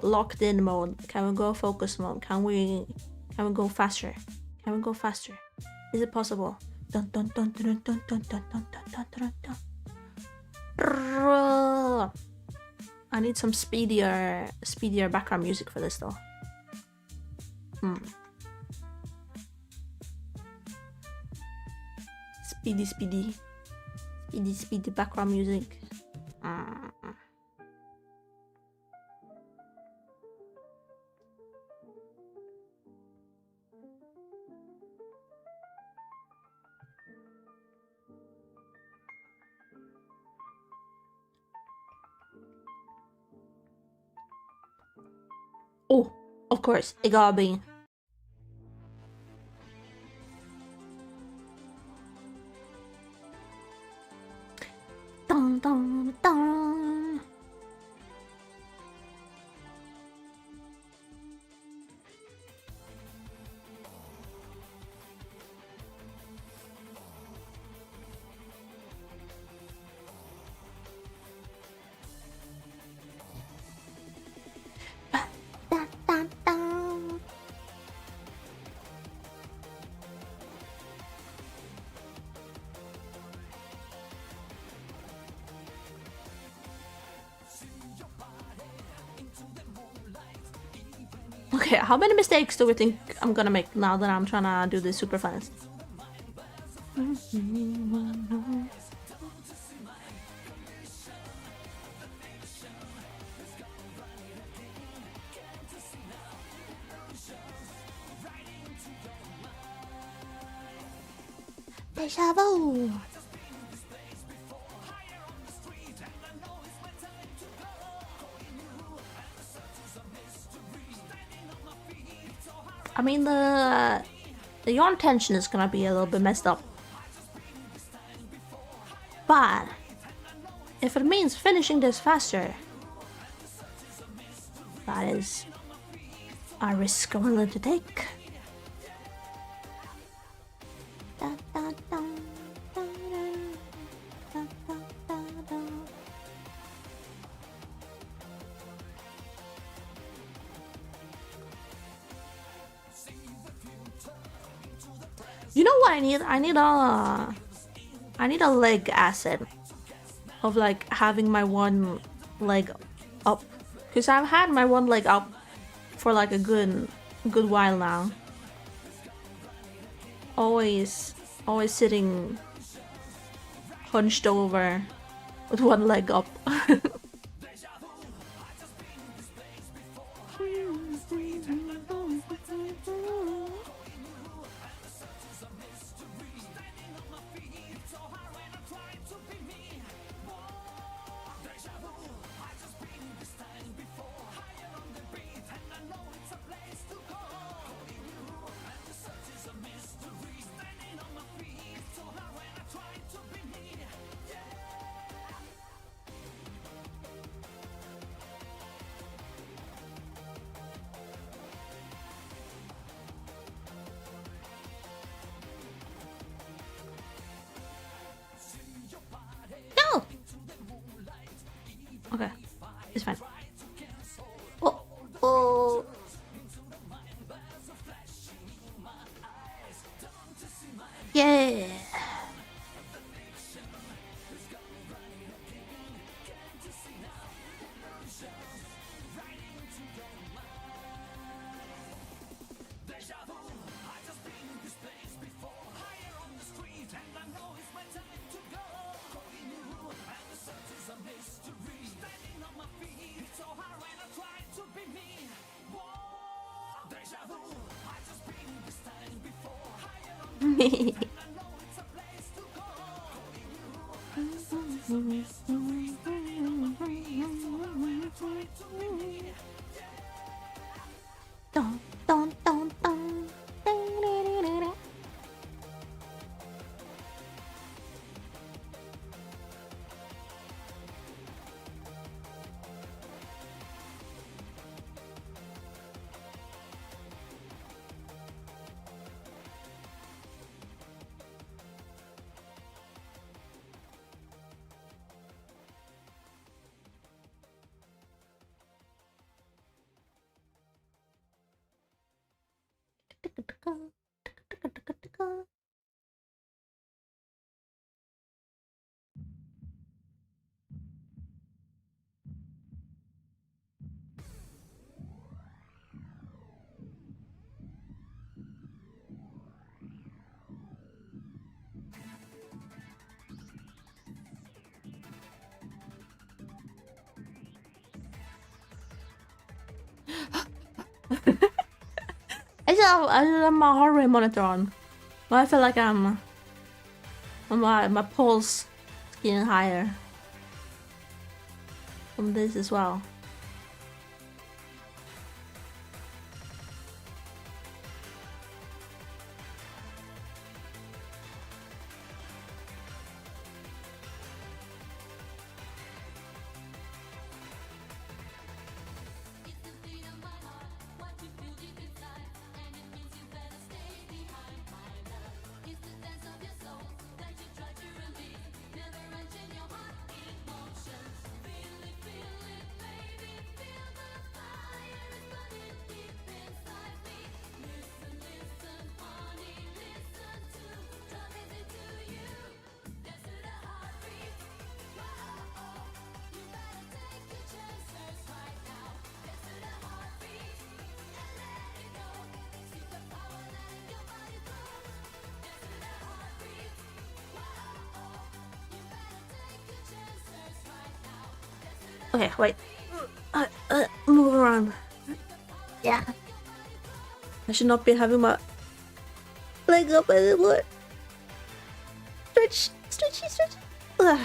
Speaker 1: locked in mode? Can we go focus mode? Can we go faster? Can we go faster? Is it possible? Dun, dun, dun, dun, dun, dun, dun, dun, dun, dun, dun. I need some speedier background music for this though. Speedy background music. Oh, of course, it gotta be. Dun, dun, dun. Okay, how many mistakes do we think I'm gonna make now that I'm trying to do this super fast? Deja vu. I mean, the yarn tension is gonna be a little bit messed up. But if it means finishing this faster, that is a risk I'm willing to take. You know what I need? I need a leg acid of like having my one leg up, because I've had my one leg up for like a good while now. Always sitting hunched over with one leg up. Okay, it's fine. Oh. Yeah. I just have my heart rate monitor on, but I feel like my pulse is getting higher from this as well. Okay, wait. Move around. Yeah. I should not be having my leg up anymore. stretch, stretchy, stretch. Ugh.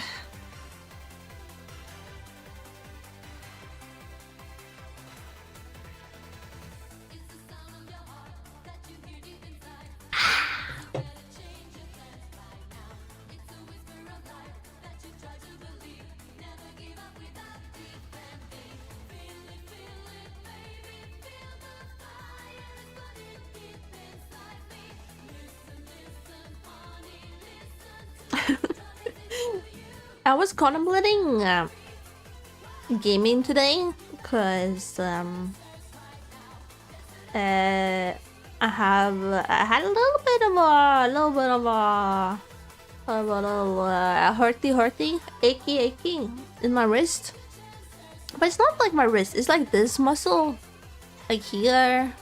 Speaker 1: I was contemplating gaming today because I had a little bit of a hurty, achy in my wrist, but it's not like my wrist. It's like this muscle, like here,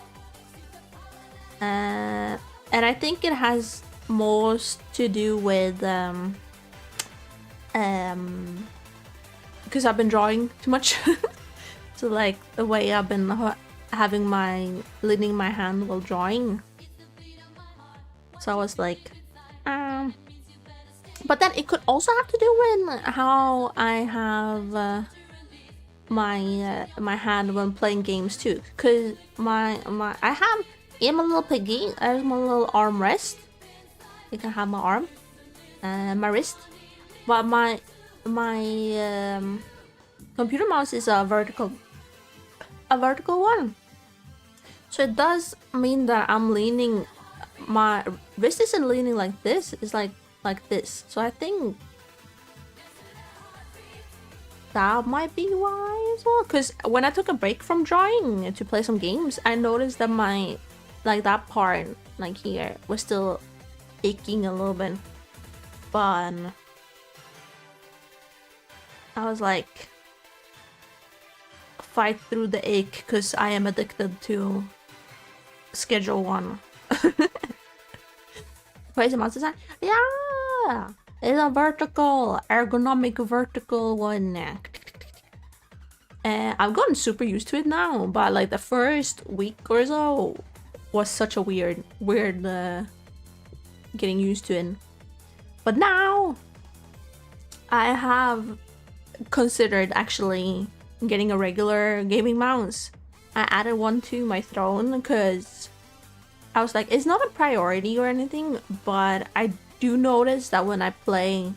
Speaker 1: and I think it has most to do with because I've been drawing too much. So like the way I've been having leaning my hand while drawing. So I was like, but then it could also have to do with how I have my hand when playing games too. Cause I'm a little piggy. I have my little arm rest. You can have my arm, my wrist. But my computer mouse is a vertical one, so it does mean that I'm leaning. My wrist isn't leaning like this; it's like this. So I think that might be why as well. Because when I took a break from drawing to play some games, I noticed that my that part here was still aching a little bit, but I was like, fight through the ache because I am addicted to Schedule 1. Wait, a mouse design? Yeah! It's a ergonomic vertical one. I've gotten super used to it now, but like the first week or so was such a weird getting used to it. But now I have considered actually getting a regular gaming mouse. I added one to my throne because I was like, it's not a priority or anything, but I do notice that when I play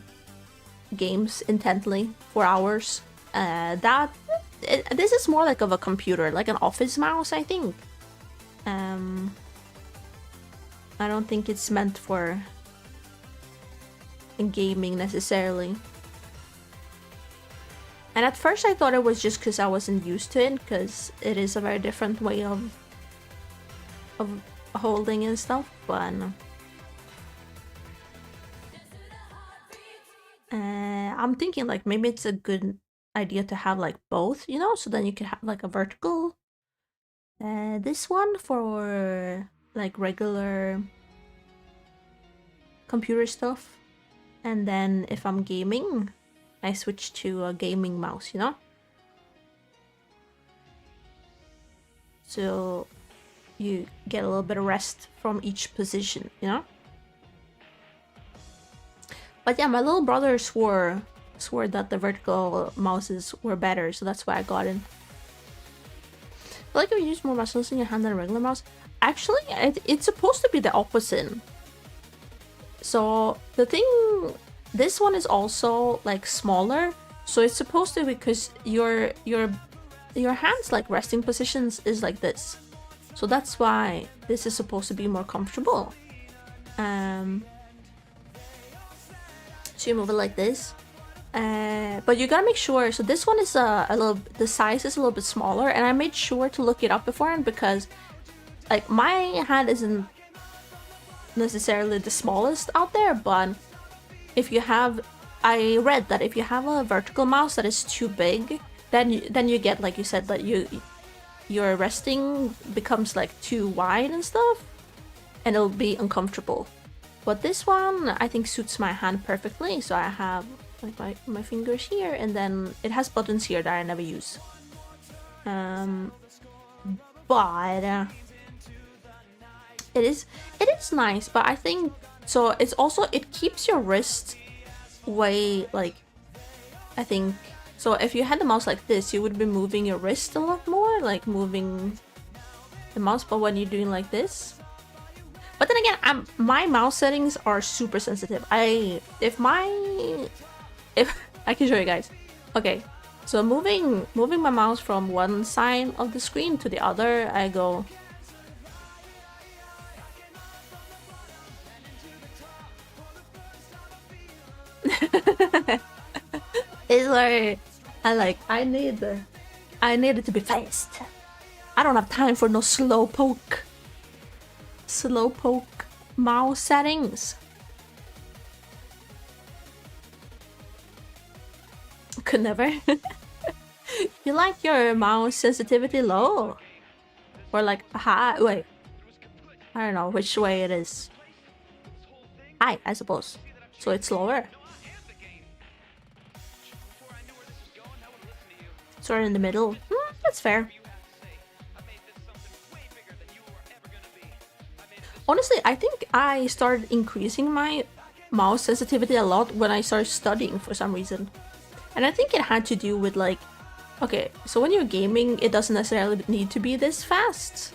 Speaker 1: games intently for hours, this is more like of a computer, like an office mouse, I think. I don't think it's meant for gaming necessarily. And at first I thought it was just because I wasn't used to it, because it is a very different way of holding and stuff, but I'm thinking like maybe it's a good idea to have like both, you know, so then you can have like a vertical, this one for like regular computer stuff, and then if I'm gaming I switch to a gaming mouse, you know? So you get a little bit of rest from each position, you know? But yeah, my little brother swore that the vertical mouses were better, so that's why I got it. I like if you use more muscles in your hand than a regular mouse. Actually, it's supposed to be the opposite. So the thing, this one is also like smaller, so it's supposed to, because your hands like resting positions is like this, so that's why this is supposed to be more comfortable. So you move it like this, but you gotta make sure. So this one is the size is a little bit smaller, and I made sure to look it up beforehand because like my hand isn't necessarily the smallest out there, but if you have, I read that if you have a vertical mouse that is too big, then you get, like you said, that your resting becomes like too wide and stuff, and it'll be uncomfortable. But this one I think suits my hand perfectly, so I have like my fingers here, and then it has buttons here that I never use. But it is nice, but I think So it's also, it keeps your wrist way, like, I think, so if you had the mouse like this, you would be moving your wrist a lot more, like moving the mouse, but when you're doing like this. But then again, my mouse settings are super sensitive. If I can show you guys. Okay, so moving my mouse from one side of the screen to the other, I go. It's like I need it to be fast. I don't have time for no slow poke mouse settings. Could never. You like your mouse sensitivity low? Or like high? Wait, I don't know which way it is. High, I suppose. So it's lower. Sort of in the middle. That's fair. Honestly, I think I started increasing my mouse sensitivity a lot when I started studying for some reason. And I think it had to do with like, okay, so when you're gaming, it doesn't necessarily need to be this fast.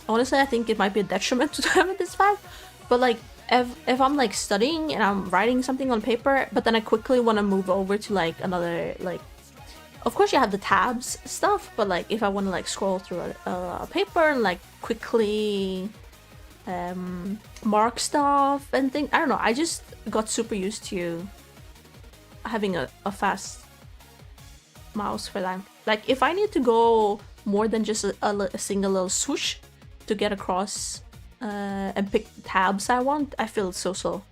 Speaker 1: Honestly, I think it might be a detriment to have it this fast. But like, if I'm like studying and I'm writing something on paper, but then I quickly want to move over to like another, like, of course you have the tabs stuff, but like if I want to like scroll through a paper and like quickly mark stuff and things, I don't know, I just got super used to having a fast mouse for that. Like if I need to go more than just a single little swoosh to get across and pick the tabs I want, I feel so slow.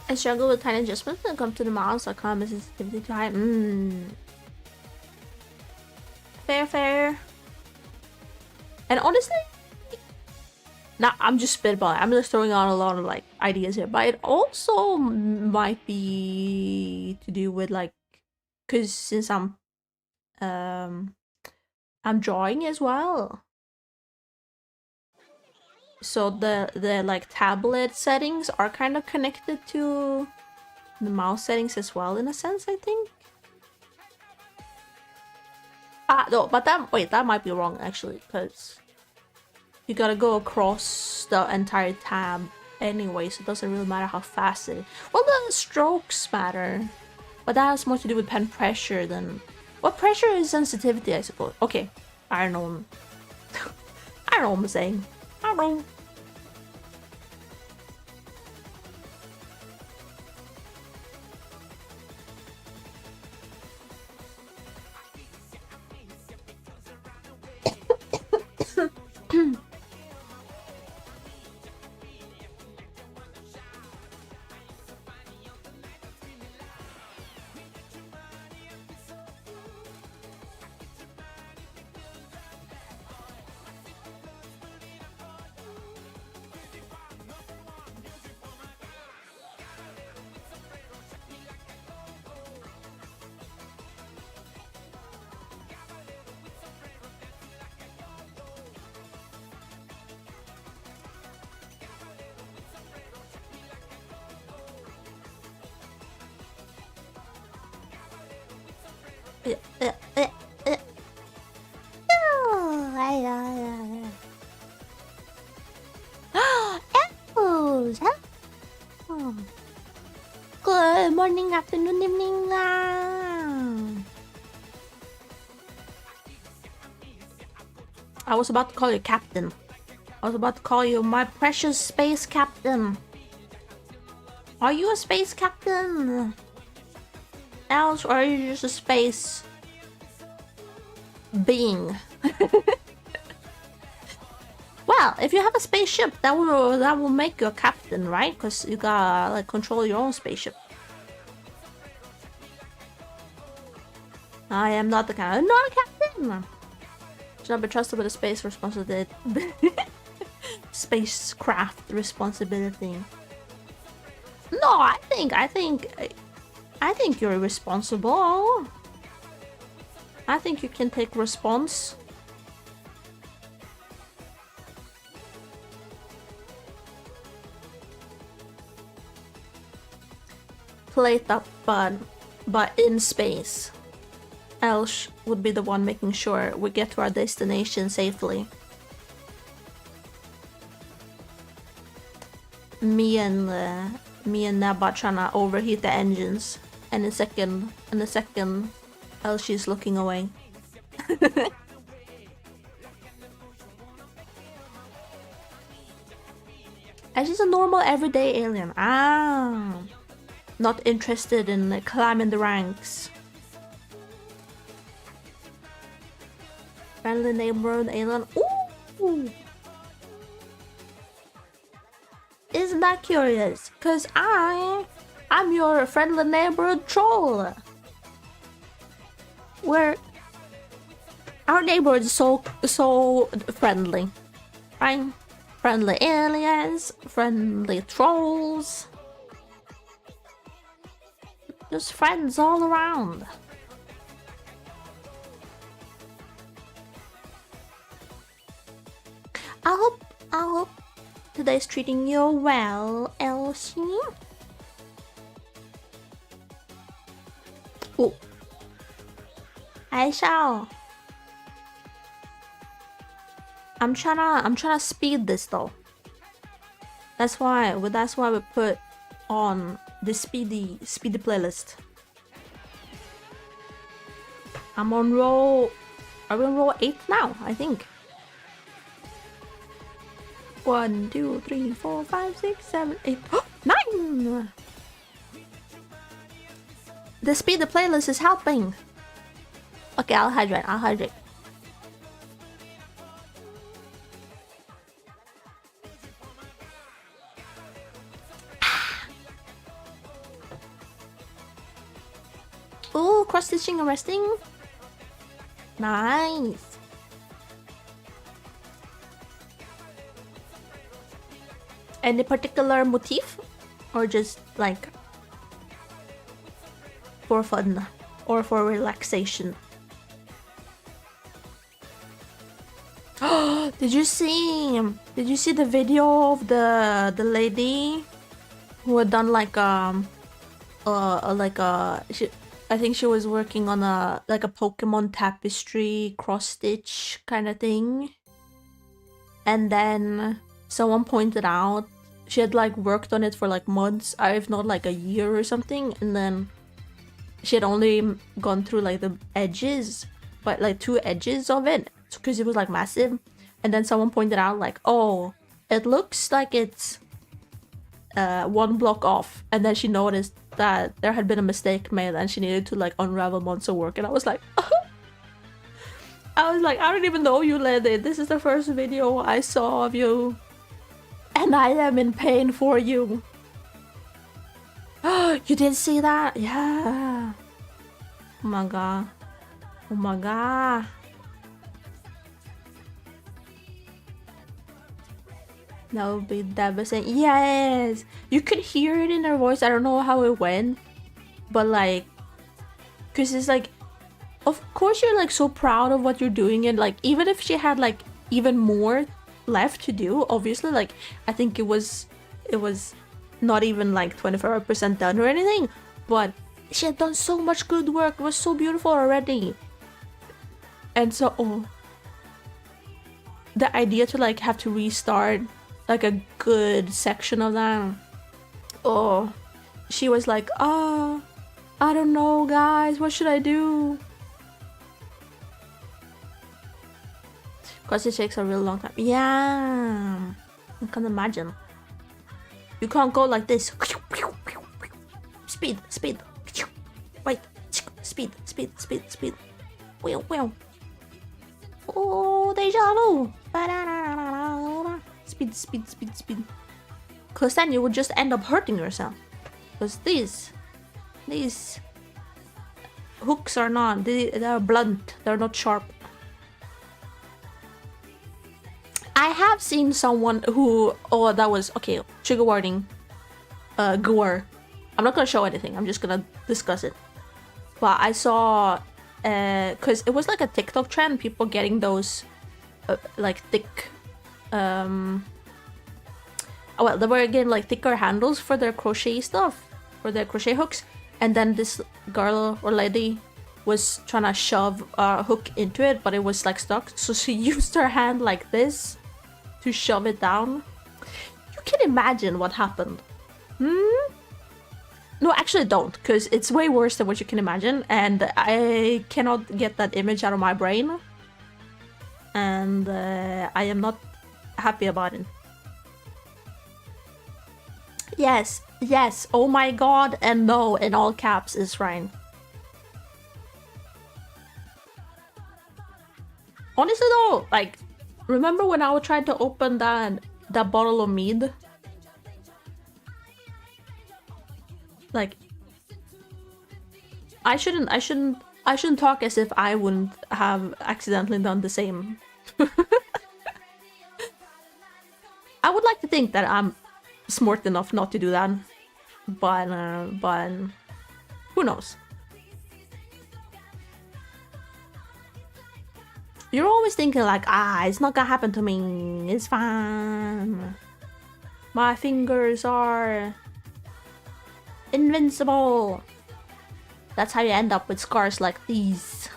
Speaker 1: I struggle with tiny adjustments when it comes to the mouse. I can't miss sensitivity too high. Fair. And honestly, now I'm just spitballing. I'm just throwing out a lot of like ideas here, but it also might be to do with like, cause since I'm drawing as well. So the like tablet settings are kind of connected to the mouse settings as well, in a sense, I think. No, but that might be wrong actually, because you gotta go across the entire tab anyway, so it doesn't really matter how fast it is. Well, the strokes matter, but that has more to do with pen pressure than... Well, pressure is sensitivity, I suppose. Okay, I don't know. I don't know what I'm saying. I don't know. Good morning, afternoon, evening. I was about to call you captain. I was about to call you my precious space captain. Are you a space captain? Else, or are you just a space being. Well, if you have a spaceship, that will make you a captain, right? Because you gotta like control your own spaceship. I am not the captain. I'm not a captain. Should not be trusted with a space responsibility. Spacecraft responsibility. No, I think you're responsible. I think you can take response. Plate up, but in space. Elsh would be the one making sure we get to our destination safely. Me and Nabat trying to overheat the engines, and in a second, Elsh is looking away. And she's a normal everyday alien. Ah, not interested in climbing the ranks. Friendly neighborhood alien. Ooh! Isn't that curious? Cause I'm your friendly neighborhood troll. Where our neighborhood is so friendly, right? Friendly aliens, friendly trolls. Just friends all around. I hope today's treating you well, Elsie. Oh, I shall. I'm trying to speed this though. That's why we put on the speedy playlist. I'm on roll. Are we on roll 8 now? I think. 1, 2, 3, 4, 5, 6, 7, 8, 9. The speed the playlist is helping. Okay, I'll hydrate. Oh, cross stitching and resting. Nice. Any particular motif, or just like for fun or for relaxation? Did you see the video of the lady who had done I think she was working on a Pokemon tapestry cross stitch kind of thing, and then someone pointed out she had worked on it for months, if not a year or something, and then she had only gone through the edges, but 2 edges of it, because it was massive. And then someone pointed out oh, it looks like it's 1 block off, and then she noticed that there had been a mistake made and she needed to unravel months of work. And I was like I don't even know you, lady. This is the first video I saw of you, and I am in pain for you. You did see that? Yeah. Oh my god. Oh my god. That would be devastating. Yes! You could hear it in her voice. I don't know how it went, but cause it's of course you're so proud of what you're doing, and even if she had even more left to do, obviously I think it was not even 25% done or anything, but she had done so much good work. It was so beautiful already. And so the idea to have to restart a good section of that, she was I don't know, guys, what should I do? Because it takes a real long time. Yeah, I can imagine. You can't go like this. Speed. Wait. Speed. Well. Oh, deja vu. Speed, speed, speed, speed. Because then you would just end up hurting yourself. Because these hooks are not, they're blunt, they're not sharp. I have seen someone who, oh, that was, okay, trigger warning, gore. I'm not gonna show anything, I'm just gonna discuss it. But I saw, because it was like a TikTok trend, people getting those, like thick, well, they were getting like thicker handles for their crochet stuff, for their crochet hooks. And then this girl or lady was trying to shove a hook into it, but it was like stuck. So she used her hand like this to shove it down. You can imagine what happened. No, actually don't, because it's way worse than what you can imagine. And I cannot get that image out of my brain. And I am not happy about it. Yes, yes, oh my god, and no, in all caps is Ryan. Honestly though, like, remember when I tried to open that bottle of mead? Like, I shouldn't talk as if I wouldn't have accidentally done the same. I would like to think that I'm smart enough not to do that, but who knows? You're always thinking like, it's not gonna happen to me, it's fine, my fingers are invincible. That's how you end up with scars like these.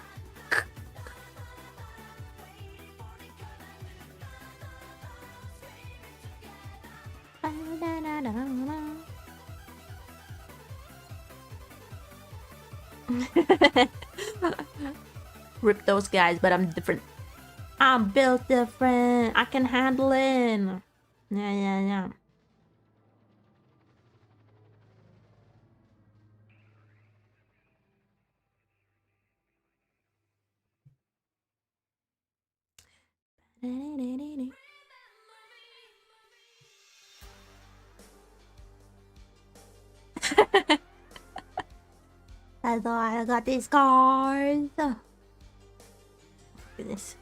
Speaker 1: Rip those guys, but I'm different. I'm built different. I can handle it. Yeah. I thought I got these scars. Oh, goodness.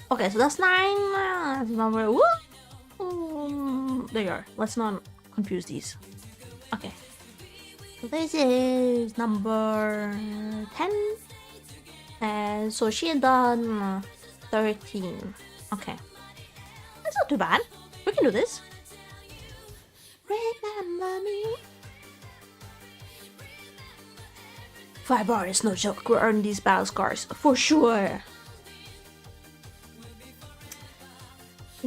Speaker 1: Okay, so that's 9. That's number. There you are. Let's not confuse these. Okay. So this is number 10. And so she had done 13. Okay. That's not too bad. We can do this. Remember me. 5 bar is no joke. We'll earn these battle scars for sure.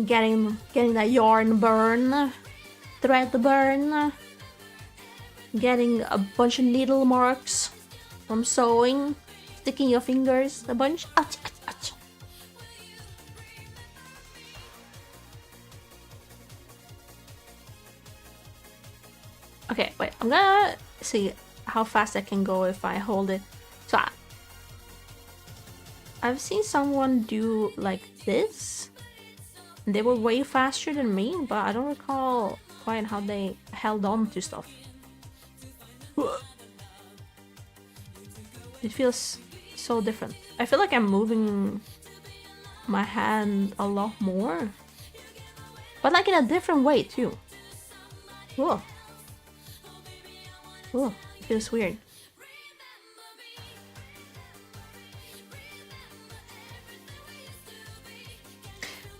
Speaker 1: Getting that yarn burn, thread burn, getting a bunch of needle marks from sewing, sticking your fingers a bunch. Ouch, ouch, ouch. Okay, wait, I'm gonna see how fast I can go if I hold it. So I've seen someone do like this. They were way faster than me, but I don't recall quite how they held on to stuff. It feels so different. I feel like I'm moving my hand a lot more, but like in a different way too. Whoa. Whoa, it feels weird.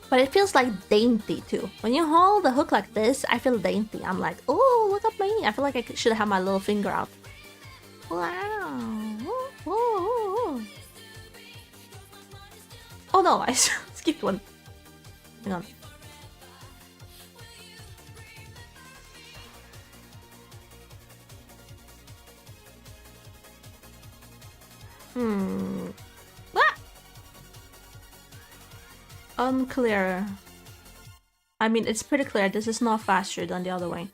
Speaker 1: But it feels like dainty too. When you hold the hook like this, I feel dainty. I'm like, oh, look at me. I feel like I should have my little finger out. Wow. Ooh, ooh, ooh. Oh no, I skipped one. Hang on. What? Unclear. I mean, it's pretty clear. This is not faster than the other way.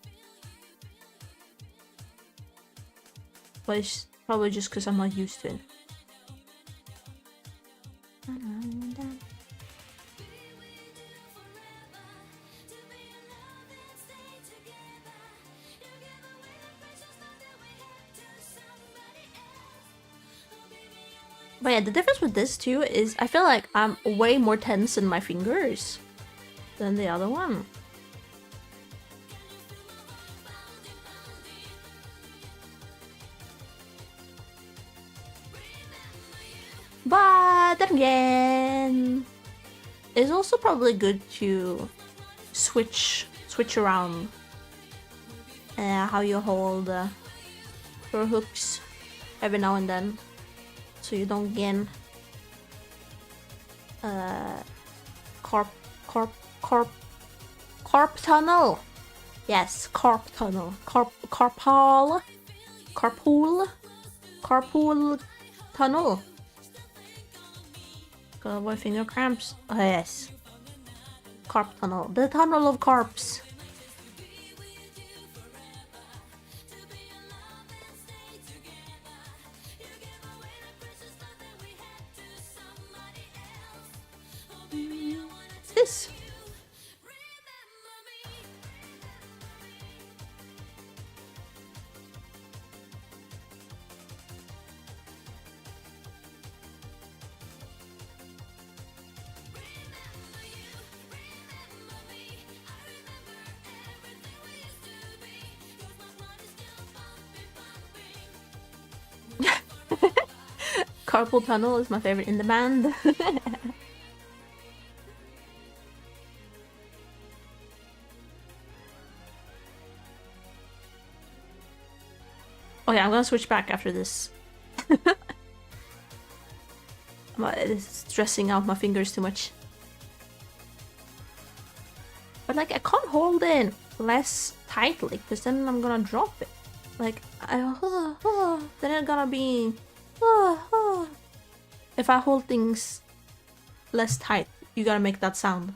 Speaker 1: But it's probably just because I'm not used to it. But yeah, the difference with this too is I feel like I'm way more tense in my fingers than the other one. But then again, it's also probably good to switch around how you hold your hooks every now and then, so you don't gain carp tunnel. Yes, carp tunnel. Carpool tunnel. Got avoid finger cramps. Oh yes. Carp tunnel. The tunnel of carps. This. Carpool tunnel is my favorite in the band. Okay, I'm gonna switch back after this. It's stressing out my fingers too much. But like, I can't hold it less tightly, because then I'm gonna drop it. Like, then it's gonna be... If I hold things less tight, you gotta make that sound.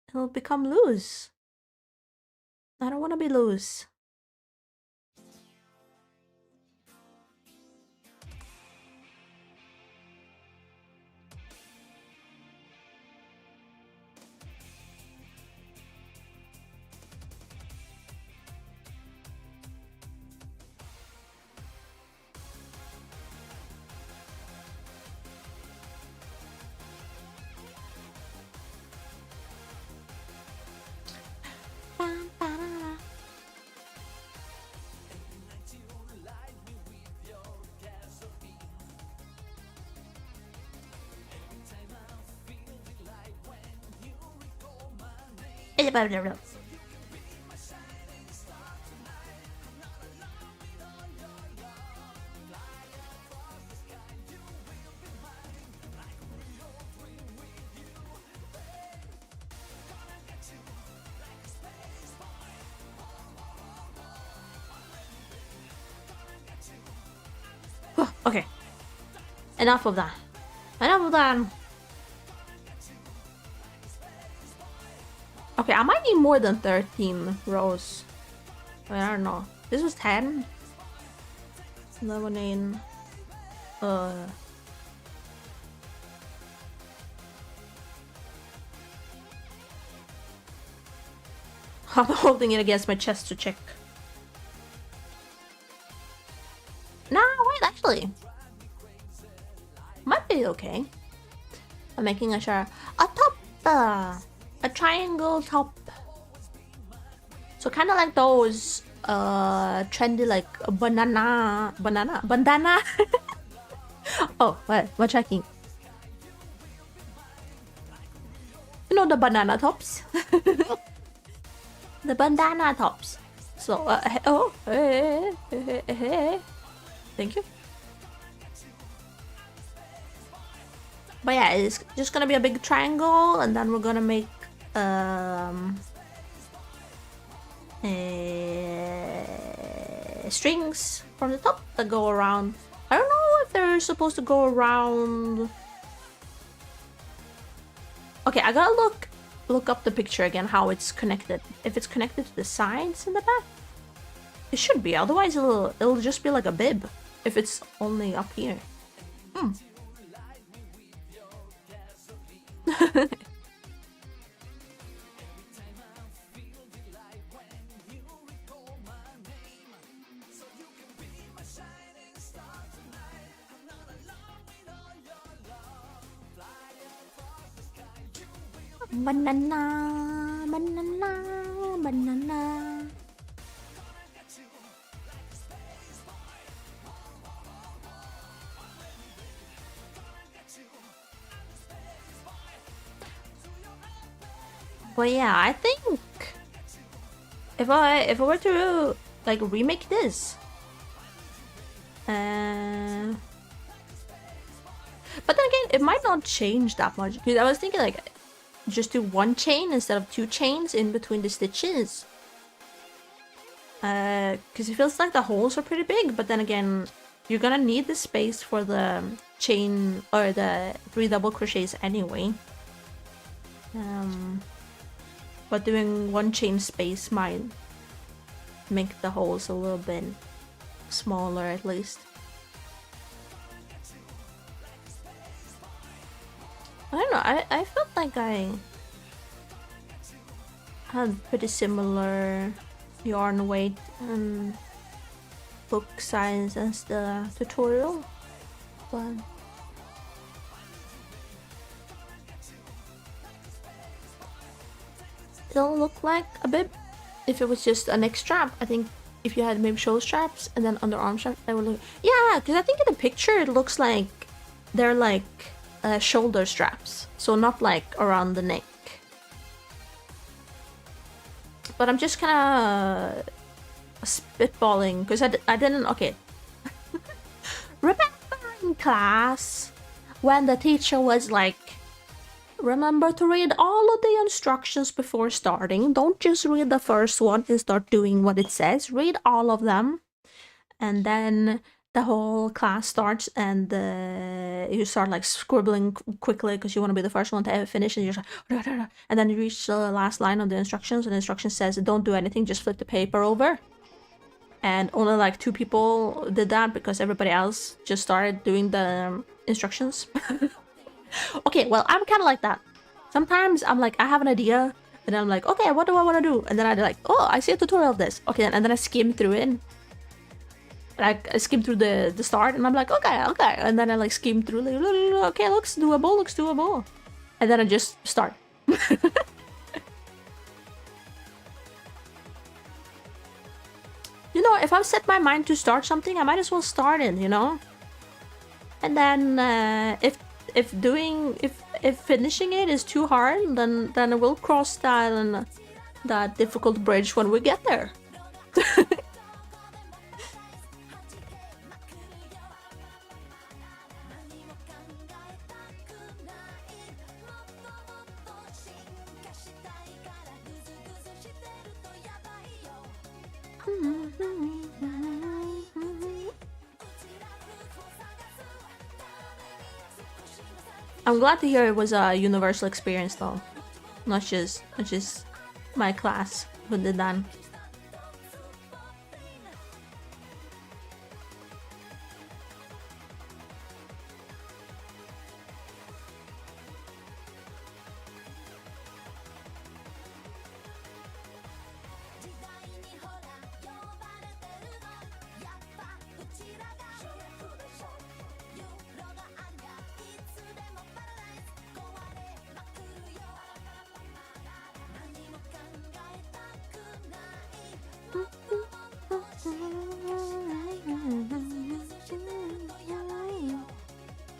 Speaker 1: It'll become loose. I don't want to be loose. Okay. Enough of that. Enough of that. Okay, I might need more than 13 rows. I don't know. This was 10. 11 in. I'm holding it against my chest to check. No, wait, actually. Might be okay. I'm making a top. A triangle top. So kind of like those trendy like bandana. Oh, what? What checking? You know the banana tops? The bandana tops. So hey. Thank you. But yeah, it's just gonna be a big triangle, and then we're gonna make strings from the top that go around. I don't know if they're supposed to go around. Okay, I gotta look up the picture again, how it's connected. If it's connected to the sides in the back, it should be. Otherwise, it'll just be like a bib if it's only up here. Banana, banana, banana. But yeah, I think if I were to like remake this, but then again, it might not change that much, because I was thinking like just do one chain instead of two chains in between the stitches, because it feels like the holes are pretty big. But then again, you're gonna need the space for the chain or the 3 double crochets anyway. But doing one chain space might make the holes a little bit smaller at least. I don't know, I felt like I had pretty similar yarn weight and book size as the tutorial, but it'll look like a bib if it was just a neck strap. I think if you had maybe shoulder straps and then underarm straps, that would look... Yeah, because I think in the picture it looks like they're like shoulder straps, so not like around the neck. But I'm just kind of spitballing because I didn't... Okay. Remember in class when the teacher was like, remember to read all of the instructions before starting. Don't just read the first one and start doing what it says. Read all of them. And then the whole class starts and you start like scribbling quickly because you want to be the first one to finish, and you're just like, and then you reach the last line of the instructions, and the instruction says don't do anything, just flip the paper over. And only like 2 people did that because everybody else just started doing the instructions. Okay, well, I'm kind of like that. Sometimes I'm like, I have an idea, and I'm like, okay, what do I want to do? And then I like, oh, I see a tutorial of this. Okay, and then I skim through it. Like, I skim through the start, and I'm like, okay. And then I like skim through, like, okay, looks doable. And then I just start. You know, if I've set my mind to start something, I might as well start it, you know? And then if finishing it is too hard, then we'll cross that difficult bridge when we get there. I'm glad to hear it was a universal experience though, not just my class who did that.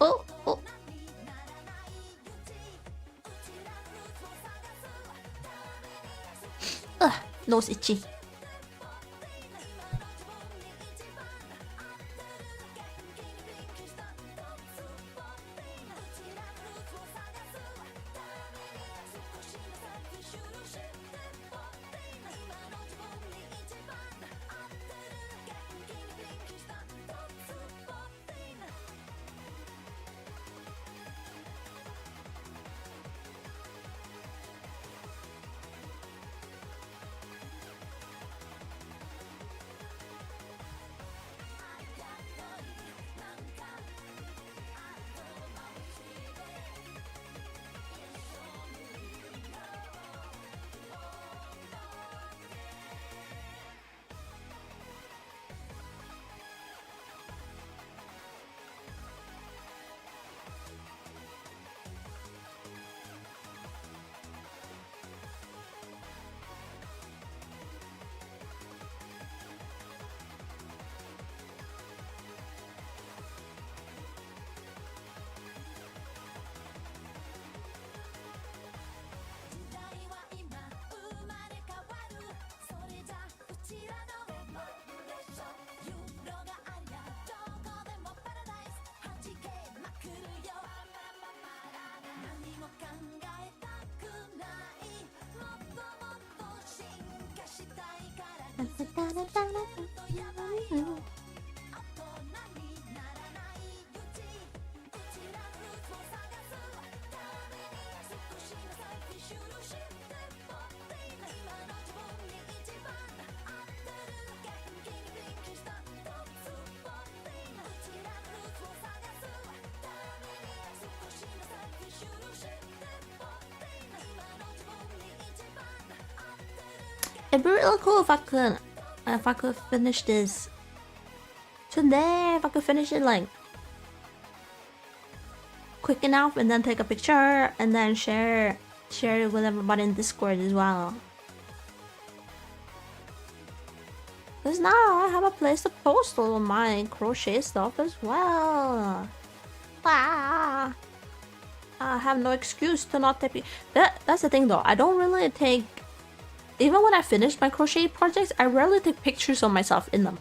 Speaker 1: Oh. Nose itchy. It'd be really cool if I could finish this today. If I could finish it like quick enough, and then take a picture and then share it with everybody in Discord as well. Cause now I have a place to post all of my crochet stuff as well. Ah, I have no excuse to not take. That's the thing though. I don't really take. Even when I finish my crochet projects, I rarely take pictures of myself in them.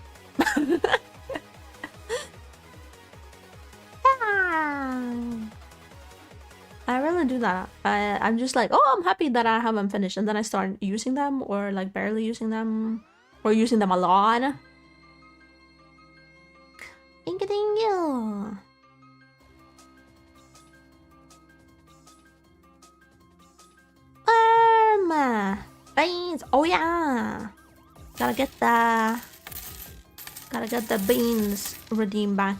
Speaker 1: I rarely do that. I'm just like, oh, I'm happy that I have them finished, and then I start using them, or like barely using them, or using them a lot. Thank you. Beans. Oh yeah. Gotta get the beans redeemed back.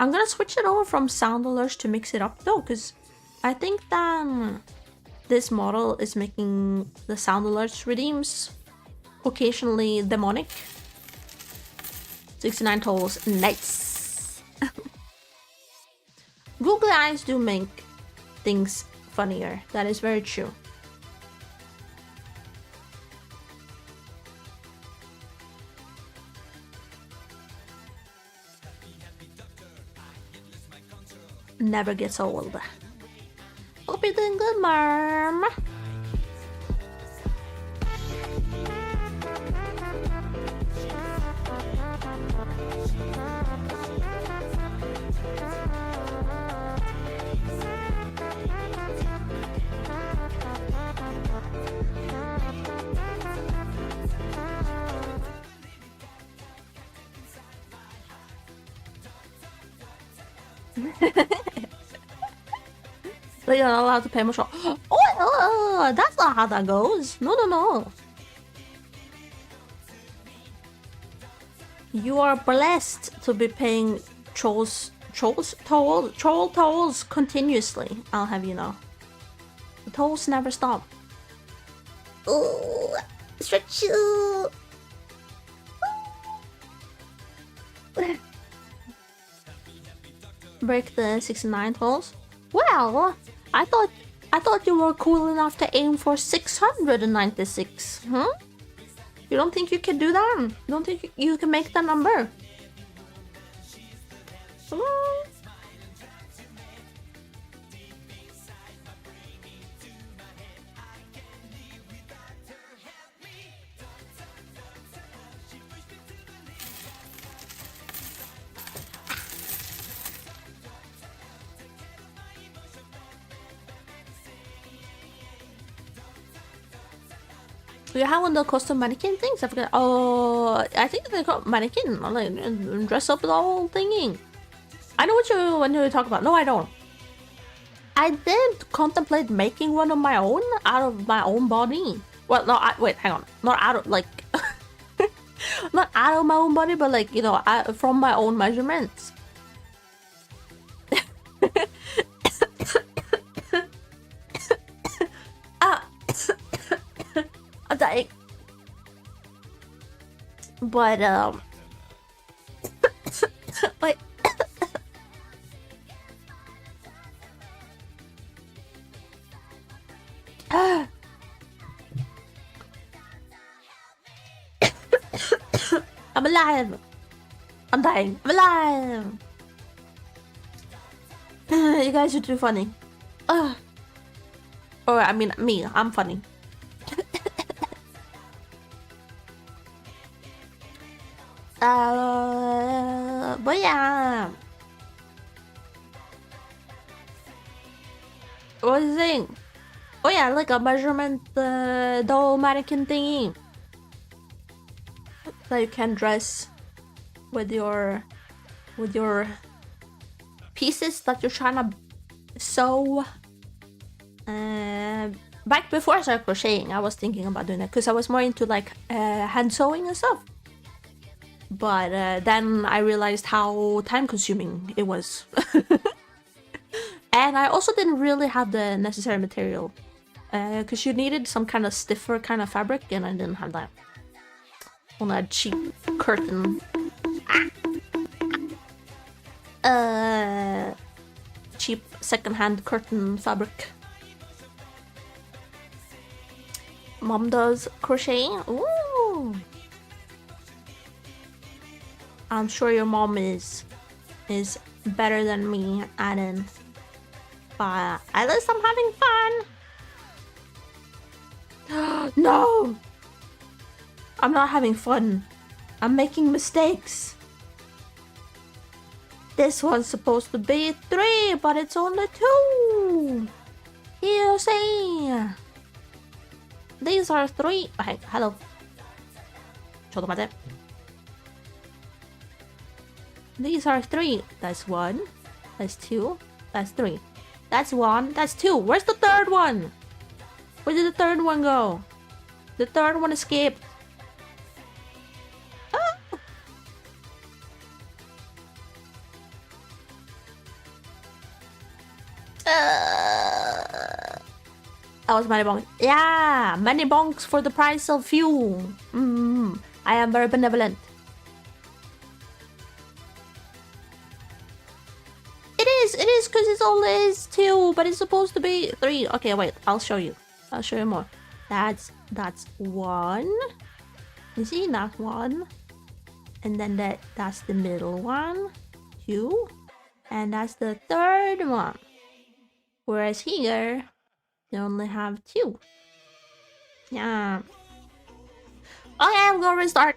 Speaker 1: I'm gonna switch it over from sound alerts to mix it up though, because I think that this model is making the sound alerts redeems occasionally demonic. 69 tolls. Nice. Google eyes do make things funnier. That is very true. Never gets old. Hope you're doing good, Marm. But you're not allowed to pay much. Oh, that's not how that goes. No. You are blessed to be paying troll tolls continuously. I'll have you know. The tolls never stop. Oh, stretch you. Break the 69 tolls. Well, I thought you were cool enough to aim for 696. Huh? You don't think you can do that? You don't think you can make that number? Do you have one of the custom mannequin things? I forgot. Oh, I think they're called mannequin. Like, dress up the whole thingy. I know what you talk about. No, I don't. I did contemplate making one of my own out of my own body. Well, no, wait, hang on. Not out of, like... not out of my own body, but like, you know, from my own measurements. I'm dying. But, wait. I'm alive. I'm dying. I'm alive. You guys are too funny. Or I mean, me. I'm funny. But yeah. What is the thing? Oh yeah, like a measurement doll mannequin thingy. that you can dress with your pieces that you're trying to sew. Back before I started crocheting, I was thinking about doing that because I was more into like hand sewing and stuff. But then I realized how time consuming it was. And I also didn't really have the necessary material because you needed some kind of stiffer kind of fabric, and I didn't have that. On a cheap curtain. Cheap secondhand curtain fabric. Mom does crocheting. Ooh. I'm sure your mom is better than me at it. But at least I'm having fun. No! I'm not having fun. I'm making mistakes. This one's supposed to be 3, but it's only 2. You see. These are 3. Okay, hello. ちょっと待って. These are 3. That's 1. That's 2. That's 3. That's 1. That's 2. Where's the third one? Where did the third one go? The third one escaped. That was many bonks. Yeah, many bonks for the price of few. I am very benevolent. It is because it's only 2, but it's supposed to be 3. Okay, wait, I'll show you. I'll show you more. That's 1. You see, that's 1. And then that's the middle one, 2. And that's the third one. Whereas here, you only have 2. Yeah. Okay, I'm gonna restart.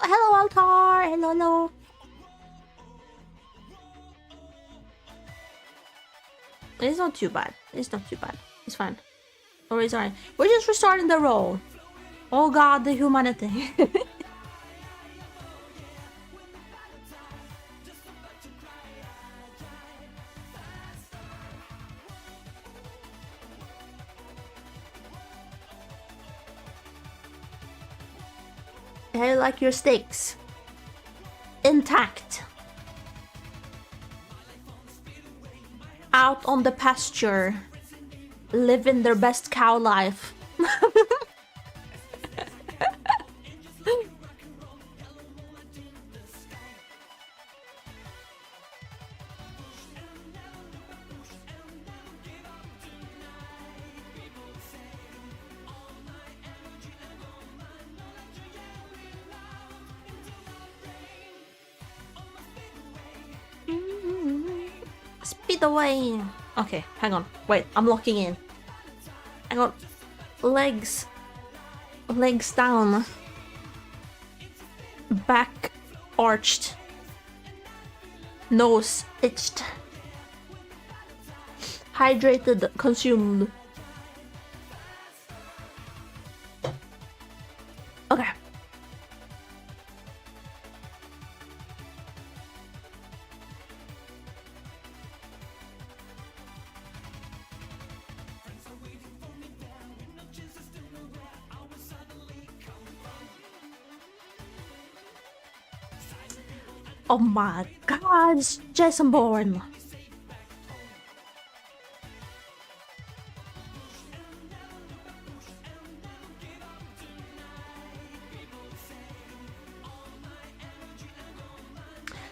Speaker 1: Hello, Altar. Hello. It's not too bad. It's fine. Oh, it's alright. We're just restarting the roll. Oh god, the humanity. I like your steaks. Intact. Out on the pasture. Living their best cow life. Speed away. Okay, hang on. Wait, I'm locking in. Hang on. Legs down. Back arched. Nose itched. Hydrated, consumed. Okay. Oh my god, it's Jason Bourne.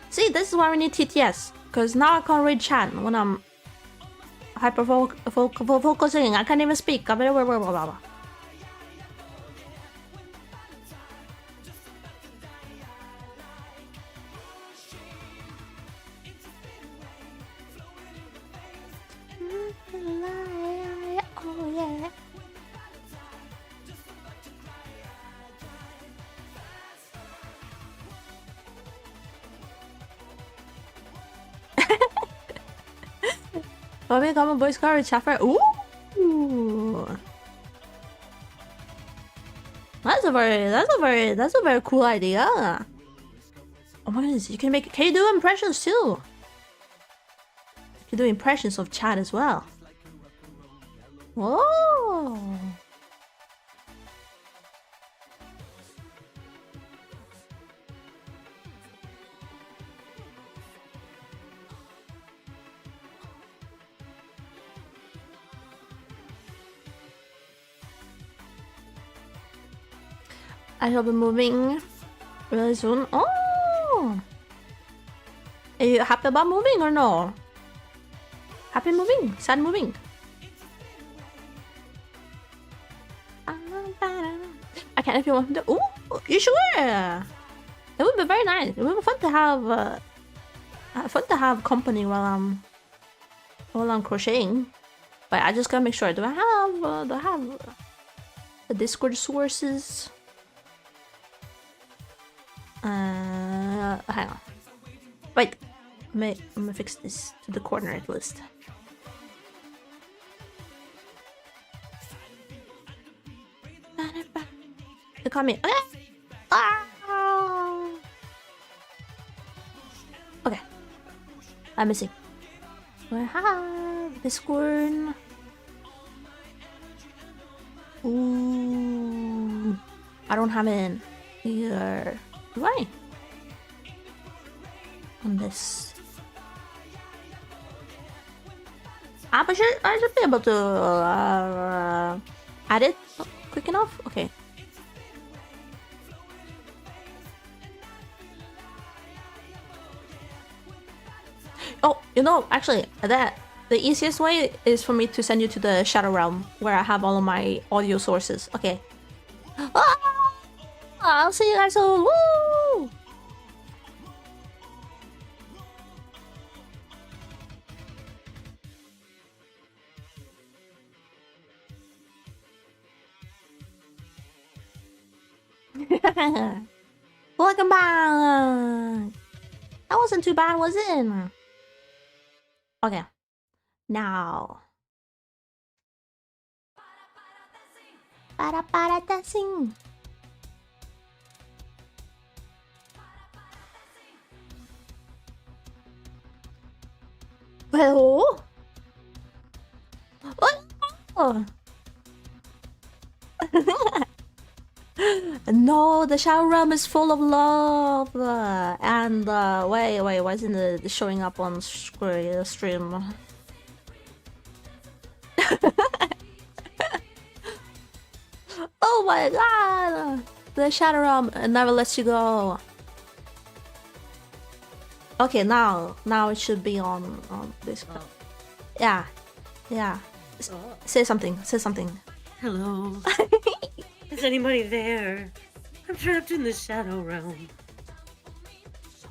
Speaker 1: See, this is why we need TTS, because now I can't read chat when I'm focusing. I can't even speak. Blah, blah, blah, blah, blah. Oh yeah. Bobby, come on, boys, courage, suffer. Ooh. バビーカムボイスカーレッジシャッフル。 Ooh. バビーカムボイスカーレッジシャッフル。 Ooh. バビーカムボイスカーレッジシャッフル。 Ooh. バビーカムボイスカーレッジシャッフル。 Ooh. that's a very cool idea. Oh my goodness, can you do impressions too? You can do impressions of chat as well. Whoa. I shall be moving really soon. Oh! Are you happy about moving or no? Happy moving? Sad moving? I can't if you want to. Oh, you sure? It would be very nice. It would be fun to have company while I'm crocheting. But I just gotta make sure. Do I have the Discord sources? Hang on. Wait. I'm gonna fix this to the coordinate list. They call me. Okay. Let me see. Do I have Discord? Ooh. I don't have it here. Do I? On this. I should be able to add it quick enough. Okay. Oh, you know, actually, the easiest way is for me to send you to the Shadow Realm, where I have all of my audio sources. Okay. I'll see you guys soon. Woo! Welcome back. That wasn't too bad, was it? Okay. Now. Para dancing. Hello? Oh. No, the Shadow Realm is full of love. And wait, why isn't it showing up on stream? Oh my god! The Shadow Realm never lets you go. Okay, now it should be on this. Oh. Yeah. Oh. Say something.
Speaker 2: Hello. Is anybody there? I'm trapped in the Shadow Realm.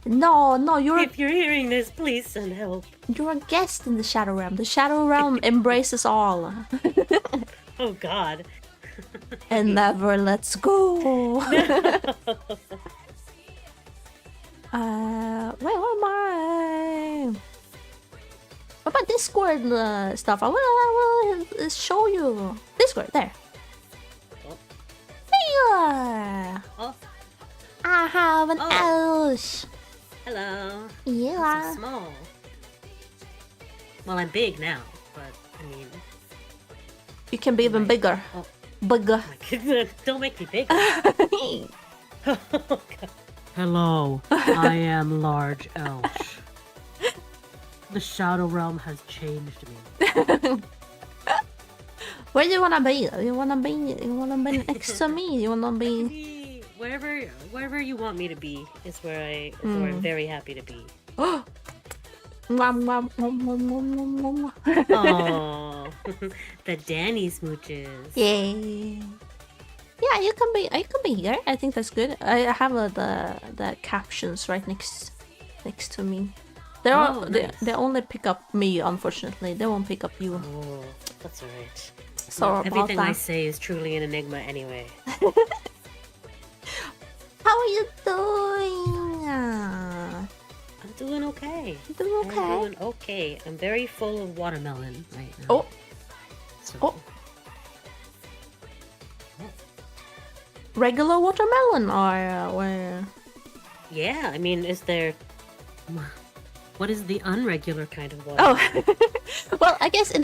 Speaker 1: No, you're.
Speaker 2: If you're hearing this, please send help.
Speaker 1: You're a guest in the Shadow Realm. The Shadow Realm embraces all.
Speaker 2: Oh God.
Speaker 1: And never lets go. Wait, what am I? What about Discord stuff? I will show you. Discord, there. Oh. Hey!
Speaker 2: Oh.
Speaker 1: I have an elf.
Speaker 2: Hello.
Speaker 1: Yeah.
Speaker 2: I'm so small. Well, I'm big now, but I mean...
Speaker 1: You can be even bigger.
Speaker 2: Oh.
Speaker 1: Bigger.
Speaker 2: Don't make me bigger. Oh, God. Hello, I am Large Elf. The Shadow Realm has changed me.
Speaker 1: Where do you wanna be? You wanna be next to me? You wanna be
Speaker 2: wherever you want me to be is where I'm very happy to be.
Speaker 1: Oh,
Speaker 2: the Danny smooches.
Speaker 1: Yay! Yeah, you can be here. I think that's good. I have the captions right next to me.
Speaker 2: Nice.
Speaker 1: They only pick up me, unfortunately. They won't pick up you.
Speaker 2: Oh, that's alright.
Speaker 1: So
Speaker 2: everything I say is truly an enigma anyway.
Speaker 1: How are you doing?
Speaker 2: I'm doing okay.
Speaker 1: I'm doing
Speaker 2: okay. I'm very full of watermelon right now.
Speaker 1: Oh.
Speaker 2: So.
Speaker 1: Oh. regular watermelon or where?
Speaker 2: Yeah, I mean, is there... What is the unregular kind of
Speaker 1: Oh,
Speaker 2: watermelon?
Speaker 1: well, I guess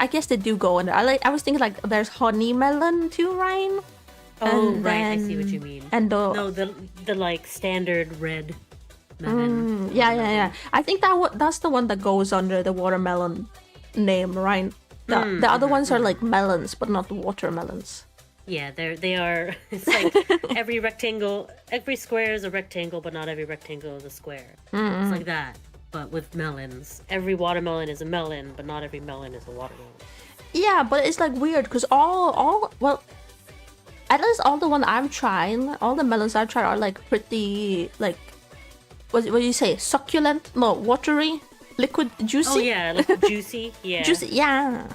Speaker 1: I guess they do go in there. I was thinking like there's honey melon too, Ryan.
Speaker 2: Oh,
Speaker 1: And
Speaker 2: right, I see what
Speaker 1: then-
Speaker 2: you mean.
Speaker 1: And
Speaker 2: No, the like standard red melon.
Speaker 1: yeah. I think that's the one that goes under the watermelon name, right? The other ones are like melons, but not watermelons.
Speaker 2: Yeah, they are. It's like every rectangle, every square is a rectangle, but not every rectangle is a square. It's like that, but with melons. Every watermelon is a melon, but not every melon is a watermelon.
Speaker 1: Yeah, but it's like weird because well, at least all the one I've tried, all the melons I've tried are like pretty like what do you say, succulent? No, watery, liquid, juicy.
Speaker 2: Oh yeah, like juicy. Yeah.
Speaker 1: Juicy, yeah.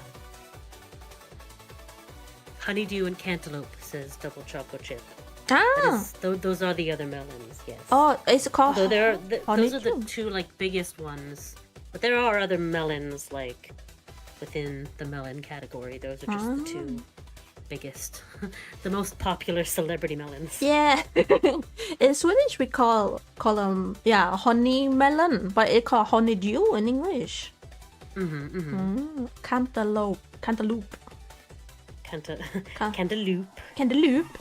Speaker 2: Honeydew and cantaloupe, says Double Choco Chip.
Speaker 1: Ah.
Speaker 2: Those are the other melons. Yes.
Speaker 1: Oh, it's called.
Speaker 2: Although those are the
Speaker 1: honeydew.
Speaker 2: two like biggest ones, but there are other melons like within the melon category. Those are just the two biggest, the most popular celebrity melons.
Speaker 1: Yeah. In Swedish we call them honey melon, but it called honeydew in English. Cantaloupe.
Speaker 2: Cantaloupe.
Speaker 1: Cantaloupe.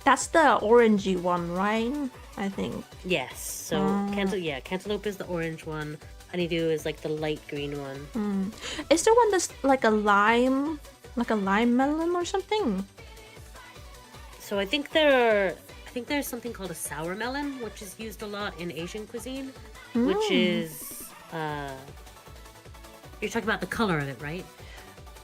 Speaker 1: That's the orangey one, right? I think.
Speaker 2: Yes. So cantaloupe is the orange one. Honeydew is like the light green one.
Speaker 1: Is there one that's like a lime melon or something?
Speaker 2: So I think there's something called a sour melon, which is used a lot in Asian cuisine, which is you're talking about the color of it, right?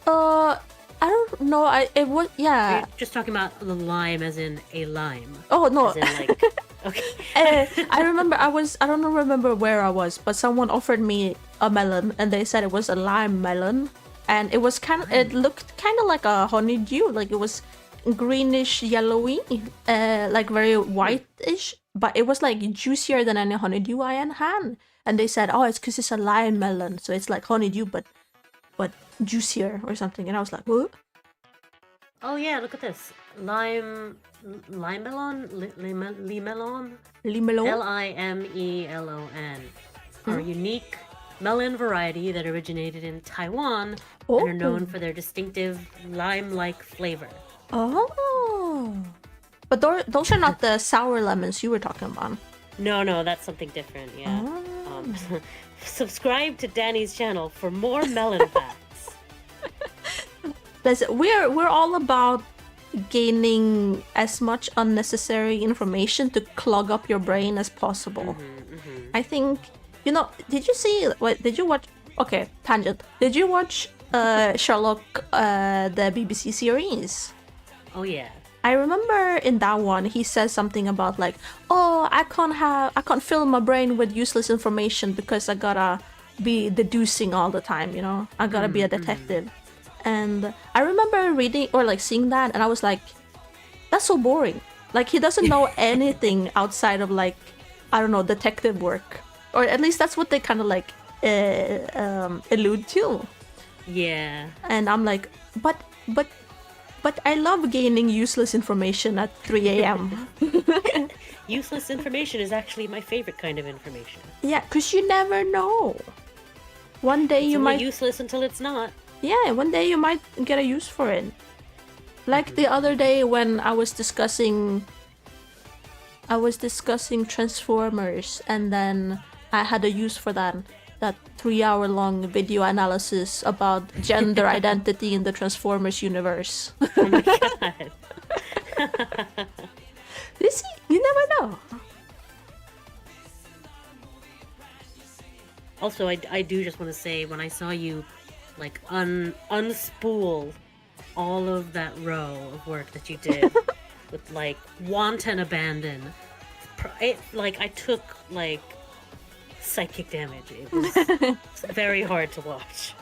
Speaker 1: I don't know. It was
Speaker 2: You're just talking about the lime as in a lime.
Speaker 1: Oh no.
Speaker 2: As in like
Speaker 1: I don't remember where I was, but someone offered me a melon and they said it was a lime melon, and it was it looked kind of like a honeydew, like it was greenish yellowy, like very whitish, but it was like juicier than any honeydew I had. And they said, oh, it's because it's a lime melon, so it's like honeydew but juicier or something. And I was like, what?
Speaker 2: Oh yeah, look at this. Limelon? Limelon?
Speaker 1: Limelon?
Speaker 2: Limelon. Are a unique melon variety that originated in Taiwan and are known for their distinctive lime-like flavor.
Speaker 1: Oh. But those are not the sour lemons you were talking about.
Speaker 2: No, that's something different, yeah. Subscribe to Danny's channel for more melon facts.
Speaker 1: Listen, we're all about gaining as much unnecessary information to clog up your brain as possible. I think, did you watch, okay, tangent. Did you watch Sherlock, the BBC series?
Speaker 2: Oh yeah.
Speaker 1: I remember in that one he says something about like, oh, I can't fill my brain with useless information because I gotta be deducing all the time, I gotta be a detective. And I remember reading or like seeing that, and I was like, that's so boring. Like he doesn't know anything outside of like, I don't know, detective work, or at least that's what they kind of like allude to.
Speaker 2: Yeah.
Speaker 1: And I'm like, but I love gaining useless information at 3 a.m.
Speaker 2: Useless information is actually my favorite kind of information.
Speaker 1: Yeah, because you never know. One day you might...
Speaker 2: useless until it's not.
Speaker 1: Yeah, one day you might get a use for it. Like the other day when I was discussing Transformers, and then I had a use for that 3-hour-long video analysis about gender identity in the Transformers universe.
Speaker 2: Oh my god.
Speaker 1: You see, you never know.
Speaker 2: Also, I do just want to say, when I saw you like unspool all of that row of work that you did with like wanton abandon, I took like psychic damage. It was very hard to watch.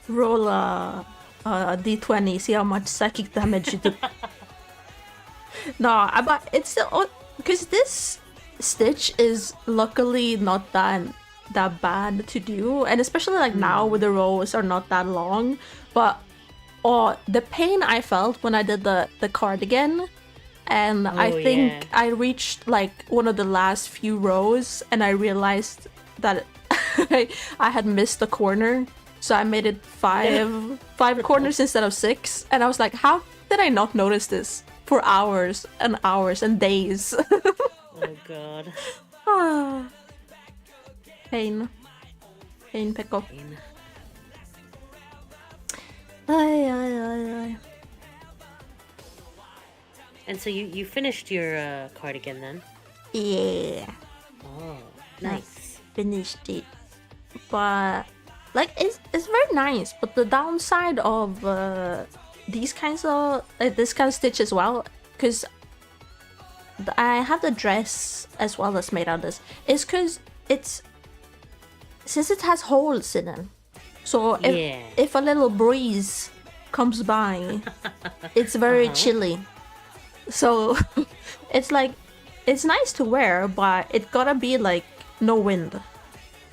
Speaker 1: Roll a d20, see how much psychic damage you do. No, but it's still, because this stitch is luckily not that bad to do, and especially like now with the rows are not that long, but Oh, the pain I felt when I did the cardigan, and I think I reached like one of the last few rows, and I realized that I had missed a corner, so I made it five corners instead of 6, and I was like, how did I not notice this for hours and hours and days?
Speaker 2: Oh god.
Speaker 1: Pain, pickle.
Speaker 2: Pain.
Speaker 1: Ay.
Speaker 2: And so you finished your cardigan then?
Speaker 1: Yeah,
Speaker 2: Oh, nice.
Speaker 1: finished it. But like it's very nice. But the downside of these kinds of this kind of stitch as well, because I have the dress as well as made out of this, is because since it has holes in it. So if a little breeze comes by, it's very chilly. So it's like, it's nice to wear, but it gotta be like no wind.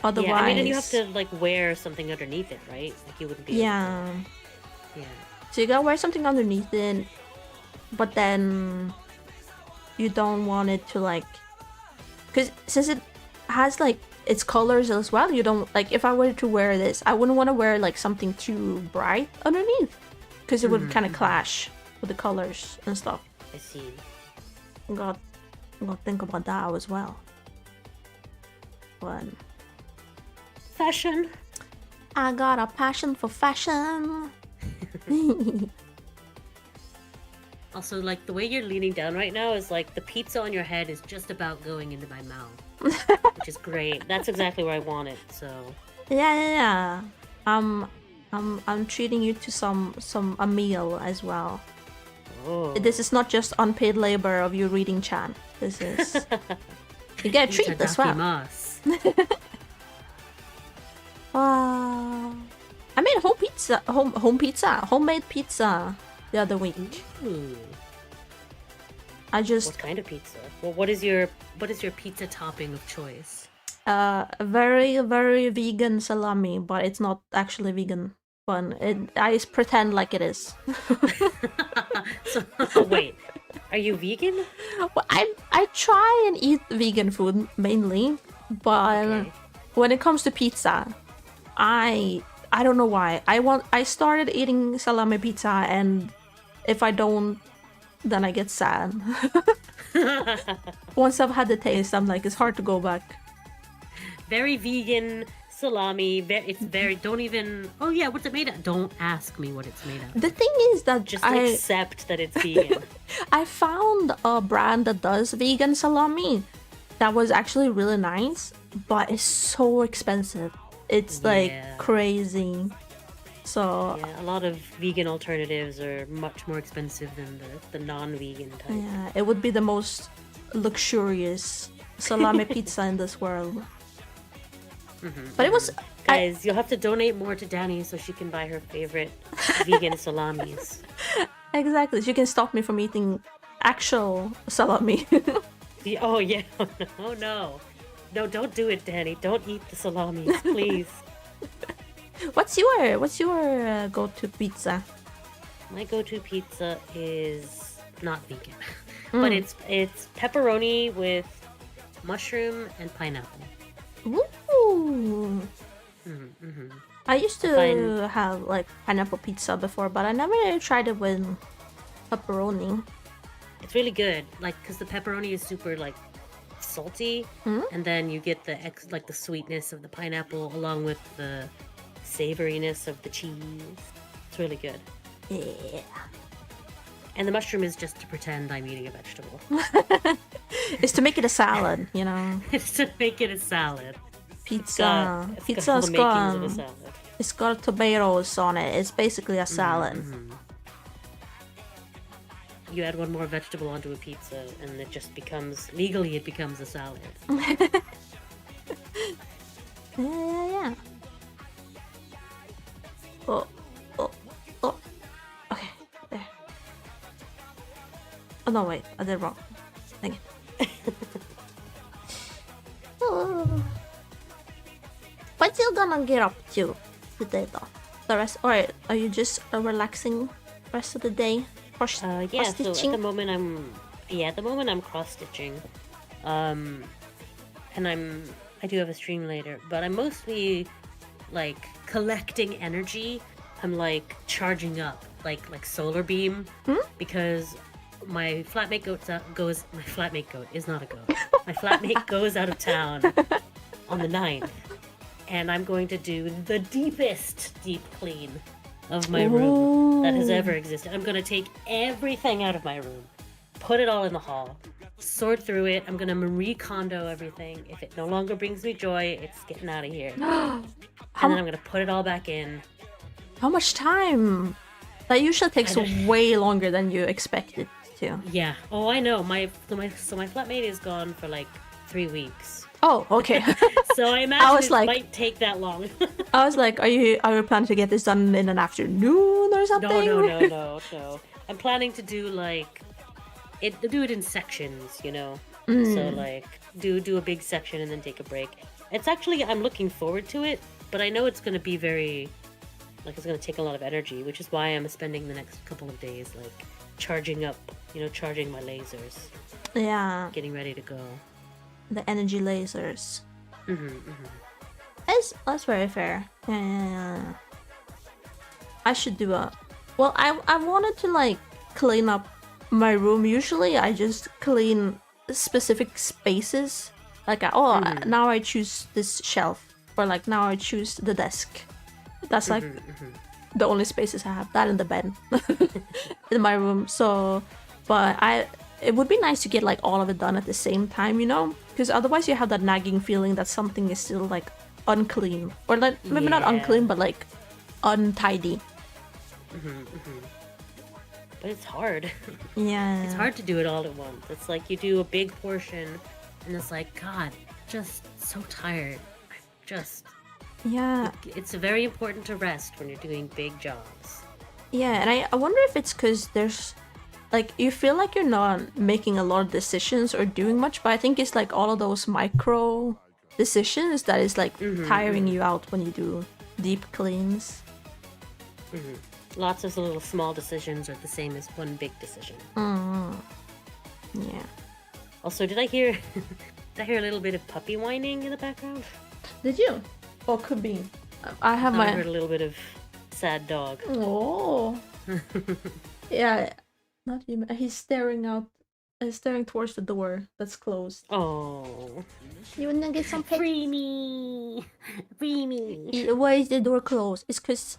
Speaker 1: Otherwise,
Speaker 2: yeah, I mean, and you have to like wear something underneath it, right? Like you wouldn't be.
Speaker 1: Yeah.
Speaker 2: Yeah.
Speaker 1: So you gotta wear something underneath it, but then you don't want it to like, because since it has like its colors as well, you don't like, if I were to wear this, I wouldn't want to wear like something too bright underneath, because it would kind of clash with the colors and stuff.
Speaker 2: I see.
Speaker 1: I'm gonna think about that as well. But
Speaker 2: Fashion.
Speaker 1: I got a passion for fashion.
Speaker 2: Also, like the way you're leaning down right now is like the pizza on your head is just about going into my mouth, which is great. That's exactly where I want it. So
Speaker 1: Yeah. I'm treating you to a meal as well.
Speaker 2: oh.
Speaker 1: This is not just unpaid labor of you reading chat. This is you get a treat as well. I made homemade pizza the other week.
Speaker 2: Ooh.
Speaker 1: I just
Speaker 2: What kind of pizza? Well, what is your pizza topping of choice?
Speaker 1: very very vegan salami, but it's not actually vegan. But I pretend like it is.
Speaker 2: So wait, are you vegan?
Speaker 1: Well, I try and eat vegan food mainly, but when it comes to pizza, I don't know why. I started eating salami pizza, and if I don't, then I get sad. Once I've had the taste, I'm like, it's hard to go back.
Speaker 2: Very vegan salami. It's very. Don't even. Oh yeah, what's it made of? Don't ask me what it's made of.
Speaker 1: The thing is that
Speaker 2: Just accept that it's vegan.
Speaker 1: I found a brand that does vegan salami that was actually really nice, but it's so expensive. It's like crazy. So
Speaker 2: yeah, a lot of vegan alternatives are much more expensive than the non-vegan type.
Speaker 1: yeah, it would be the most luxurious salami pizza in this world. But it was
Speaker 2: Guys, you'll have to donate more to Danny so she can buy her favorite vegan salamis.
Speaker 1: Exactly. She can stop me from eating actual salami.
Speaker 2: Oh yeah, oh no. No, don't do it, Danny. Don't eat the salamis, please.
Speaker 1: What's your go-to pizza?
Speaker 2: My go-to pizza is not vegan, but it's pepperoni with mushroom and pineapple.
Speaker 1: Ooh. I used to have like pineapple pizza before, but I never tried it with pepperoni.
Speaker 2: It's really good, like because the pepperoni is super like salty, and then you get the the sweetness of the pineapple along with the savoriness of the cheese. It's really good.
Speaker 1: Yeah.
Speaker 2: And the mushroom is just to pretend I'm eating a vegetable.
Speaker 1: It's to make it a salad, you know.
Speaker 2: It's to make it a salad.
Speaker 1: Pizza.
Speaker 2: Pizza's got
Speaker 1: it's got tomatoes on it. It's basically a salad.
Speaker 2: You add one more vegetable onto a pizza, and it just becomes it becomes a salad.
Speaker 1: Yeah. Oh. Okay, there. Oh no, wait, I did it wrong. Dang it. What you gonna get up to today, though? the rest? Or are you just relaxing rest of the day?
Speaker 2: Yeah, so at
Speaker 1: cross-stitching?
Speaker 2: the moment I'm cross-stitching. And I do have a stream later, but I'm mostly like collecting energy. I'm like charging up, like solar beam, because my flatmate goes. My flatmate goat is not a goat. My flatmate goes out of town on the 9th, and I'm going to do the deepest deep clean of my room that has ever existed. I'm gonna take everything out of my room, put it all in the hall, sort through it. I'm gonna Marie Kondo everything. If it no longer brings me joy, it's getting out of here. And then I'm gonna put it all back in.
Speaker 1: How much time? That usually takes way longer than you expect it to.
Speaker 2: Yeah. Oh, I know. My flatmate is gone for like 3 weeks.
Speaker 1: Oh, okay.
Speaker 2: So I imagine it might take that long.
Speaker 1: I was like, are you planning to get this done in an afternoon or something?
Speaker 2: No. I'm planning to do do it in sections, you know. So like do a big section and then take a break. It's actually, I'm looking forward to it, but I know it's going to be it's going to take a lot of energy, which is why I'm spending the next couple of days like charging up, charging my lasers.
Speaker 1: Yeah.
Speaker 2: Getting ready to go.
Speaker 1: The energy lasers.
Speaker 2: Mm-hmm.
Speaker 1: That's very fair. Yeah. I should do well, I wanted to like clean up my room. Usually I just clean specific spaces. Like now I choose this shelf, or like now I choose the desk. That's like the only spaces I have. That in the bed in my room. So, but it would be nice to get like all of it done at the same time, because otherwise you have that nagging feeling that something is still like unclean, or like maybe not unclean, but like untidy.
Speaker 2: But it's hard.
Speaker 1: Yeah,
Speaker 2: it's hard to do it all at once. It's like you do a big portion and it's like, God, just so tired. It's very important to rest when you're doing big jobs.
Speaker 1: Yeah, and I wonder if it's because there's like, you feel like you're not making a lot of decisions or doing much, but I think it's like all of those micro decisions that is like tiring you out when you do deep cleans.
Speaker 2: Lots of little small decisions are the same as one big decision.
Speaker 1: Yeah.
Speaker 2: Also, did I hear a little bit of puppy whining in the background?
Speaker 1: Did you? Oh, could be. I
Speaker 2: heard a little bit of sad dog.
Speaker 1: Oh. Yeah. Not even. He's staring towards the door that's closed.
Speaker 2: Oh.
Speaker 1: You wanna get some pet?
Speaker 2: Free me.
Speaker 1: Why is the door closed? It's because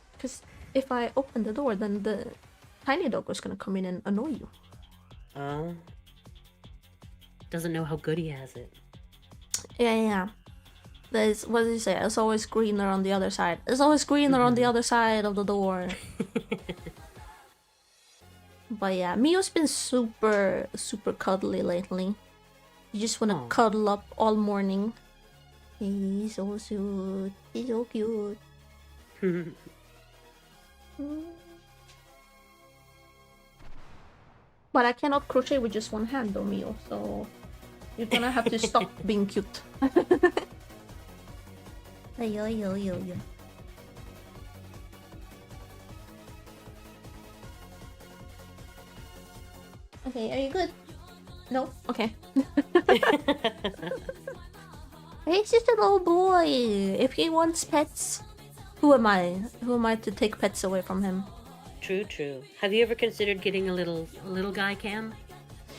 Speaker 1: if I open the door, then the tiny dog is gonna come in and annoy you.
Speaker 2: Oh. Doesn't know how good he has it.
Speaker 1: Yeah. There's, what did you say? It's always greener on the other side. It's always greener on the other side of the door. But yeah, Mio's been super, super cuddly lately. You just want to cuddle up all morning. He's so cute. He's so cute. But I cannot crochet with just one hand though, Mio. So you're gonna have to stop being cute. Yo. Okay, are you good? No? Okay. He's just a little boy. If he wants pets, who am I? Who am I to take pets away from him?
Speaker 2: True. Have you ever considered getting a little guy cam?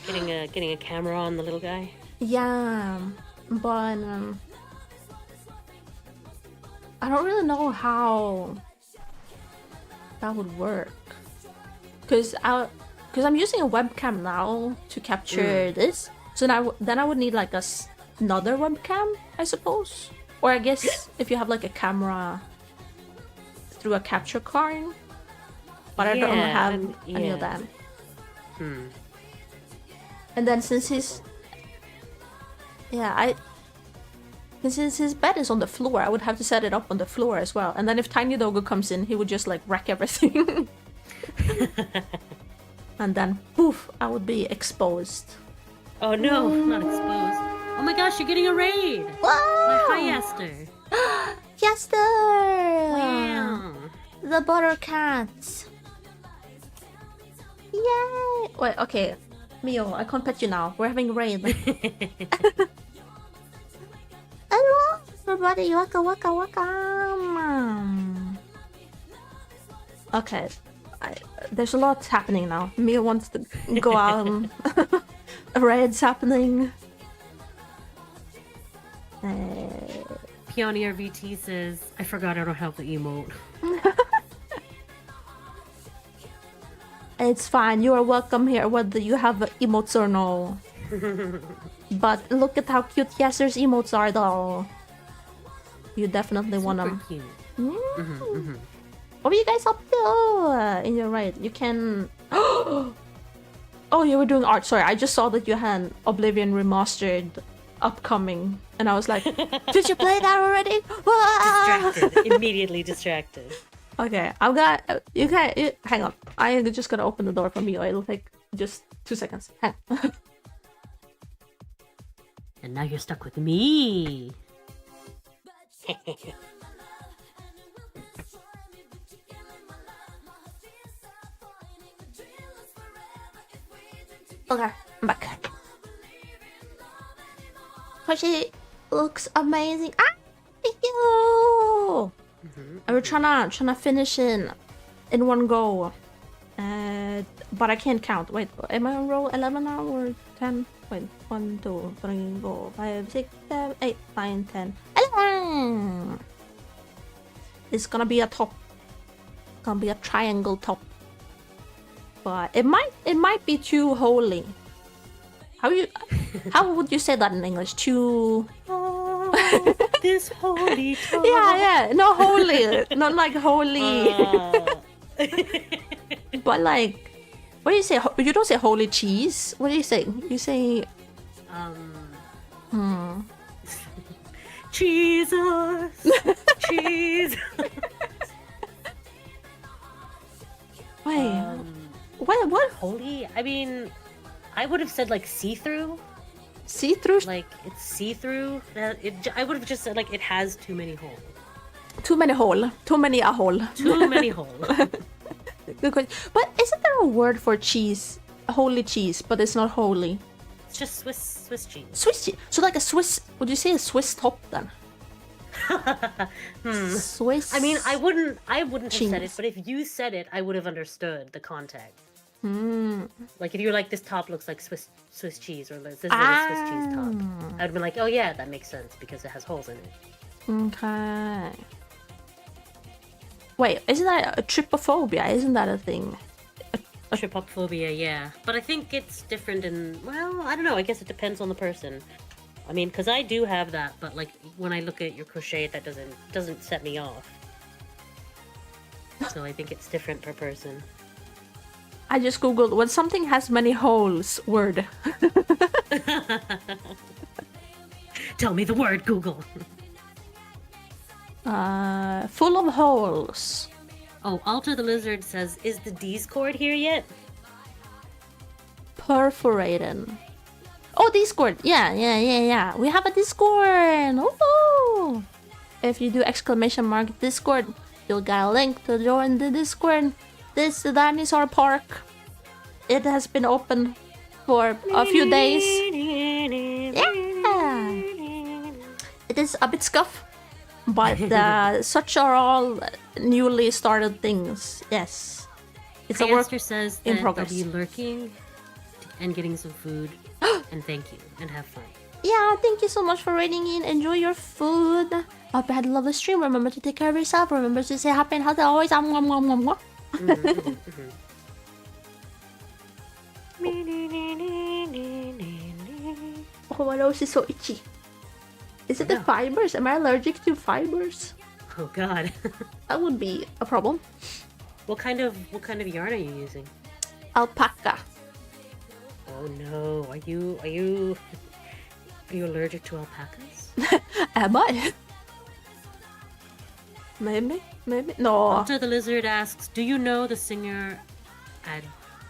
Speaker 2: Getting a camera on the little guy?
Speaker 1: Yeah, but I don't really know how that would work. Cause I'm using a webcam now to capture this. So then I would need like another webcam, I suppose. Or I guess if you have like a camera through a capture card. But I don't have any of that. And then since his bed is on the floor, I would have to set it up on the floor as well. And then if Tiny Doggo comes in, he would just like wreck everything. And then poof, I would be exposed.
Speaker 2: Oh no, not exposed. Oh my gosh, you're getting a raid!
Speaker 1: Whoa!
Speaker 2: Hi, Esther.
Speaker 1: Yester!
Speaker 2: Wow.
Speaker 1: The butter cats. Yay! Wait, okay. Mio, I can't pet you now. We're having rain. Hello, everybody. Welcome. Okay. There's a lot happening now. Mio wants to go out. Raid's happening.
Speaker 2: Pioneer VT says, I forgot I don't have the emote.
Speaker 1: It's fine. You are welcome here, whether you have emotes or no. But look at how cute Yester's emotes are, though. You definitely want them.
Speaker 2: Cute.
Speaker 1: What are you guys up to? In your right, you can. Oh, you were doing art. Sorry, I just saw that you had Oblivion Remastered upcoming, and I was like, did you play that already?
Speaker 2: Distracted. Immediately distracted.
Speaker 1: Okay, I've got. You can hang on. I just gotta open the door for me. It'll take just 2 seconds. Hang on.
Speaker 2: And now you're stuck with me.
Speaker 1: Okay, I'm back. She looks amazing. Ah, you. I was trying to finish in one go, but I can't count. Wait, am I on row 11 now or 10? Wait, 1, 2, 3, 4, 5, 6, 7, 8, 9, 10, 11. It's gonna be a top. Gonna be a triangle top. But it might be too holy. How would you say that in English? Too.
Speaker 2: Oh, this holy top.
Speaker 1: Yeah, not holy, not like holy. But like, what do you say? You don't say holy cheese. What do you say? You say.
Speaker 2: Jesus. Cheese.
Speaker 1: Wait. What?
Speaker 2: Holy? I mean, I would have said like see-through.
Speaker 1: See-through?
Speaker 2: Like it's see-through. I would have just said like it has too many holes.
Speaker 1: Too many hole. Too many a hole.
Speaker 2: Too many holes.
Speaker 1: Good question. But isn't there a word for cheese? Holy cheese, but it's not holy.
Speaker 2: It's just Swiss cheese.
Speaker 1: Swiss cheese. So like a Swiss. Would you say a Swiss top then? Swiss.
Speaker 2: I mean, I wouldn't
Speaker 1: cheese.
Speaker 2: have said it, but if you said it, I would have understood the context. Like if you're like, this top looks like Swiss cheese, or like, this is a Swiss cheese top, I would be like, oh yeah, that makes sense because it has holes in it.
Speaker 1: Okay. Wait, isn't that a trypophobia? Isn't that a thing?
Speaker 2: Trypophobia, yeah. But I think it's different in, well, I don't know. I guess it depends on the person. I mean, because I do have that, but like when I look at your crochet, that doesn't set me off. So I think it's different per person.
Speaker 1: I just googled when something has many holes word.
Speaker 2: Tell me the word, Google.
Speaker 1: Full of holes.
Speaker 2: Oh, Alter the Lizard says, is the Discord here yet?
Speaker 1: Perforated. Oh, Discord. Yeah. We have a Discord. Woohoo! If you do exclamation mark Discord, you'll get a link to join the Discord. This dinosaur park. It has been open for a few days. Yeah. It is a bit scuff, but such are all newly started things. Yes. It's a work
Speaker 2: says
Speaker 1: in
Speaker 2: that
Speaker 1: progress.
Speaker 2: They'll be lurking and getting some food. And thank you, and have fun.
Speaker 1: Yeah, thank you so much for rating in. Enjoy your food. Hope you had a lovely stream. Remember to take care of yourself. Remember to stay happy and healthy always. Oh, my nose is so itchy. Is it the fibers? Am I allergic to fibers?
Speaker 2: Oh God.
Speaker 1: That would be a problem.
Speaker 2: What kind of yarn are you using?
Speaker 1: Alpaca.
Speaker 2: Oh no, are you allergic to alpacas?
Speaker 1: Am I? Maybe? No.
Speaker 2: Alter the Lizard asks, do you know the singer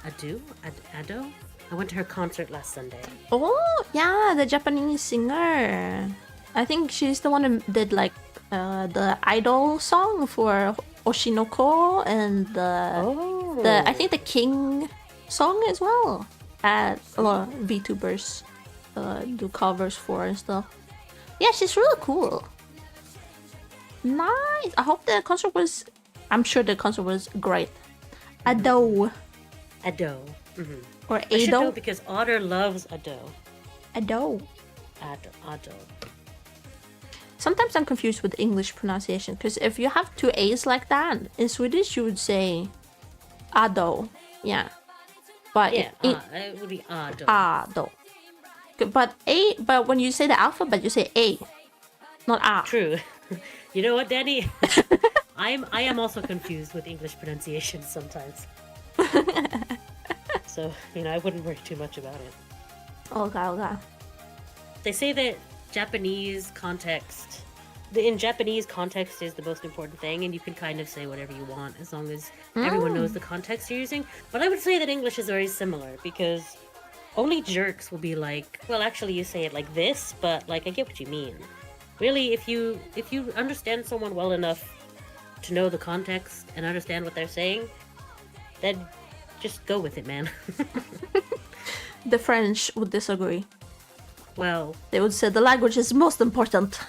Speaker 2: Ado? I went to her concert last Sunday.
Speaker 1: Oh, yeah, the Japanese singer. I think she's the one who did like the Idol song for Oshinoko and the I think the King song as well. A lot of VTubers do covers for and stuff. Yeah, she's really cool. Nice. I hope the concert was. I'm sure the concert was great. Ado.
Speaker 2: Ado. Mm-hmm.
Speaker 1: Or
Speaker 2: I should know
Speaker 1: Ado.
Speaker 2: because Otter loves Ado.
Speaker 1: Ado.
Speaker 2: Ado.
Speaker 1: Sometimes I'm confused with English pronunciation because if you have two A's like that, in Swedish you would say Ado. Yeah. But
Speaker 2: Yeah, it would be Ado.
Speaker 1: Ado. But when you say the alphabet, you say A, not A.
Speaker 2: True. You know what, Danny? I am also confused with English pronunciation sometimes. So, I wouldn't worry too much about it.
Speaker 1: Okay.
Speaker 2: They say that in Japanese, context is the most important thing, and you can kind of say whatever you want as long as everyone knows the context you're using. But I would say that English is very similar, because only jerks will be like, well, actually you say it like this, but like I get what you mean. Really, if you understand someone well enough to know the context and understand what they're saying, then just go with it, man.
Speaker 1: The French would disagree.
Speaker 2: Well,
Speaker 1: they would say the language is most important.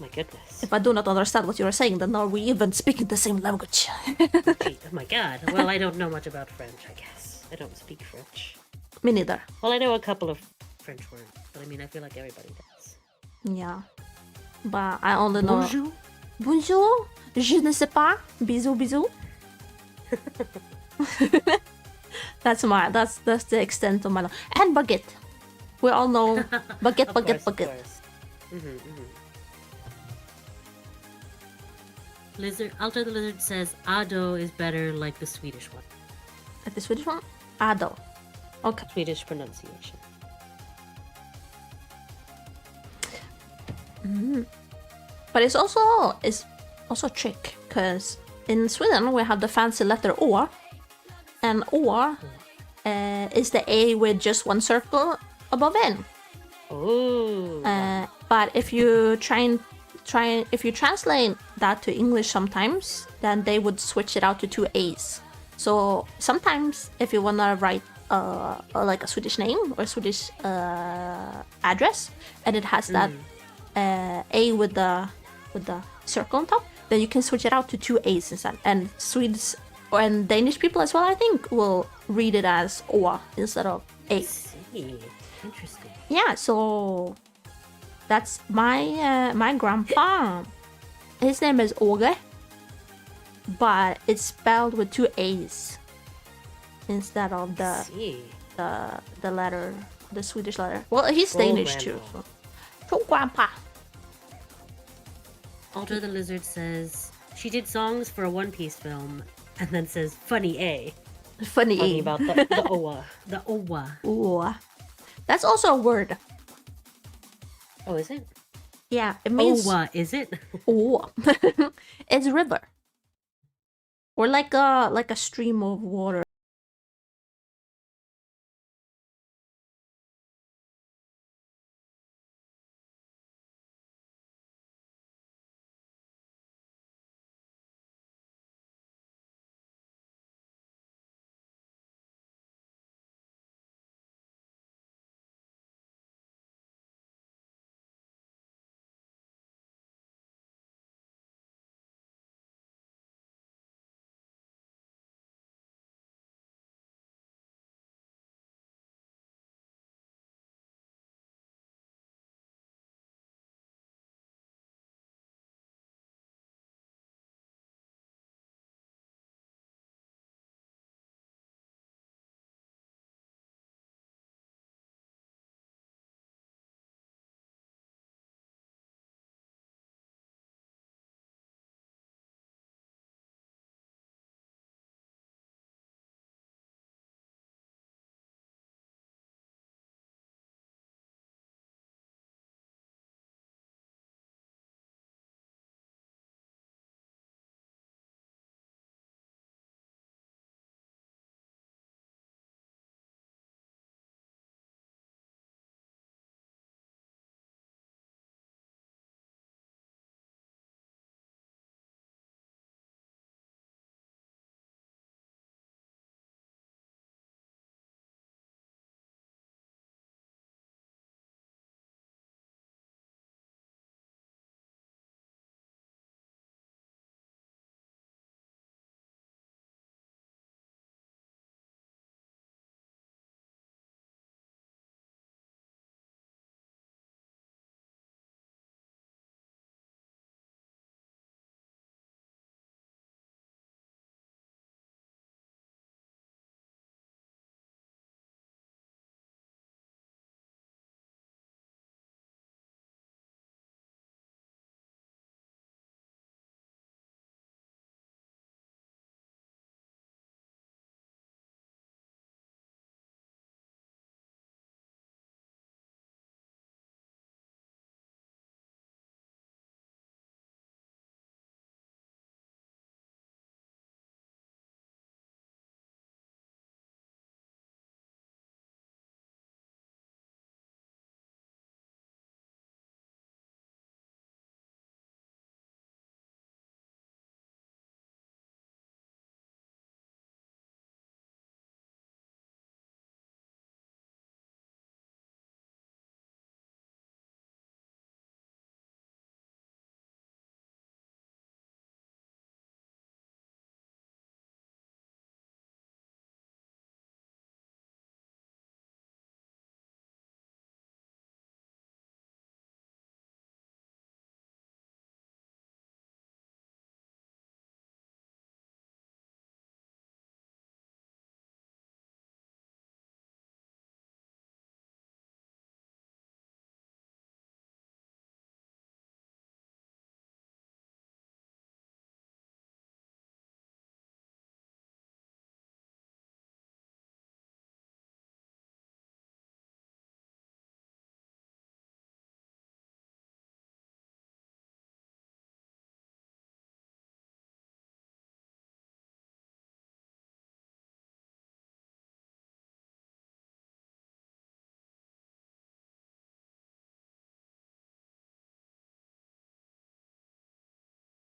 Speaker 2: My goodness.
Speaker 1: If I do not understand what you are saying, then are we even speaking the same language?
Speaker 2: Oh my god. Well, I don't know much about French, I guess. I don't speak French.
Speaker 1: Me neither.
Speaker 2: Well, I know a couple of French words, but I feel like everybody does.
Speaker 1: Yeah. But I only know...
Speaker 2: Bonjour?
Speaker 1: Bonjour? Je ne sais pas. Bisous, bisous. That's the extent of my knowledge. And baguette. We all know baguette, baguette, baguette.
Speaker 2: Alter the Lizard says Ado is better like the Swedish one.
Speaker 1: Like the Swedish one? Ado. Okay.
Speaker 2: Swedish pronunciation.
Speaker 1: But it's also a trick, because in Sweden we have the fancy letter Å, and Å is the A with just one circle above N.
Speaker 2: Oh.
Speaker 1: But if you if you translate that to English sometimes, then they would switch it out to two A's. So sometimes if you wanna write like a Swedish name or Swedish address, and it has that A with the circle on top, then you can switch it out to two A's instead. And Swedes and Danish people as well, I think, will read it as Å instead of A.
Speaker 2: I see. Interesting.
Speaker 1: Yeah, so that's my grandpa. His name is Åge, but it's spelled with two A's instead of the letter, the Swedish letter. Well, he's Danish too. So grandpa.
Speaker 2: Alter the Lizard says she did songs for a One Piece film, and then says funny A.
Speaker 1: Funny
Speaker 2: Talking
Speaker 1: A.
Speaker 2: about the Owa. The Owa.
Speaker 1: Ooh. That's also a word.
Speaker 2: Oh, is it?
Speaker 1: Yeah, it means
Speaker 2: Owa, is it?
Speaker 1: Ooh. It's river. Or like a stream of water.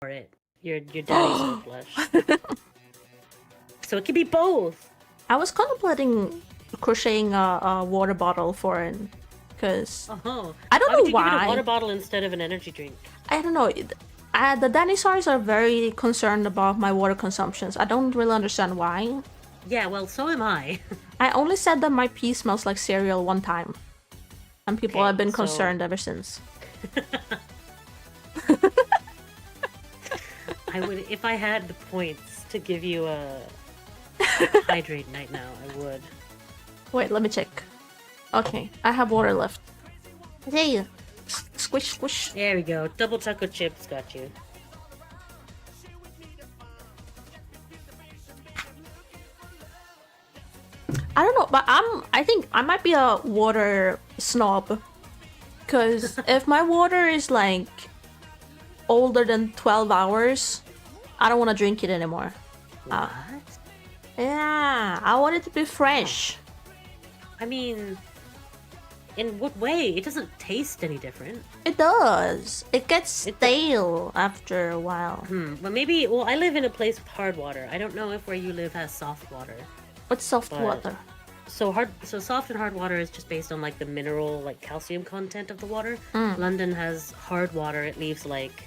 Speaker 2: for it. Your daddy's surplus. So it could be both.
Speaker 1: I was contemplating crocheting a water bottle for it, because I don't know
Speaker 2: Why would you
Speaker 1: why.
Speaker 2: give it a water bottle instead of an energy drink?
Speaker 1: I don't know. The Danitsars are very concerned about my water consumptions. I don't really understand why.
Speaker 2: Yeah, well, so am I.
Speaker 1: I only said that my pee smells like cereal one time, and people
Speaker 2: Okay,
Speaker 1: have been
Speaker 2: so-
Speaker 1: concerned ever since.
Speaker 2: I would, if I had the points to give you a hydrate night now, I would.
Speaker 1: Wait, let me check. Okay, I have water left. Hey, squish, squish.
Speaker 2: There we go. Double chocolate chips got you.
Speaker 1: I don't know, but I think I might be a water snob. Because if my water is like older than 12 hours, I don't want to drink it anymore.
Speaker 2: What?
Speaker 1: Yeah, I want it to be fresh.
Speaker 2: I mean, in what way? It doesn't taste any different.
Speaker 1: It does. It gets stale after a while.
Speaker 2: But maybe, well, I live in a place with hard water. I don't know if where you live has soft water.
Speaker 1: What's soft
Speaker 2: But-
Speaker 1: water?
Speaker 2: So soft and hard water is just based on like the mineral, like calcium content of the water. London has hard water. It leaves like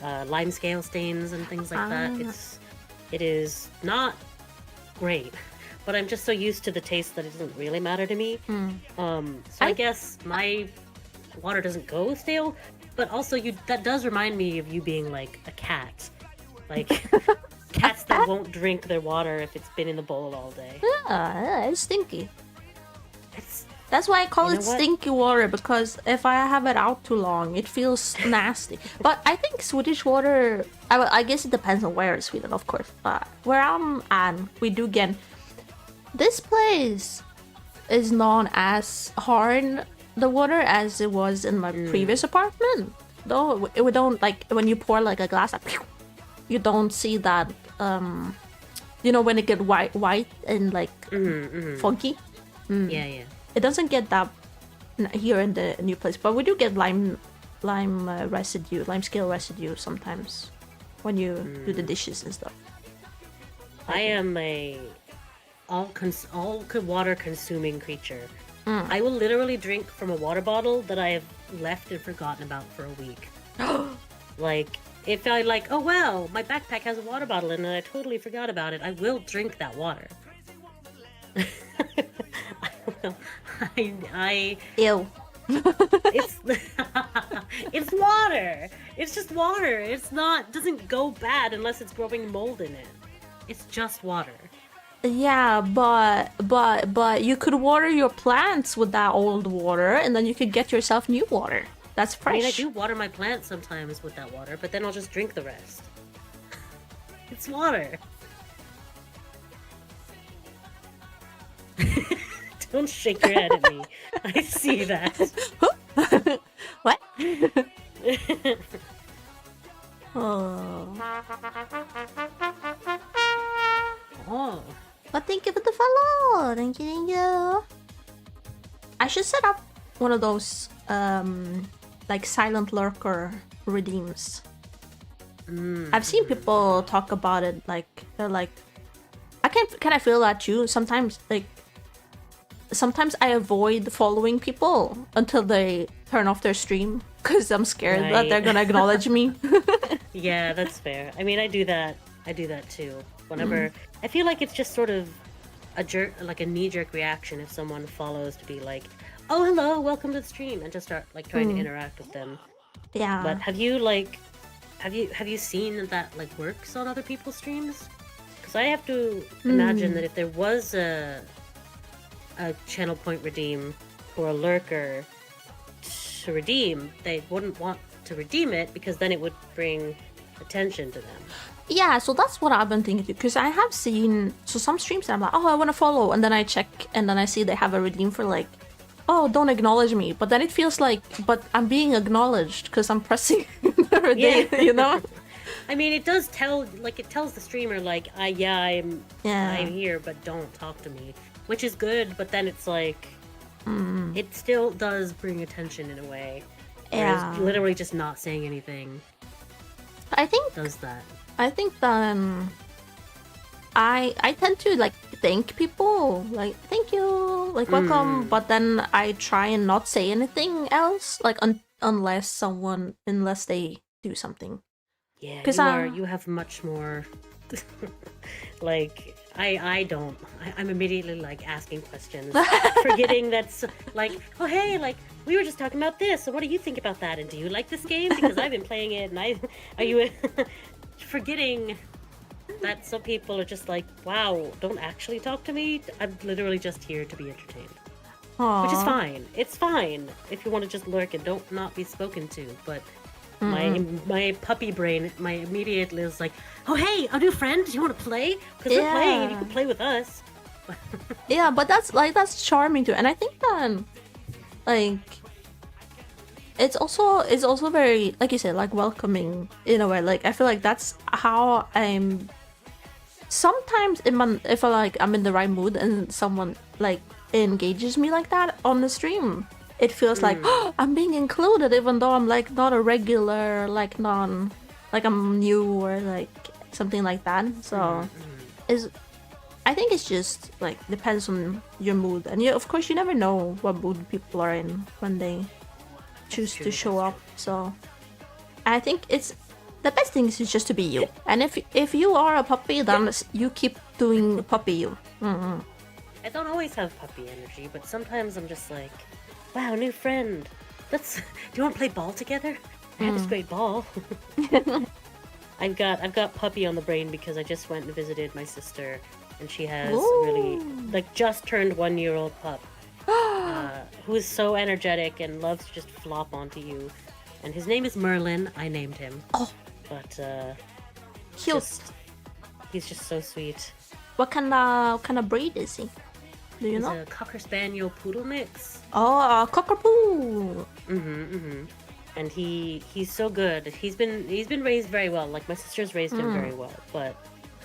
Speaker 2: lime scale stains and things like that. It is not great, but I'm just so used to the taste that it doesn't really matter to me. So I guess my water doesn't go stale, but also that does remind me of you being like a cat, like cats that won't drink their water if it's been in the bowl all day.
Speaker 1: Yeah, it's stinky.
Speaker 2: It's
Speaker 1: That's why I call
Speaker 2: You
Speaker 1: it
Speaker 2: know what?
Speaker 1: stinky water, because if I have it out too long, it feels nasty. But I think Swedish water, I guess it depends on where in Sweden, of course. But where I'm at, we do get... This place is not as hard, the water, as it was in my previous apartment. Though, we don't, like, when you pour, like, a glass, like, you don't see that, you know, when it get white and, like, foggy.
Speaker 2: yeah.
Speaker 1: It doesn't get that here in the new place, but we do get lime residue, lime scale residue sometimes when you do the dishes and stuff.
Speaker 2: I am a all water consuming creature. I will literally drink from a water bottle that I have left and forgotten about for a week. Like, if I like, oh wow, my backpack has a water bottle in it and I totally forgot about it, I will drink that water. I
Speaker 1: Ew.
Speaker 2: it's it's water. It's just water. It's not doesn't go bad unless it's growing mold in it. It's just water.
Speaker 1: Yeah, but you could water your plants with that old water, and then you could get yourself new water. That's fresh.
Speaker 2: I mean, I do water my plants sometimes with that water, but then I'll just drink the rest. It's water. Don't shake your head at me. I see that.
Speaker 1: What? Oh.
Speaker 2: Oh.
Speaker 1: But thank you for the follow. Thank you. I should set up one of those like silent lurker redeems. I've seen people talk about it, like they're like, I can I feel that too. Sometimes I avoid following people until they turn off their stream because I'm scared that
Speaker 2: Right.
Speaker 1: they're gonna acknowledge me.
Speaker 2: Yeah, that's fair. I mean, I do that too. Whenever I feel like it's just sort of a knee-jerk reaction if someone follows to be like, "Oh, hello, welcome to the stream," and just start like trying to interact with them.
Speaker 1: Yeah.
Speaker 2: But have you seen that like works on other people's streams? Because I have to imagine that if there was a channel point redeem or a lurker to redeem, they wouldn't want to redeem it because then it would bring attention to them.
Speaker 1: Yeah, so that's what I've been thinking too, because I have seen some streams that I'm like, oh, I want to follow, and then I check and then I see they have a redeem for like, oh, don't acknowledge me, but then it feels like, but I'm being acknowledged because I'm pressing the redeem, you know?
Speaker 2: I mean, it does tell, like, it tells the streamer, like, I'm here, but don't talk to me, which is good, but then it's like, it still does bring attention in a way.
Speaker 1: Yeah.
Speaker 2: Whereas literally just not saying anything.
Speaker 1: I think
Speaker 2: does that.
Speaker 1: I think I tend to like thank people, like thank you, like welcome, but then I try and not say anything else, like unless they do something.
Speaker 2: Yeah,
Speaker 1: 'Cause
Speaker 2: you have much more. Like I don't. I'm immediately like asking questions, forgetting that's like, oh hey, like we were just talking about this. So what do you think about that? And do you like this game? Because I've been playing it, and are you forgetting that some people are just like, wow, don't actually talk to me. I'm literally just here to be entertained.
Speaker 1: Aww.
Speaker 2: Which is fine. It's fine if you want to just lurk and don't not be spoken to. But my puppy brain, my immediately is like, oh hey, a new friend. Do you want to play? Because we're playing and you can play with us.
Speaker 1: Yeah, but that's charming too, and I think that like it's also very, like you said, like welcoming in a way. Like I feel like that's how I'm. Sometimes if I'm in the right mood and someone like engages me like that on the stream, it feels like, oh, I'm being included, even though I'm like not a regular, like I'm new or like something like that. So I think it's just like depends on your mood, and of course you never know what mood people are in when they choose to show up. So I think it's the best thing is just to be you, and if you are a puppy, then you keep doing puppy you.
Speaker 2: I don't always have puppy energy, but sometimes I'm just like, wow, new friend. Do you want to play ball together? I have this great ball. I've got puppy on the brain because I just went and visited my sister, and she has really like just turned 1-year-old pup, who is so energetic and loves to just flop onto you. And his name is Merlin. I named him. Oh, but
Speaker 1: cute.
Speaker 2: He's just so sweet.
Speaker 1: What kind of breed is he? Do you know?
Speaker 2: He's a Cocker Spaniel Poodle mix.
Speaker 1: Oh, cockapoo.
Speaker 2: And he's so good. He's been raised very well. Like my sister's raised him very well. But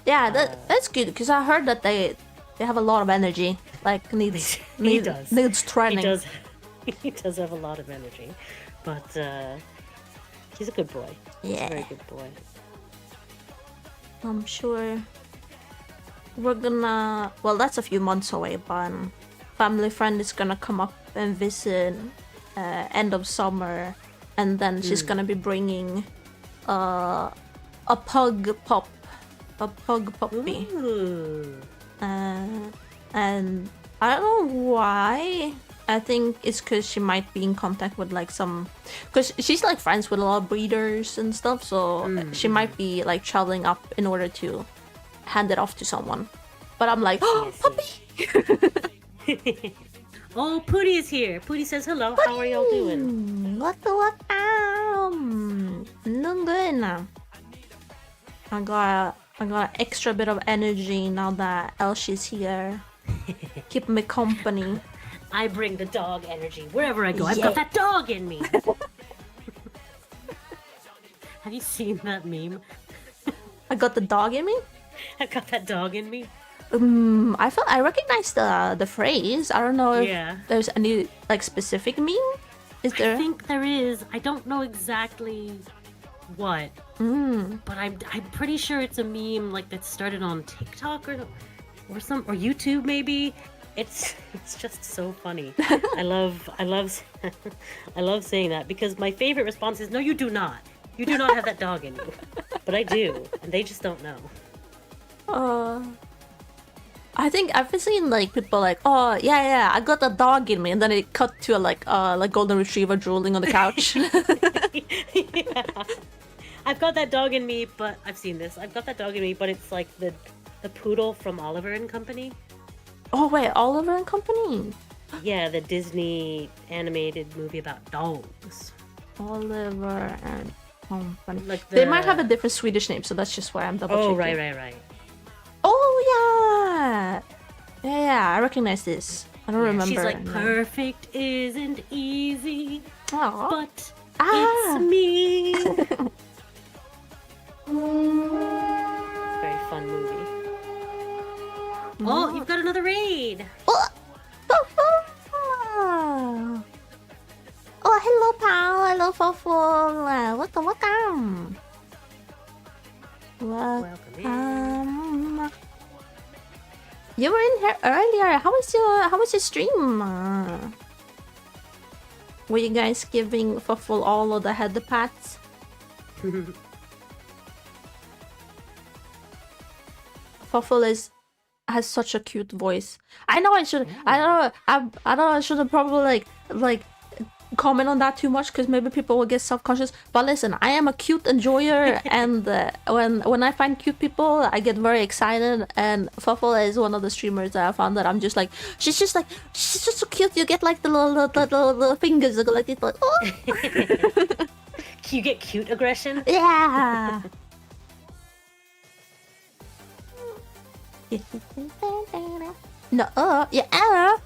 Speaker 1: yeah, that's good because I heard that they have a lot of energy. Like needs training.
Speaker 2: He does have a lot of energy, but he's a good boy.
Speaker 1: Yeah,
Speaker 2: he's a very good boy.
Speaker 1: I'm sure we're gonna. Well, that's a few months away, but family friend is gonna come up and visit end of summer, and then she's gonna be bringing a puppy.
Speaker 2: Ooh.
Speaker 1: And I don't know why. I think it's because she might be in contact with like because she's like friends with a lot of breeders and stuff, so she might be like traveling up in order to hand it off to someone. But I'm like, oh, puppy!
Speaker 2: Oh, Pooty is here. Pooty says hello.
Speaker 1: Pooty!
Speaker 2: How are y'all doing?
Speaker 1: Welcome. Doing good now. I got an extra bit of energy now that Elsie's here. Keep me company.
Speaker 2: I bring the dog energy wherever I go. I've got that dog in me. Have you seen that meme?
Speaker 1: I got the dog in me?
Speaker 2: I've got that dog in me.
Speaker 1: I recognize the phrase. I don't know if there's any like specific meme. Is there?
Speaker 2: I think there is. I don't know exactly what. But I'm pretty sure it's a meme like that started on TikTok or YouTube maybe. It's just so funny. I love I love saying that because my favorite response is, no, you do not. You do not have that dog in you. But I do, and they just don't know.
Speaker 1: I think I've seen like people like, oh yeah, I got a dog in me, and then it cut to a like golden retriever drooling on the couch.
Speaker 2: Yeah. I've got that dog in me, but I've seen this. I've got that dog in me, but it's like the poodle from Oliver and Company.
Speaker 1: Oh wait, Oliver and Company?
Speaker 2: Yeah, the Disney animated movie about dogs.
Speaker 1: Oliver and Company. Like they might have a different Swedish name, so that's just why I'm double checking.
Speaker 2: Oh, right.
Speaker 1: Oh yeah, I recognize this. I don't remember.
Speaker 2: She's like, perfect isn't easy,
Speaker 1: Aww.
Speaker 2: but it's me. Very fun movie. Oh, you've got another raid!
Speaker 1: Oh, hello, pal. Hello, Fofo. Welcome.
Speaker 2: Welcome in.
Speaker 1: You were in here earlier. How was your stream? Were you guys giving Fuffle all of the head pats? Fuffle has such a cute voice. I know I should. I don't know. I should have probably like comment on that too much because maybe people will get self-conscious. But listen, I am a cute enjoyer, and when I find cute people, I get very excited. And Fuffle is one of the streamers that I found that I'm just like, she's just so cute. You get like the little fingers that go like this, like, oh.
Speaker 2: You get cute aggression.
Speaker 1: Yeah. No, yeah.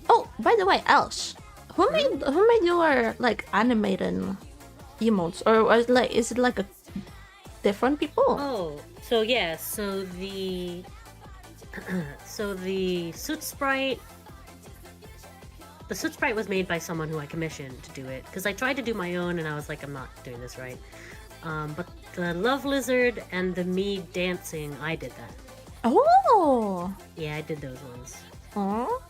Speaker 1: Oh, by the way, Elsh, who made your like animated emotes, or is it like a different people?
Speaker 2: Oh, so yeah, so the suit sprite. The suit sprite was made by someone who I commissioned to do it because I tried to do my own and I was like, I'm not doing this right. But the love lizard and the me dancing, I did that.
Speaker 1: Oh.
Speaker 2: Yeah, I did those ones.
Speaker 1: Oh.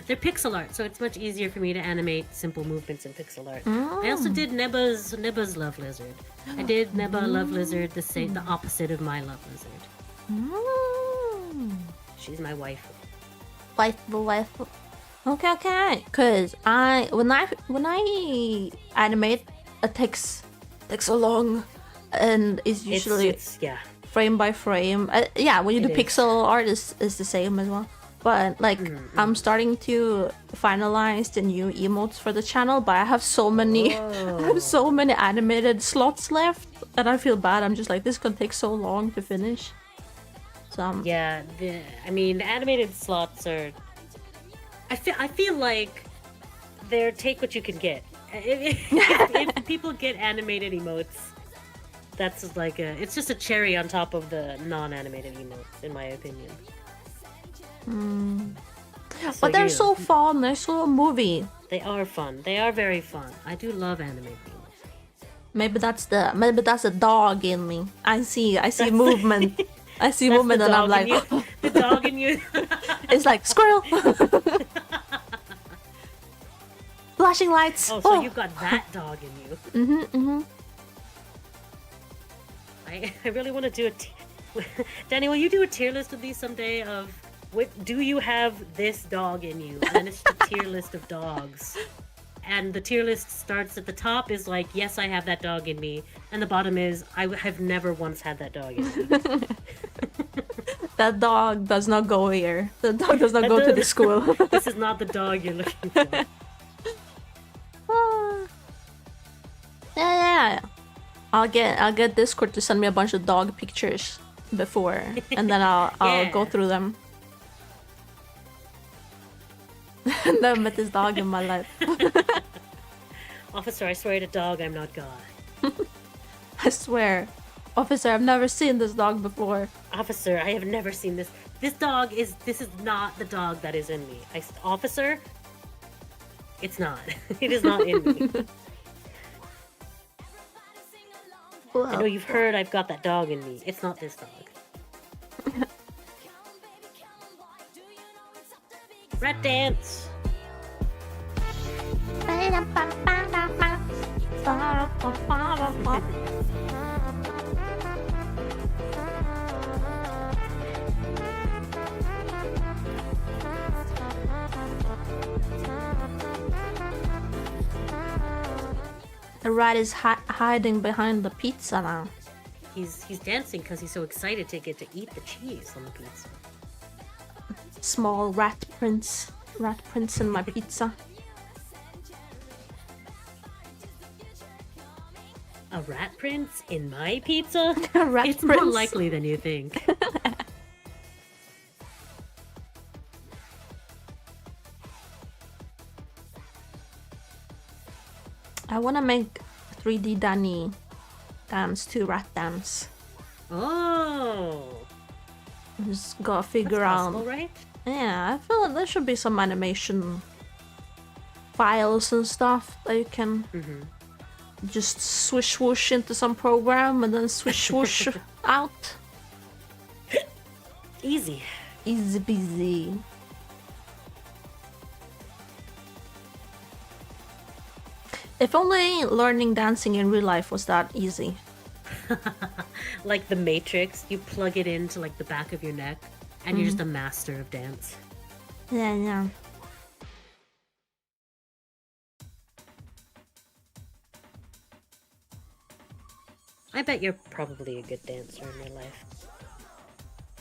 Speaker 2: They're pixel art, so it's much easier for me to animate simple movements in pixel art. I also did Neba's love lizard. I did Neba love lizard, the opposite of my love lizard. She's my wife.
Speaker 1: Wife. Okay. Cause when I animate, it takes so long, and it's usually
Speaker 2: it's
Speaker 1: frame by frame. Yeah, when you do pixel art, is the same as well. But like, I'm starting to finalize the new emotes for the channel, but I have so many, animated slots left, and I feel bad. I'm just like, this could take so long to finish. So
Speaker 2: yeah, the animated slots are. I feel like they're take what you can get. If people get animated emotes, that's like it's just a cherry on top of the non-animated emotes, in my opinion.
Speaker 1: But they're so fun. They're so movie.
Speaker 2: They are fun. They are very fun. I do love animated emotes.
Speaker 1: Maybe that's the dog in me. I see movement. I see movement, and I'm like,
Speaker 2: the dog in you.
Speaker 1: It's like squirrel. Flashing lights.
Speaker 2: Oh, so you've got that dog in you. I really want to do Danny, will you do a tier list of these someday of do you have this dog in you? And then it's the tier list of dogs. And the tier list starts at the top is like, yes, I have that dog in me. And the bottom is, I have never once had that dog in me.
Speaker 1: That dog does not go here. The dog does not go to the school.
Speaker 2: This is not the dog you're looking for.
Speaker 1: Yeah. I'll get Discord to send me a bunch of dog pictures before, and then I'll go through them. Never met this dog in my life.
Speaker 2: Officer, I swear to dog, I'm not God.
Speaker 1: I swear. Officer, I've never seen this dog before.
Speaker 2: Officer, I have never seen this. This is not the dog that is in me. Officer, it's not. It is not in me.
Speaker 1: Well,
Speaker 2: I know you've heard I've got that dog in me. It's not this dog. Rat dance!
Speaker 1: The rat is hiding behind the pizza now.
Speaker 2: He's dancing because he's so excited to get to eat the cheese on the pizza.
Speaker 1: Small rat prince in my pizza.
Speaker 2: A rat prince in my pizza?
Speaker 1: A rat
Speaker 2: it's
Speaker 1: prince.
Speaker 2: more likely than you think.
Speaker 1: I wanna make 3D Danny dance to rat dance.
Speaker 2: Oh.
Speaker 1: Just gotta figure
Speaker 2: That's
Speaker 1: out.
Speaker 2: possible, right?
Speaker 1: Yeah, I feel like there should be some animation files and stuff that you can just swish swoosh into some program and then swish swoosh out.
Speaker 2: Easy.
Speaker 1: Easy peasy. If only learning dancing in real life was that easy.
Speaker 2: Like the Matrix, you plug it into like the back of your neck and you're just a master of dance.
Speaker 1: Yeah, yeah.
Speaker 2: I bet you're probably a good dancer in real life.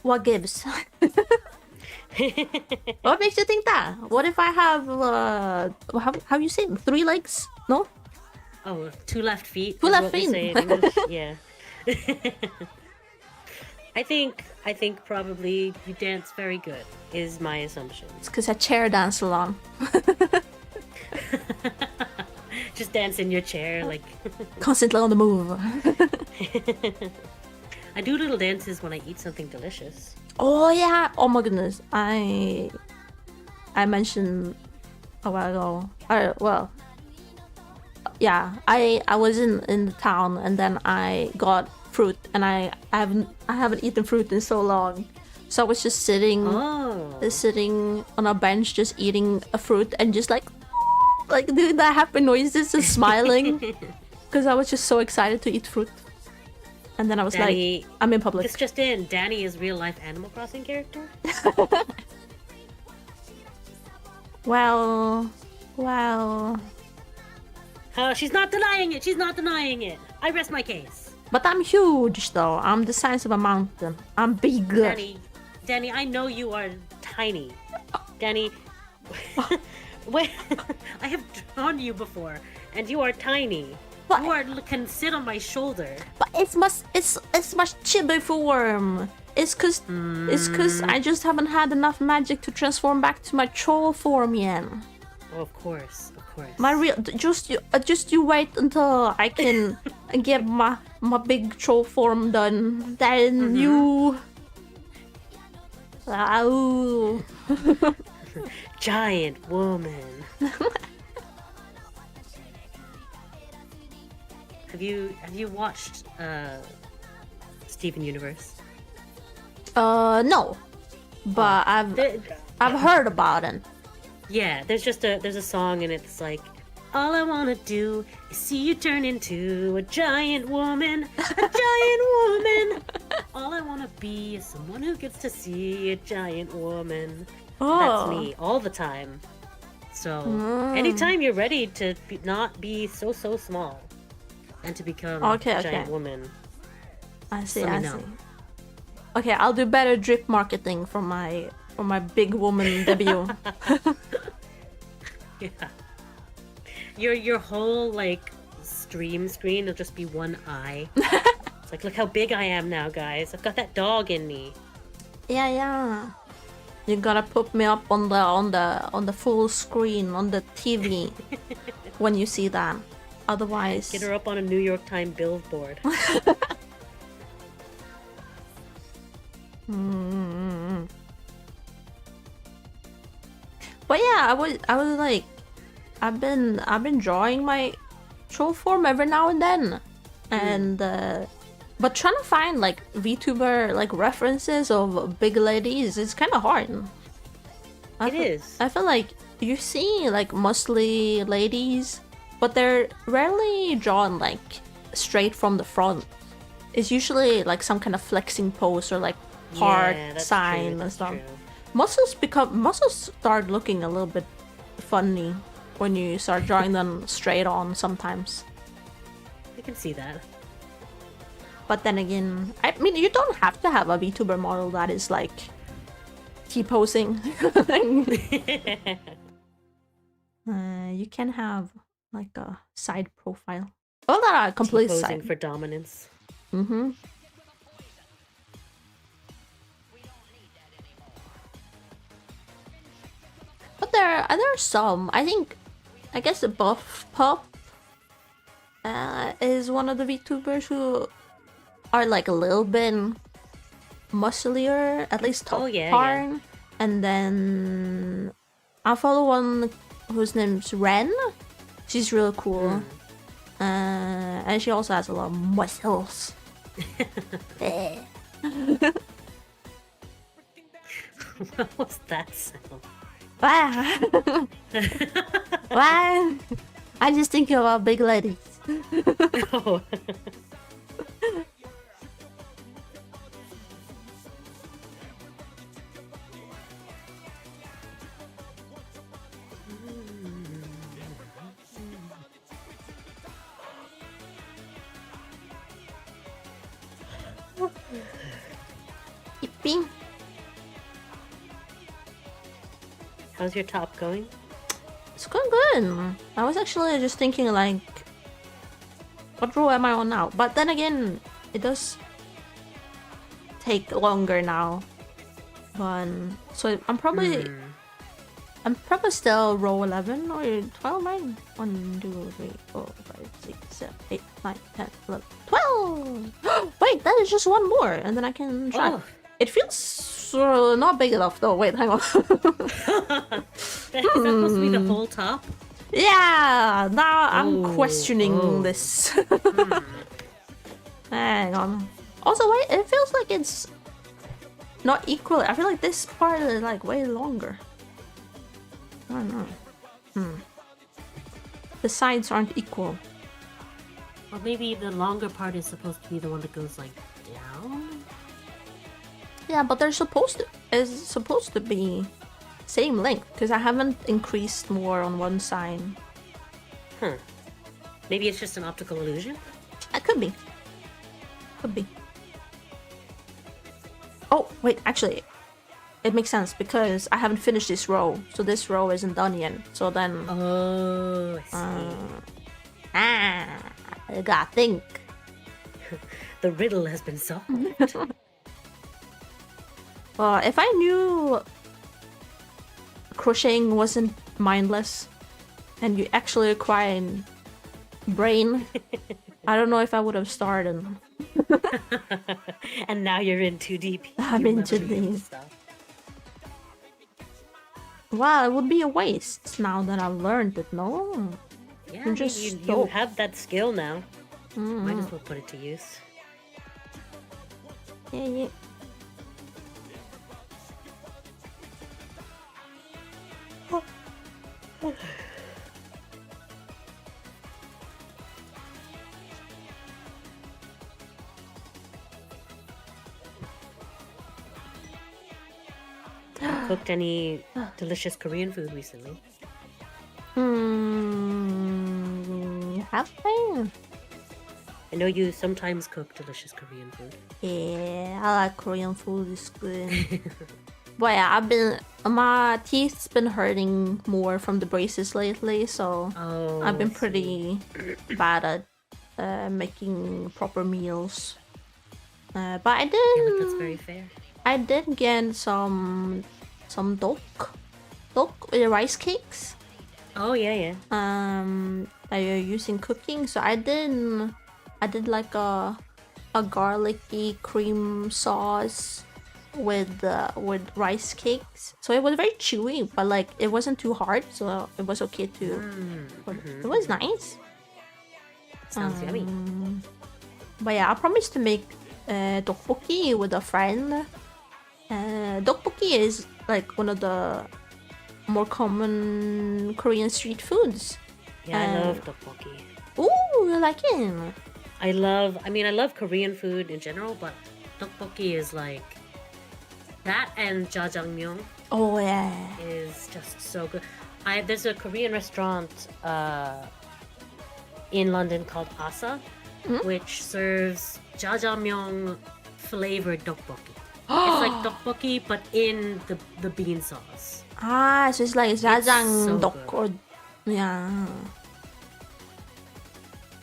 Speaker 1: What gives? What makes you think that? What if I have, how you say it? 3 legs? No?
Speaker 2: Oh, 2 left feet.
Speaker 1: 2
Speaker 2: is
Speaker 1: left
Speaker 2: what we
Speaker 1: feet.
Speaker 2: say in English. Yeah. I think probably you dance very good, is my assumption.
Speaker 1: It's because I chair dance a lot.
Speaker 2: Just dance in your chair, like.
Speaker 1: Constantly on the move.
Speaker 2: I do little dances when I eat something delicious.
Speaker 1: Oh yeah! Oh my goodness! I mentioned a while ago. I was in the town and then I got fruit and I haven't eaten fruit in so long, so I was just sitting on a bench just eating a fruit and just like doing that happy noises and smiling because I was just so excited to eat fruit. And then I was
Speaker 2: Danny,
Speaker 1: like, I'm in public.
Speaker 2: This just in, Danny is real life Animal Crossing character?
Speaker 1: Well.
Speaker 2: Oh, she's not denying it! She's not denying it! I rest my case.
Speaker 1: But I'm huge though. I'm the size of a mountain. I'm big.
Speaker 2: Danny, I know you are tiny. Danny, wait, I have drawn you before, and you are tiny.
Speaker 1: But,
Speaker 2: can sit on my shoulder.
Speaker 1: But it's much chibi form. It's cause I just haven't had enough magic to transform back to my troll form yet.
Speaker 2: Oh, of course.
Speaker 1: My real just you wait until I can get my big troll form done. Then you. Oh.
Speaker 2: Giant woman. Have you watched Steven Universe?
Speaker 1: No, but I've heard about it.
Speaker 2: Yeah, there's a song and it's like, all I wanna do is see you turn into a giant woman, a giant woman. All I wanna be is someone who gets to see a giant woman.
Speaker 1: Oh.
Speaker 2: That's me all the time. So anytime you're ready to not be so small and to become a giant woman,
Speaker 1: I see.
Speaker 2: let me know.
Speaker 1: Okay, I'll do better drip marketing for my big woman debut.
Speaker 2: Yeah. Your whole like stream screen will just be one eye. It's like, look how big I am now, guys. I've got that dog in me.
Speaker 1: Yeah. You gotta put me up on the full screen on the TV when you see that. Otherwise,
Speaker 2: Get her up on a New York Times billboard.
Speaker 1: But yeah, I was like, I've been drawing my troll form every now and then, and but trying to find like VTuber like references of big ladies is kind of hard.
Speaker 2: It is.
Speaker 1: I feel like you see like mostly ladies, but they're rarely drawn like straight from the front. It's usually like some kind of flexing pose or like heart sign and stuff. Muscles start looking a little bit funny when you start drawing them straight on sometimes.
Speaker 2: I can see that.
Speaker 1: But then again, I mean, you don't have to have a VTuber model that is like T-posing. You can have like a side profile. Well, not a complete
Speaker 2: T-posing
Speaker 1: side.
Speaker 2: for dominance.
Speaker 1: Mm-hmm. But there are some. I guess the buff pup is one of the VTubers who are like a little bit musclier, at least top part. And then I follow one whose name's Ren. She's really cool. And she also has a lot of muscles.
Speaker 2: What was that sound?
Speaker 1: Wow. Wow. I just think about big ladies.
Speaker 2: Oh.
Speaker 1: Yippee.
Speaker 2: How's your top going?
Speaker 1: It's going good. I was actually just thinking like, what row am I on now? But then again, it does take longer now. But so I'm probably still row 11 or 12, right? 1, 2, 3, 4, 5, 6, 7, 8, 9, 10, 11, 12! Wait, that is just one more, and then I can try.
Speaker 2: Oh.
Speaker 1: It feels not big enough though. Wait, hang on.
Speaker 2: Is that supposed to be the whole top?
Speaker 1: Yeah, now I'm questioning this. Hang on. Also, wait, it feels like it's not equal. I feel like this part is like way longer. I don't know. The sides aren't equal.
Speaker 2: Or maybe the longer part is supposed to be the one that goes like down?
Speaker 1: Yeah, but they're supposed to be same length because I haven't increased more on one side.
Speaker 2: Maybe it's just an optical illusion?
Speaker 1: It could be. Could be. Oh, wait, actually, it makes sense because I haven't finished this row, so this row isn't done yet. So then...
Speaker 2: Oh, I see.
Speaker 1: I gotta think.
Speaker 2: The riddle has been solved.
Speaker 1: If I knew crocheting wasn't mindless and you actually required brain, I don't know if I would have started.
Speaker 2: And now you're in too deep.
Speaker 1: I'm in too deep. Wow, it would be a waste now that I've learned it, no?
Speaker 2: Yeah, I mean, you have that skill now.
Speaker 1: Mm-hmm.
Speaker 2: Might as well put it to use.
Speaker 1: Yeah.
Speaker 2: Cooked any delicious Korean food recently?
Speaker 1: Have I?
Speaker 2: I know you sometimes cook delicious Korean food.
Speaker 1: Yeah, I like Korean food. It's good. But yeah, my teeth's been hurting more from the braces lately, so I've been pretty bad at making proper meals. But I did.
Speaker 2: Yeah, but that's very fair.
Speaker 1: I did get some dok rice cakes.
Speaker 2: Oh yeah.
Speaker 1: That you're using cooking. So I did like a garlicky cream sauce with rice cakes. So it was very chewy, but like it wasn't too hard, so it was okay too. It was nice.
Speaker 2: Sounds yummy.
Speaker 1: But yeah, I promised to make tteokbokki with a friend. Tteokbokki is like one of the more common Korean street foods.
Speaker 2: Yeah, I love tteokbokki.
Speaker 1: Ooh, you like it?
Speaker 2: I love Korean food in general, but tteokbokki is like that, and jjajangmyeon.
Speaker 1: Oh yeah,
Speaker 2: is just so good. There's a Korean restaurant in London called Asa, which serves jjajangmyeon flavored tteokbokki. It's like tteokbokki but in the bean sauce.
Speaker 1: So it's like jjajang
Speaker 2: so
Speaker 1: dok or yeah.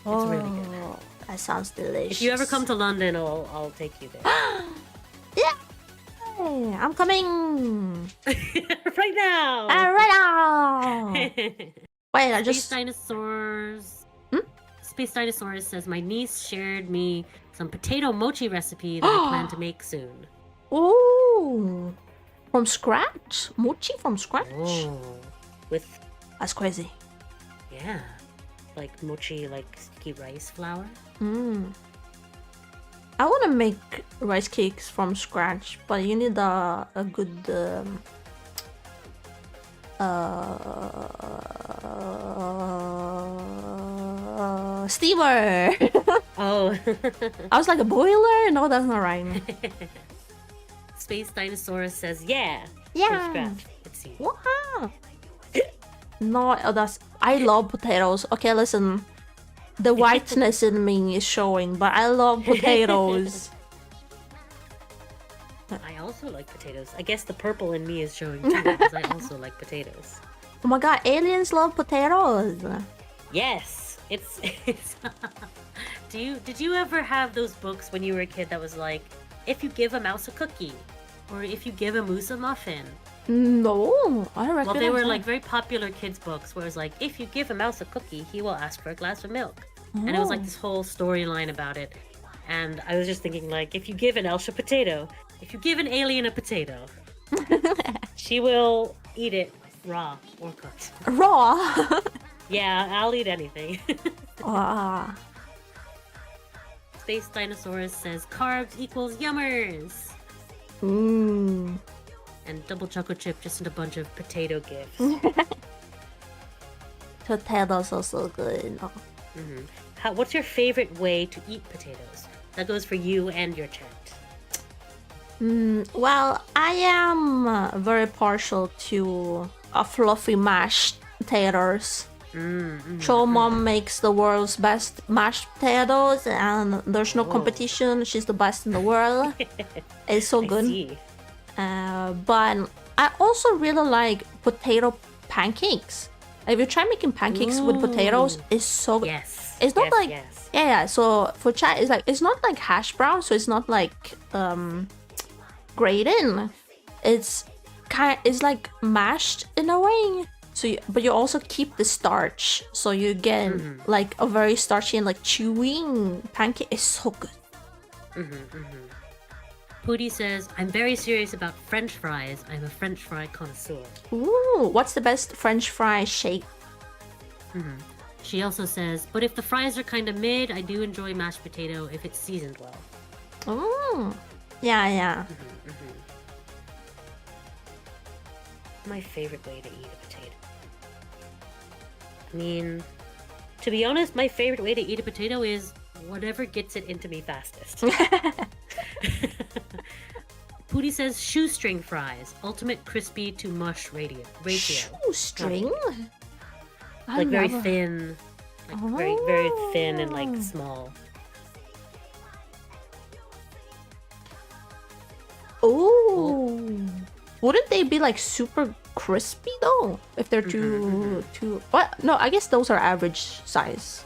Speaker 2: It's really good.
Speaker 1: That sounds delicious.
Speaker 2: If you ever come to London, I'll take you there.
Speaker 1: Yeah, I'm coming
Speaker 2: right now.
Speaker 1: Right now. Wait, I
Speaker 2: Space
Speaker 1: just
Speaker 2: dinosaurs. Space Dinosaurus says, my niece shared me some potato mochi recipe that I plan to make soon.
Speaker 1: Oh, from scratch? Mochi from scratch?
Speaker 2: Oh, with...
Speaker 1: That's crazy.
Speaker 2: Yeah. Like mochi, like sticky rice flour.
Speaker 1: I want to make rice cakes from scratch, but you need a good steamer.
Speaker 2: Oh.
Speaker 1: I was like, a boiler? No, that's not right.
Speaker 2: Space Dinosaurus says, yeah.
Speaker 1: Yeah.
Speaker 2: From scratch. Let's see.
Speaker 1: Wow. No, that's... I love potatoes. Okay, listen. The whiteness in me is showing, but I love potatoes.
Speaker 2: I also like potatoes. I guess the purple in me is showing too, because I also like potatoes.
Speaker 1: Oh my god, aliens love potatoes.
Speaker 2: Yes, it's Did you ever have those books when you were a kid that was like, if you give a mouse a cookie, or if you give a moose a muffin?
Speaker 1: No, I don't recognize.
Speaker 2: Well, they were
Speaker 1: that.
Speaker 2: like very popular kids books where it was like, if you give a mouse a cookie, he will ask for a glass of milk. And it was like this whole storyline about it. And I was just thinking, like, if you give an Elsh a potato, if you give an alien a potato, she will eat it raw or cooked.
Speaker 1: Raw.
Speaker 2: Yeah, I'll eat anything.
Speaker 1: Ah.
Speaker 2: Space Dinosaurus says carbs equals yummers.
Speaker 1: Mmm.
Speaker 2: And double chocolate chip just in a bunch of potato gifts.
Speaker 1: Potatoes are so good. Oh.
Speaker 2: What's your favorite way to eat potatoes? That goes for you and your chat.
Speaker 1: Well, I am very partial to a fluffy mashed potatoes. So mom makes the world's best mashed potatoes, and there's no competition. She's the best in the world. It's so good.
Speaker 2: See.
Speaker 1: But I also really like potato pancakes. If you try making pancakes with potatoes, it's so good.
Speaker 2: Yes.
Speaker 1: It's not like
Speaker 2: yes.
Speaker 1: yeah. So for chat, it's like it's not like hash brown, so it's not like grated. It's like mashed in a way. So but you also keep the starch, so you get like a very starchy and like chewing pancake. It's so good.
Speaker 2: Pootie says, I'm very serious about French fries. I'm a French fry connoisseur.
Speaker 1: Ooh, what's the best French fry shape?
Speaker 2: She also says, but if the fries are kind of mid, I do enjoy mashed potato if it's seasoned well.
Speaker 1: Oh, yeah.
Speaker 2: My favorite way to eat a potato. I mean, to be honest, my favorite way to eat a potato is whatever gets it into me fastest. Pootie says shoestring fries, ultimate crispy to mush ratio.
Speaker 1: Shoestring?
Speaker 2: Like very thin, like very thin and like small.
Speaker 1: Oh, wouldn't they be like super crispy though if they're too? What? No, I guess those are average size.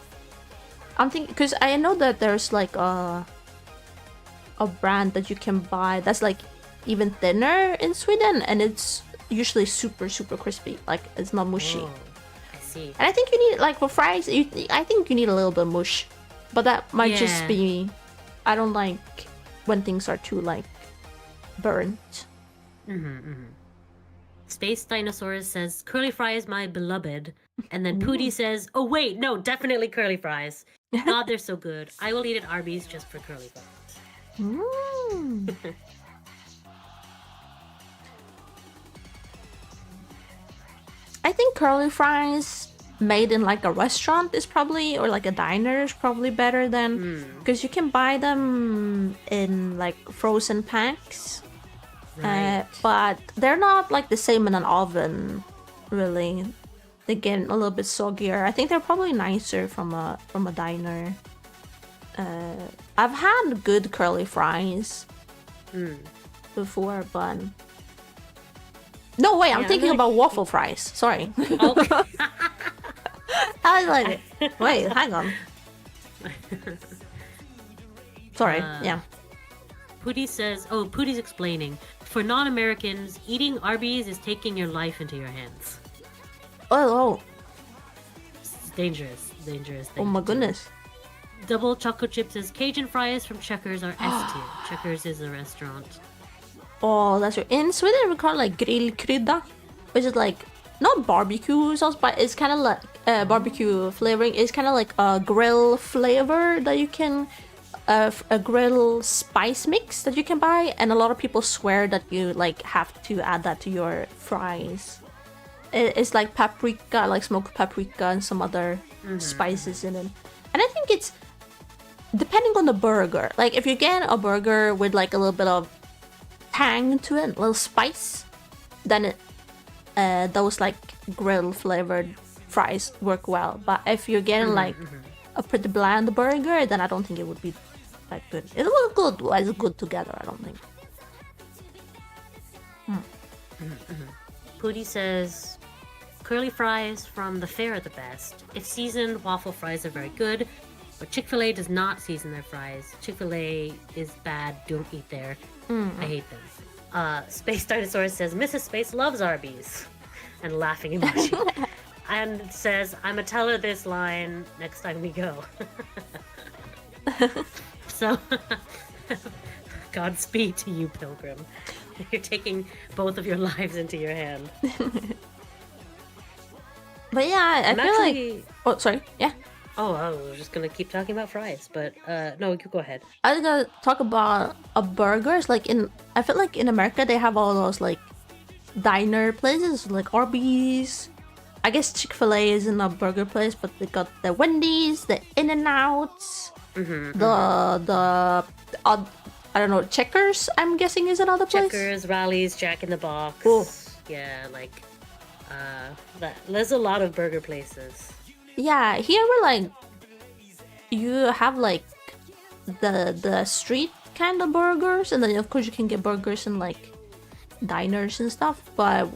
Speaker 1: I'm thinking because I know that there's like a brand that you can buy that's like even thinner in Sweden, and it's usually super crispy. Like it's not mushy.
Speaker 2: Oh, I see.
Speaker 1: And I think you need like for fries. I think you need a little bit of mush, but that might just be. I don't like when things are too like burnt.
Speaker 2: Space Dinosaurus says curly fry is my beloved, and then Pootie says, oh wait, no, definitely curly fries. God, they're so good. I will eat at Arby's just for curly fries.
Speaker 1: I think curly fries made in like a restaurant is probably, or like a diner is probably better than, because you can buy them in like frozen packs.
Speaker 2: Right.
Speaker 1: But they're not like the same in an oven, really. They get a little bit soggier. I think they're probably nicer from a diner. I've had good curly fries before, but no way. I'm thinking about waffle fries. Sorry.
Speaker 2: Okay.
Speaker 1: I like it. Wait, hang on. Sorry. Yeah.
Speaker 2: Pootie says, oh, Pootie's explaining. For non-Americans, eating Arby's is taking your life into your hands.
Speaker 1: Oh.
Speaker 2: It's dangerous.
Speaker 1: Oh my goodness.
Speaker 2: Double Choco Chip says Cajun fries from Checkers are S tier. Checkers is a restaurant.
Speaker 1: Oh, that's right. In Sweden, we call it like grillkrydda, which is like not barbecue sauce, but it's kind of like barbecue flavoring. It's kind of like a grill flavor that you can, a grill spice mix that you can buy, and a lot of people swear that you like have to add that to your fries. It's like paprika, like smoked paprika, and some other spices in it. And I think it's depending on the burger. Like if you get a burger with like a little bit of tang to it, a little spice, then those like grill flavored fries work well. But if you're getting like a pretty bland burger, then I don't think it would be that good. It will good as good together, I don't think.
Speaker 2: Pooty says curly fries from the fair are the best. If seasoned, waffle fries are very good, but Chick-fil-A does not season their fries. Chick-fil-A is bad, don't eat there. I hate them. Space Dinosaur says Mrs. Space loves Arby's. And laughing emoji. And says, I'ma tell her this line next time we go. So, Godspeed to you, Pilgrim. You're taking both of your lives into your hand.
Speaker 1: But yeah, I feel like... Oh, sorry. Yeah.
Speaker 2: Oh, I was just gonna keep talking about fries, but no, you go ahead.
Speaker 1: I was gonna talk about burgers. Like I feel like in America they have all those like diner places like Arby's. I guess Chick-fil-A isn't a burger place, but they got the Wendy's, the In-N-Outs, the I don't know, Checkers. I'm guessing is another place.
Speaker 2: Checkers, Rallies, Jack in the Box.
Speaker 1: Oh.
Speaker 2: Yeah, like there's a lot of burger places.
Speaker 1: Yeah, here we're like you have like the street kind of burgers, and then of course you can get burgers in like diners and stuff. But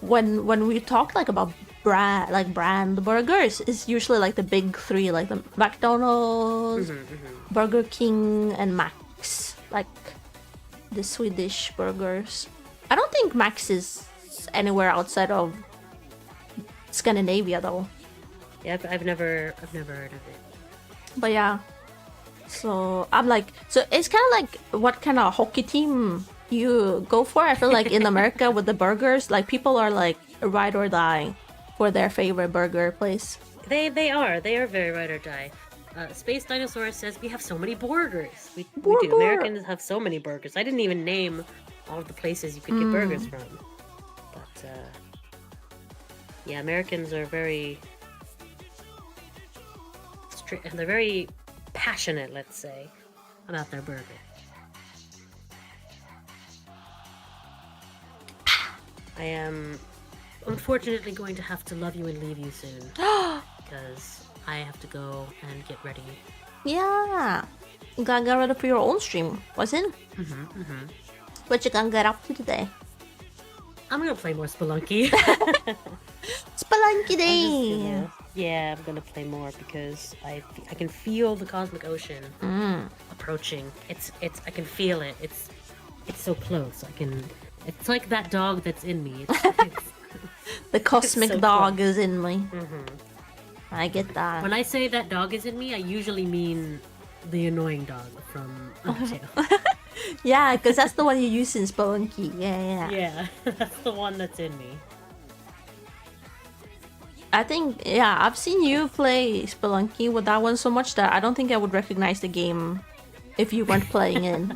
Speaker 1: when we talk like about brand burgers, it's usually like the big three, like the McDonald's, Burger King, and Max, like the Swedish burgers. I don't think Max is anywhere outside of Scandinavia though.
Speaker 2: Yeah, I've never heard of it.
Speaker 1: But yeah, so I'm like, so it's kind of like what kind of hockey team you go for. I feel like in America with the burgers, like people are like ride or die for their favorite burger place.
Speaker 2: They are very ride or die. Space Dinosaur says we have so many burgers. We do. Americans have so many burgers. I didn't even name all of the places you could get burgers from. But yeah, Americans are very and they're very passionate, let's say, about their burger. I am unfortunately going to have to love you and leave you soon because I have to go and get ready.
Speaker 1: Yeah, you gotta get ready for your own stream, wasn't? What you gonna get up to today?
Speaker 2: I'm gonna play more Spelunky.
Speaker 1: Spelunky day.
Speaker 2: Yeah, I'm gonna play more because I can feel the cosmic ocean approaching. I can feel it. It's so close. It's like that dog that's in me.
Speaker 1: The cosmic so dog close. Is in me. I get that.
Speaker 2: When I say that dog is in me, I usually mean the annoying dog from Undertale.
Speaker 1: Yeah, because that's the one you use in Spelunky. Yeah.
Speaker 2: Yeah, that's the one that's in me.
Speaker 1: I think, yeah, I've seen you play Spelunky with that one so much that I don't think I would recognize the game if you weren't playing it.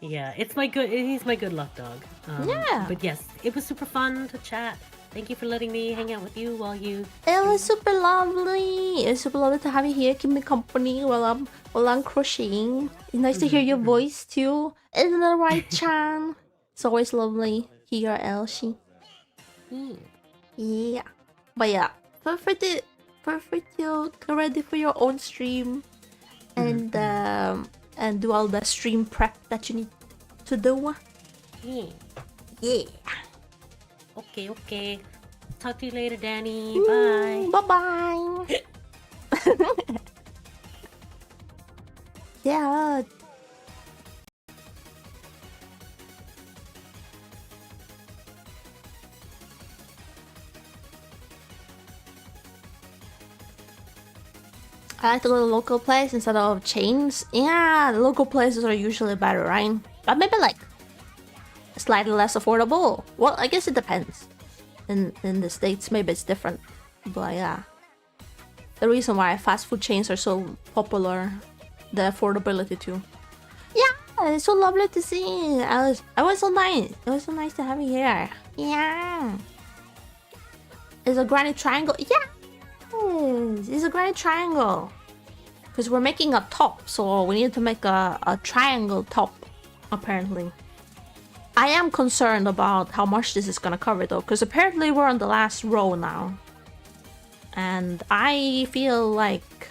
Speaker 2: Yeah, he's my good luck dog.
Speaker 1: Yeah.
Speaker 2: But yes, it was super fun to chat. Thank you for letting me hang out with you while you...
Speaker 1: It was super lovely. It's super lovely to have you here, keep me company while I'm crocheting. It's nice to hear your voice too. Isn't that right, Chan? It's always lovely. Here, Elsie. Yeah. But yeah, perfect to get ready for your own stream and do all the stream prep that you need to do. Yeah.
Speaker 2: Okay. Talk to you later, Danny. Bye.
Speaker 1: Bye. Yeah. I like to go to the local place instead of chains. Yeah, the local places are usually better, right? But maybe like slightly less affordable. Well, I guess it depends. In the States, maybe it's different. But yeah. The reason why fast food chains are so popular, the affordability too. Yeah, it's so lovely to see. It was so nice. It was so nice to have you here. Yeah. Is a granny triangle? Yeah. It's a granny triangle. Because we're making a top, so we need to make a triangle top, apparently. I am concerned about how much this is gonna cover though, because apparently we're on the last row now. And I feel like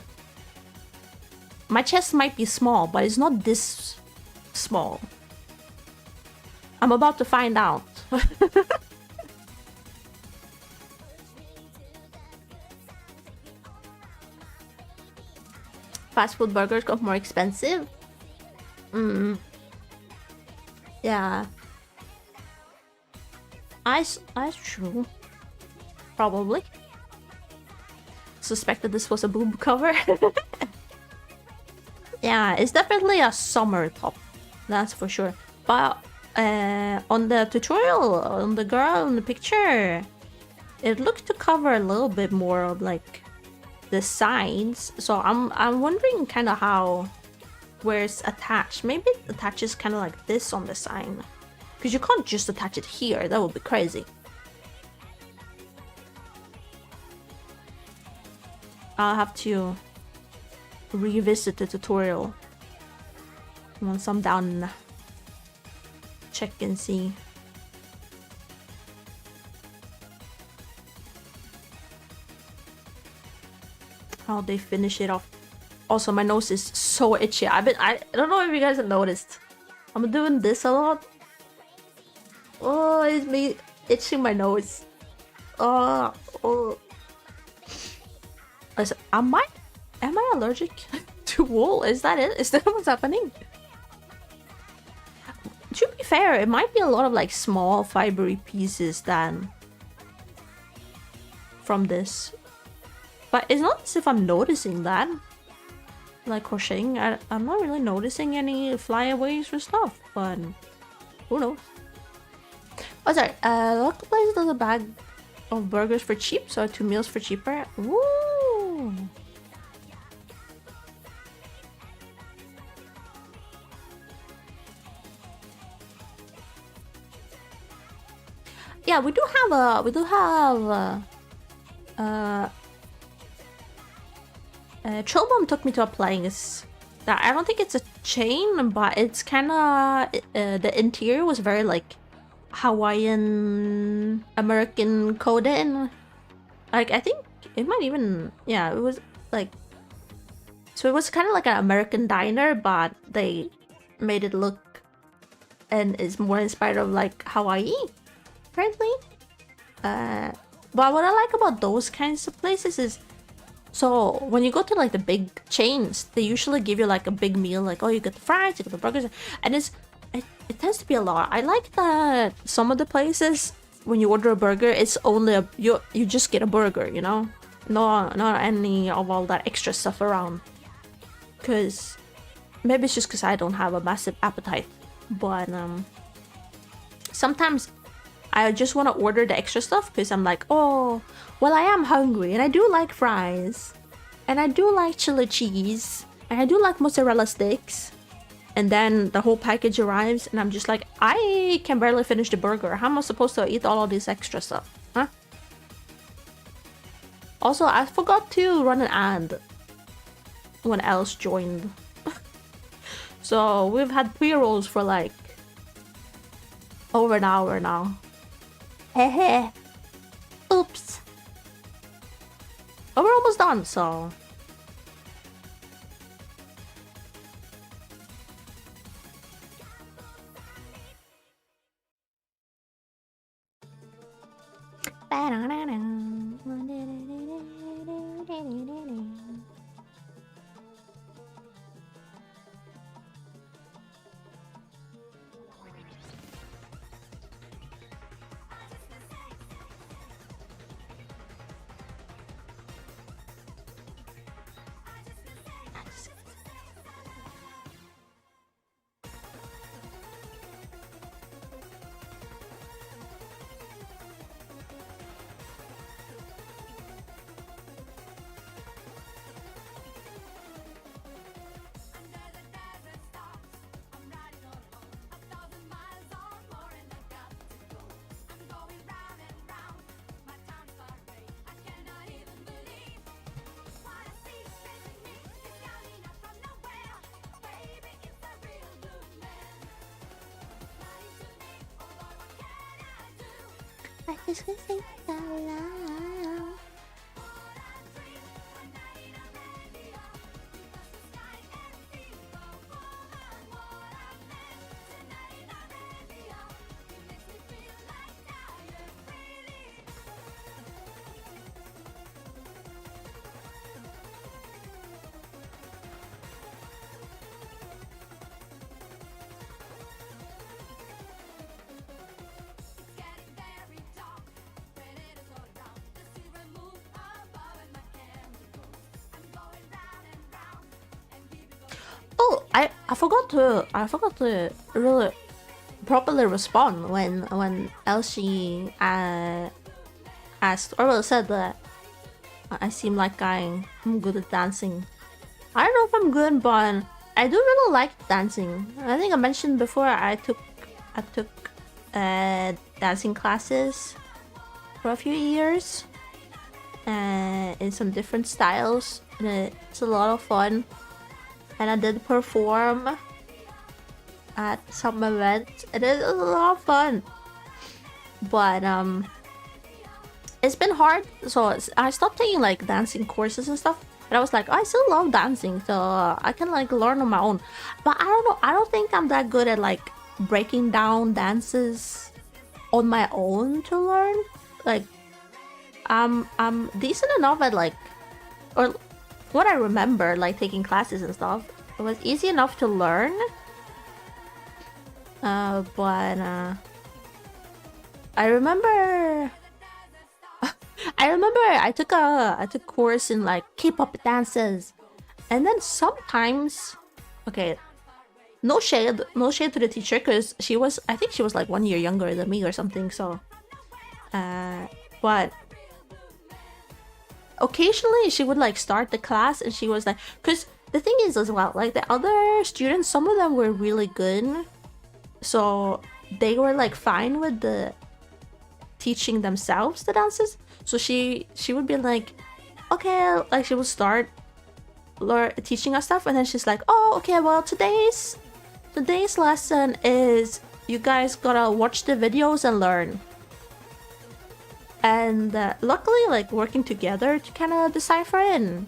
Speaker 1: my chest might be small, but it's not this small. I'm about to find out. Fast food burgers got more expensive? Yeah. That's true. Probably. Suspected this was a boob cover. Yeah, it's definitely a summer top. That's for sure. But on the tutorial, on the girl in the picture, it looks to cover a little bit more of like the sides. So I'm wondering kind of how where it's attached. Maybe it attaches kind of like this on the side. Because you can't just attach it here. That would be crazy. I'll have to revisit the tutorial once I'm done. Check and see. How they finish it off. Also, my nose is so itchy. I don't know if you guys have noticed. I'm doing this a lot. Oh, it's me itching my nose. Oh. Listen, am I allergic to wool? Is that it? Is that what's happening? To be fair, it might be a lot of like small fibery pieces than from this. But it's not as if I'm noticing that. Like crocheting, I'm not really noticing any flyaways or stuff, but who knows? Oh, sorry. Local place does a bag of burgers for cheap, so 2 meals for cheaper. Woo! Yeah, we do have Chilbum took me to a place that I don't think it's a chain, but it's kind of the interior was very like Hawaiian American coded. Like I think it might even it was like so it was kind of like an American diner, but they made it look and is more inspired of like Hawaii, apparently. But what I like about those kinds of places is, so when you go to like the big chains, they usually give you like a big meal, like oh you get the fries, you get the burgers, and it tends to be a lot. I like that some of the places when you order a burger, it's only you just get a burger, you know, not any of all that extra stuff around. Cause maybe it's just because I don't have a massive appetite, but sometimes I just want to order the extra stuff because I'm like, oh, well, I am hungry and I do like fries and I do like chili cheese and I do like mozzarella sticks. And then the whole package arrives and I'm just like, I can barely finish the burger. How am I supposed to eat all of this extra stuff? Huh? Also, I forgot to run an ad when else joined. So we've had pre-rolls for like over an hour now. Hehe. Oops. But we're almost done, so. I just gonna sing la la. Oh, I forgot to really properly respond when Elsie asked or well said that I seem like I'm good at dancing. I don't know if I'm good, but I do really like dancing. I think I mentioned before I took dancing classes for a few years in some different styles, and it's a lot of fun. And I did perform at some events, and it was a lot of fun. But it's been hard, so I stopped taking like dancing courses and stuff. And I was like, oh, I still love dancing, so I can like learn on my own. But I don't know. I don't think I'm that good at like breaking down dances on my own to learn. Like, I'm decent enough at like, or what I remember, like taking classes and stuff, it was easy enough to learn. But I remember I took a course in like K-pop dances, and then sometimes, okay, no shade to the teacher, because I think she was like 1 year younger than me or something. So, but occasionally she would like start the class, and she was like, because the thing is as well, like the other students, some of them were really good, so they were like fine with the teaching themselves the dances. So she would be like, okay, like she would start teaching us stuff, and then she's like, oh, okay, well today's lesson is you guys gotta watch the videos and learn. And luckily, like working together to kind of decipher it, and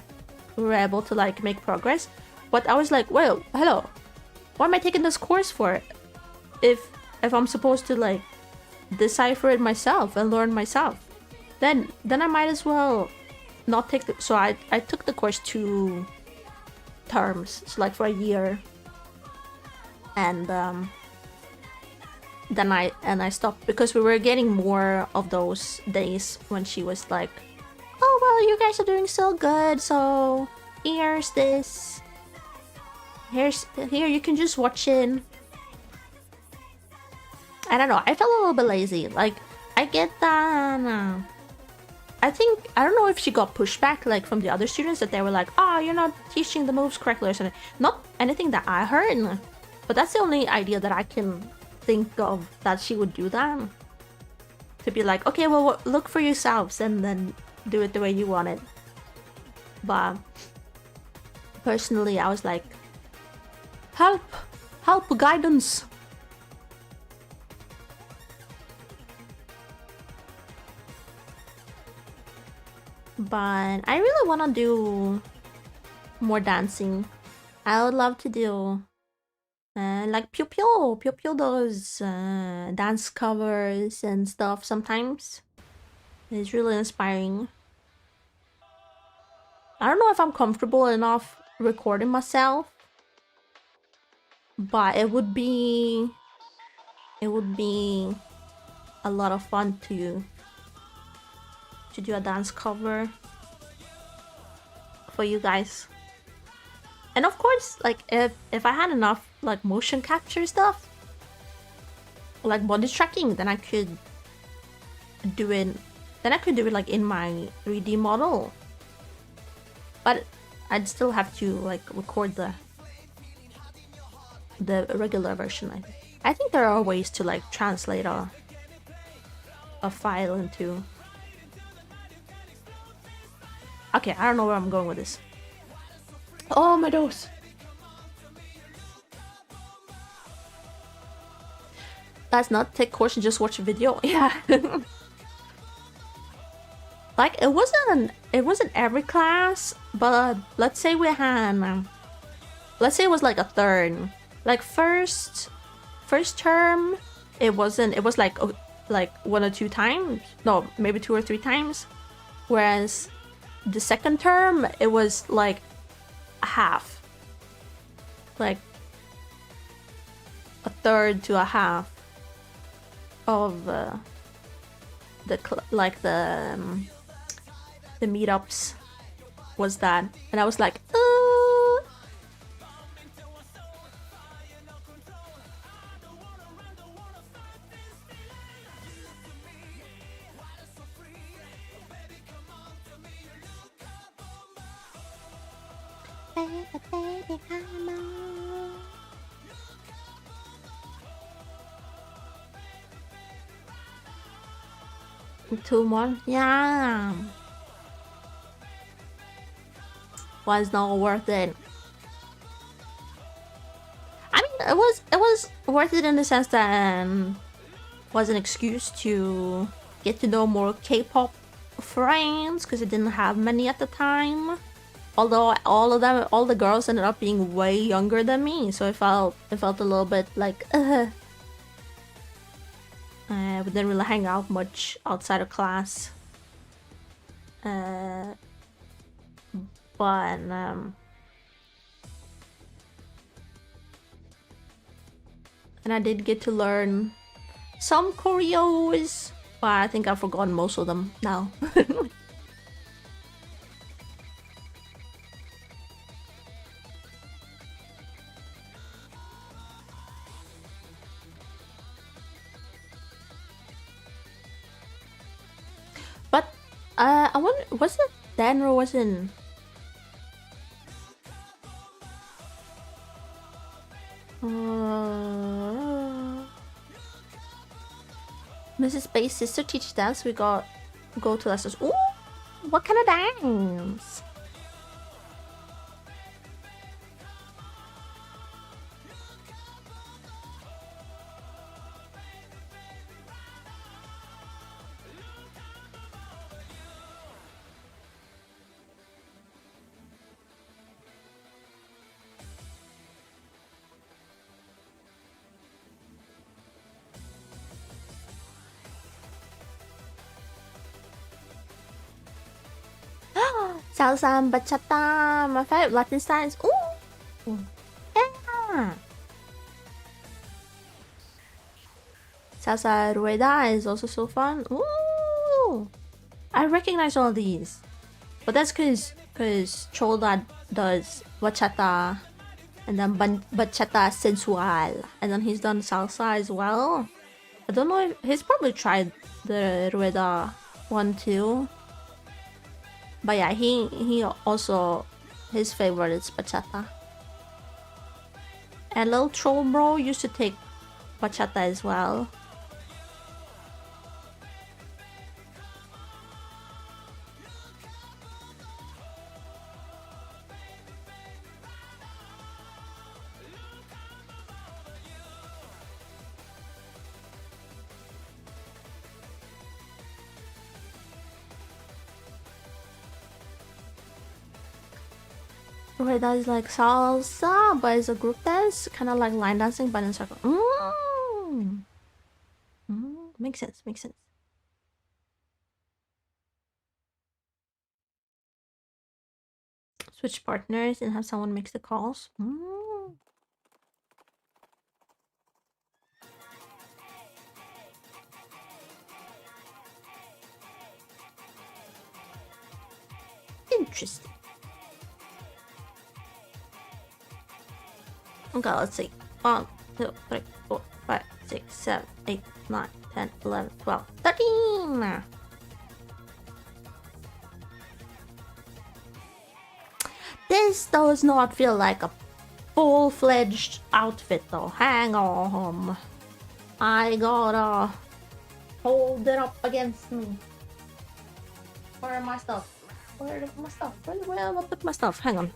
Speaker 1: we were able to like make progress. But I was like, well, hello, what am I taking this course for if I'm supposed to like decipher it myself and learn myself? Then I might as well not take the. So I took the course 2 terms, so like for a year, and then I stopped because we were getting more of those days when she was like, oh well, you guys are doing so good, so here's this, here you can just watch it. I don't know, I felt a little bit lazy. Like, I get that I don't know if she got pushback like from the other students, that they were like, oh, you're not teaching the moves correctly or something. Not anything that I heard, but that's the only idea that I can think of, that she would do that. To be like, okay, well, look for yourselves and then do it the way you want it. But personally, I was like, help, guidance. But I really want to do more dancing. I would love to do like Pew does dance covers and stuff sometimes. It's really inspiring. I don't know if I'm comfortable enough recording myself, but it would be a lot of fun to do a dance cover for you guys. And of course, like if I had enough like motion capture stuff, like body tracking, then I could do it like in my 3D model. But I'd still have to like record the regular version. I think there are ways to like translate a file into. Okay, I don't know where I'm going with this. Oh, my nose. That's not take course and just watch a video. Yeah. Like it wasn't every class, but let's say we had let's say it was like a third. Like first term, it was like 1 or 2 times. No, maybe 2 or 3 times. Whereas the second term, it was like a half. Like a third to a half of the meetups was that, and I was like, baby, come on. 2 more? Yeah. Was not worth it. I mean, it was worth it in the sense that was an excuse to get to know more K-pop friends, because I didn't have many at the time. Although all the girls ended up being way younger than me, so it felt a little bit like we didn't really hang out much outside of class. But and I did get to learn some choreos, but I think I've forgotten most of them now. But I wonder, was it then or was it? Mrs. Bay's sister teaches dance. We go to lessons. Ooh, what kind of dance? Salsa and bachata, my favorite Latin styles. Ooh, yeah. Salsa rueda is also so fun. Ooh, I recognize all these, but that's because Cholda does bachata, and then bachata sensual, and then he's done salsa as well. I don't know if he's probably tried the rueda one too. But yeah, he also, his favorite is bachata. And little troll bro used to take bachata as well. Rueda is like salsa, but it's a group dance, kind of like line dancing, but in a circle. Makes sense, makes sense. Switch partners and have someone makes the calls. Interesting. Okay, let's see. 1, 2, 3, 4, 5, 6, 7, 8, 9, 10, 11, 12, 13. This does not feel like a full-fledged outfit though. Hang on. I gotta hold it up against me. Where are my stuff? Where am I put my stuff? Hang on.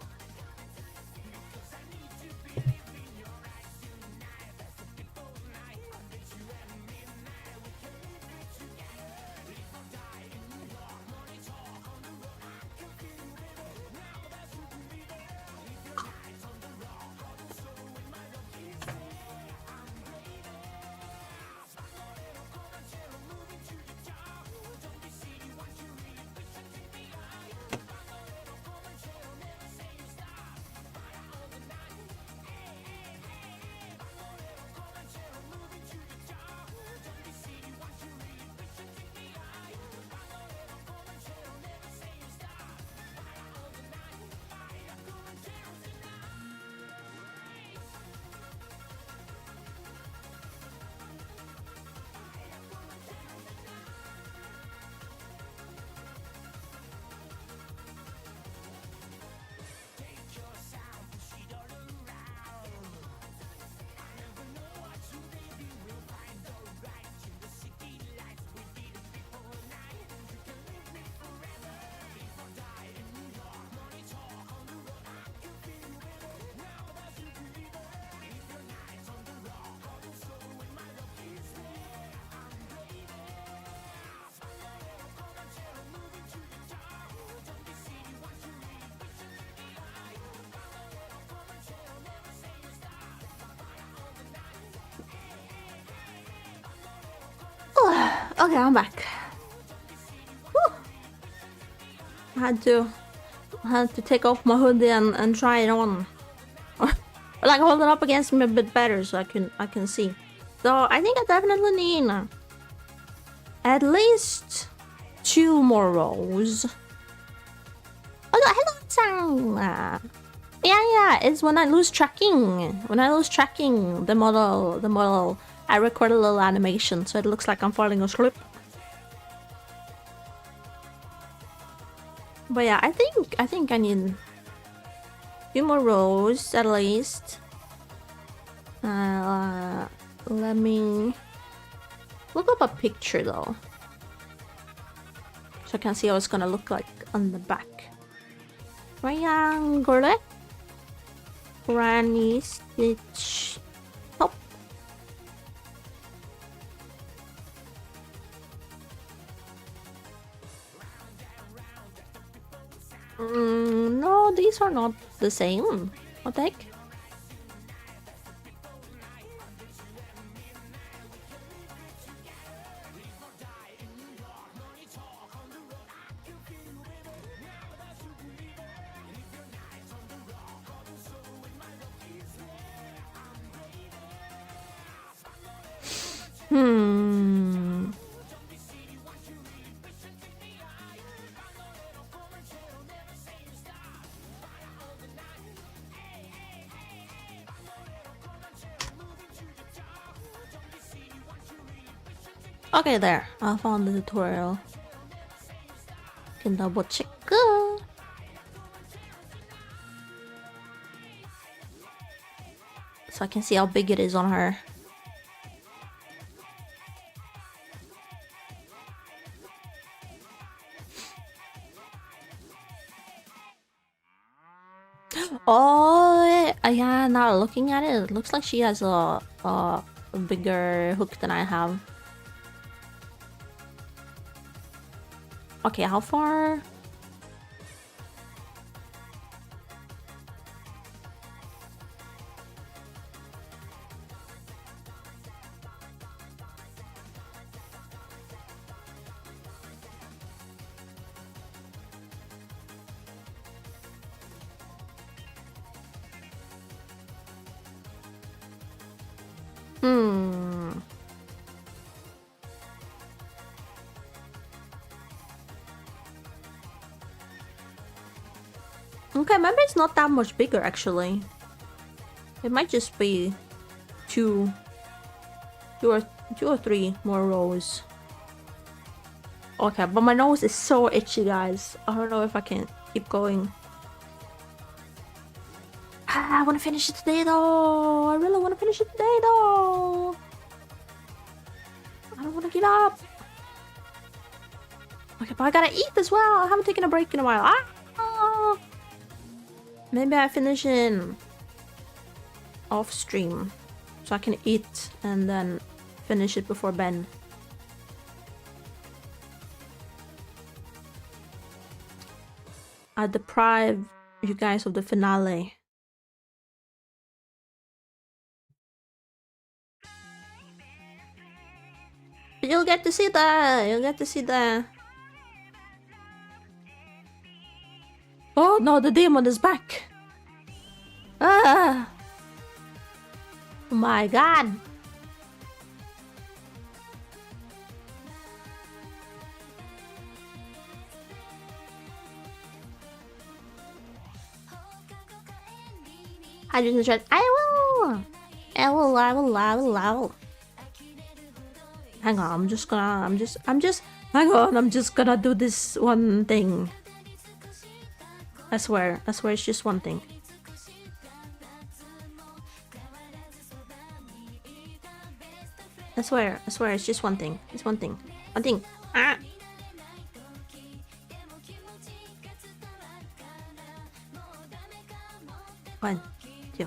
Speaker 1: Okay, I'm back. Whew. I had to take off my hoodie and try it on. Or like hold it up against me a bit better so I can see. So I think I definitely need at least 2 more rows. Oh no, hello Sang! Yeah, it's when I lose tracking. When I lose tracking, the model, I record a little animation so it looks like I'm falling asleep. But yeah, I think I need 2 more rows at least. Let me look up a picture though, so I can see how it's gonna look like on the back. Triangle, granny stitch top. No, these are not the same. What the heck? Okay, there. I found the tutorial. Can double check. So I can see how big it is on her. Oh, yeah, now looking at it, it looks like she has a bigger hook than I have. Okay, how far? Okay, maybe it's not that much bigger actually. It might just be two or three more rows. Okay, but my nose is so itchy, guys. I don't know if I can keep going. I want to finish it today though. I really want to finish it today though. I don't want to give up. Okay, but I gotta eat as well. I haven't taken a break in a while. Maybe I finish in off stream so I can eat and then finish it before Ben. I deprive you guys of the finale. You'll get to see that. You'll get to see that. Oh no, the demon is back. Ah! Oh my god. I just said, I will. Hang on, I'm just gonna do this one thing. I swear it's just one thing. I swear it's just one thing. It's one thing. One thing. Ah! One, two.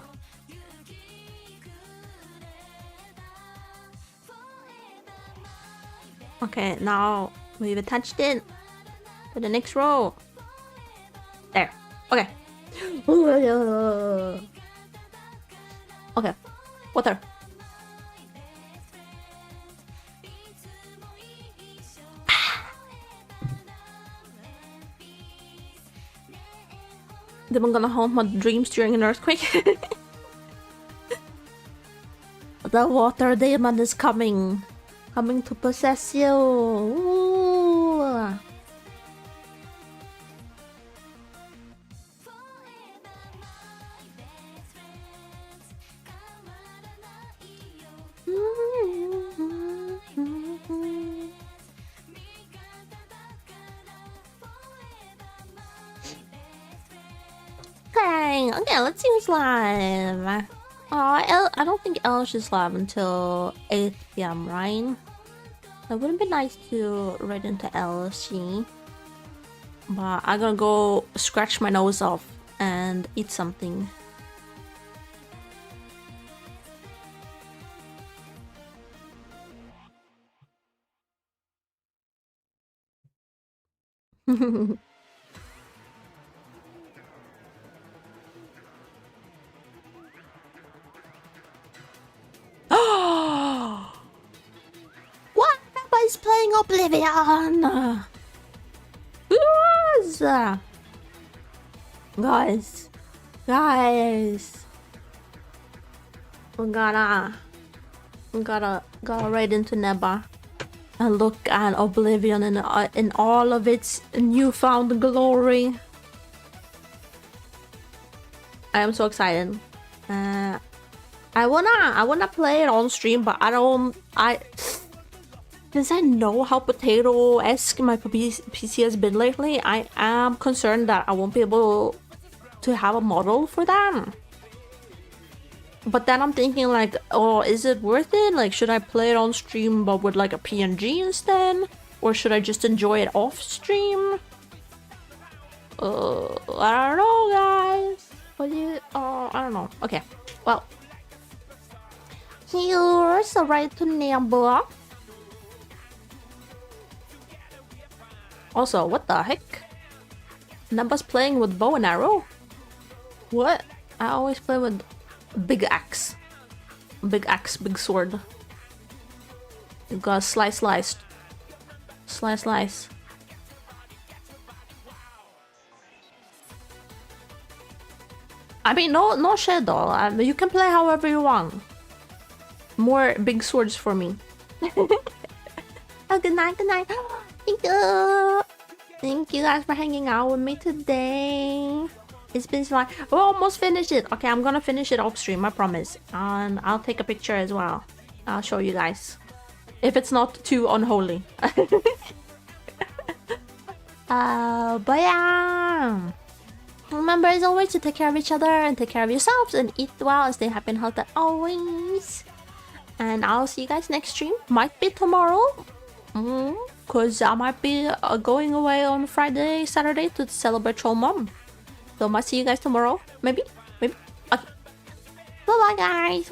Speaker 1: Okay, now we've attached it to the next row. There. Okay. Okay. Water. Then I'm gonna haunt my dreams during an earthquake. The water demon is coming to possess you. Ooh. Okay, let's see who's live. I don't think Elish is live until 8 p.m, right? It wouldn't be nice to read into Elish. But I'm gonna go scratch my nose off and eat something. What? Everybody's playing Oblivion! Yes! Guys, we gotta right into Neba and look at Oblivion in all of its newfound glory. I am so excited. I wanna play it on stream, but since I know how potato-esque my PC has been lately, I am concerned that I won't be able to have a model for that. But then I'm thinking like, oh, is it worth it? Like, should I play it on stream but with like a PNG instead? Or should I just enjoy it off stream? I don't know, guys. What do you, I don't know. Okay, well. Here's a right to Neba. Also, what the heck? Neba's playing with bow and arrow? What? I always play with big axe. Big axe, big sword. You gotta slice. I mean, no shadow. You can play however you want. More big swords for me. Oh, good night. Thank you. Thank you guys for hanging out with me today. It's been fun. We're almost finished it. Okay, I'm gonna finish it off stream, I promise. And I'll take a picture as well. I'll show you guys. If it's not too unholy. But yeah. Remember as always to take care of each other and take care of yourselves and eat well and stay happy and healthy always. And I'll see you guys next stream. Might be tomorrow. Because I might be going away on Friday, Saturday to celebrate Troll Mom. So I might see you guys tomorrow. Maybe. Okay. Bye-bye, guys.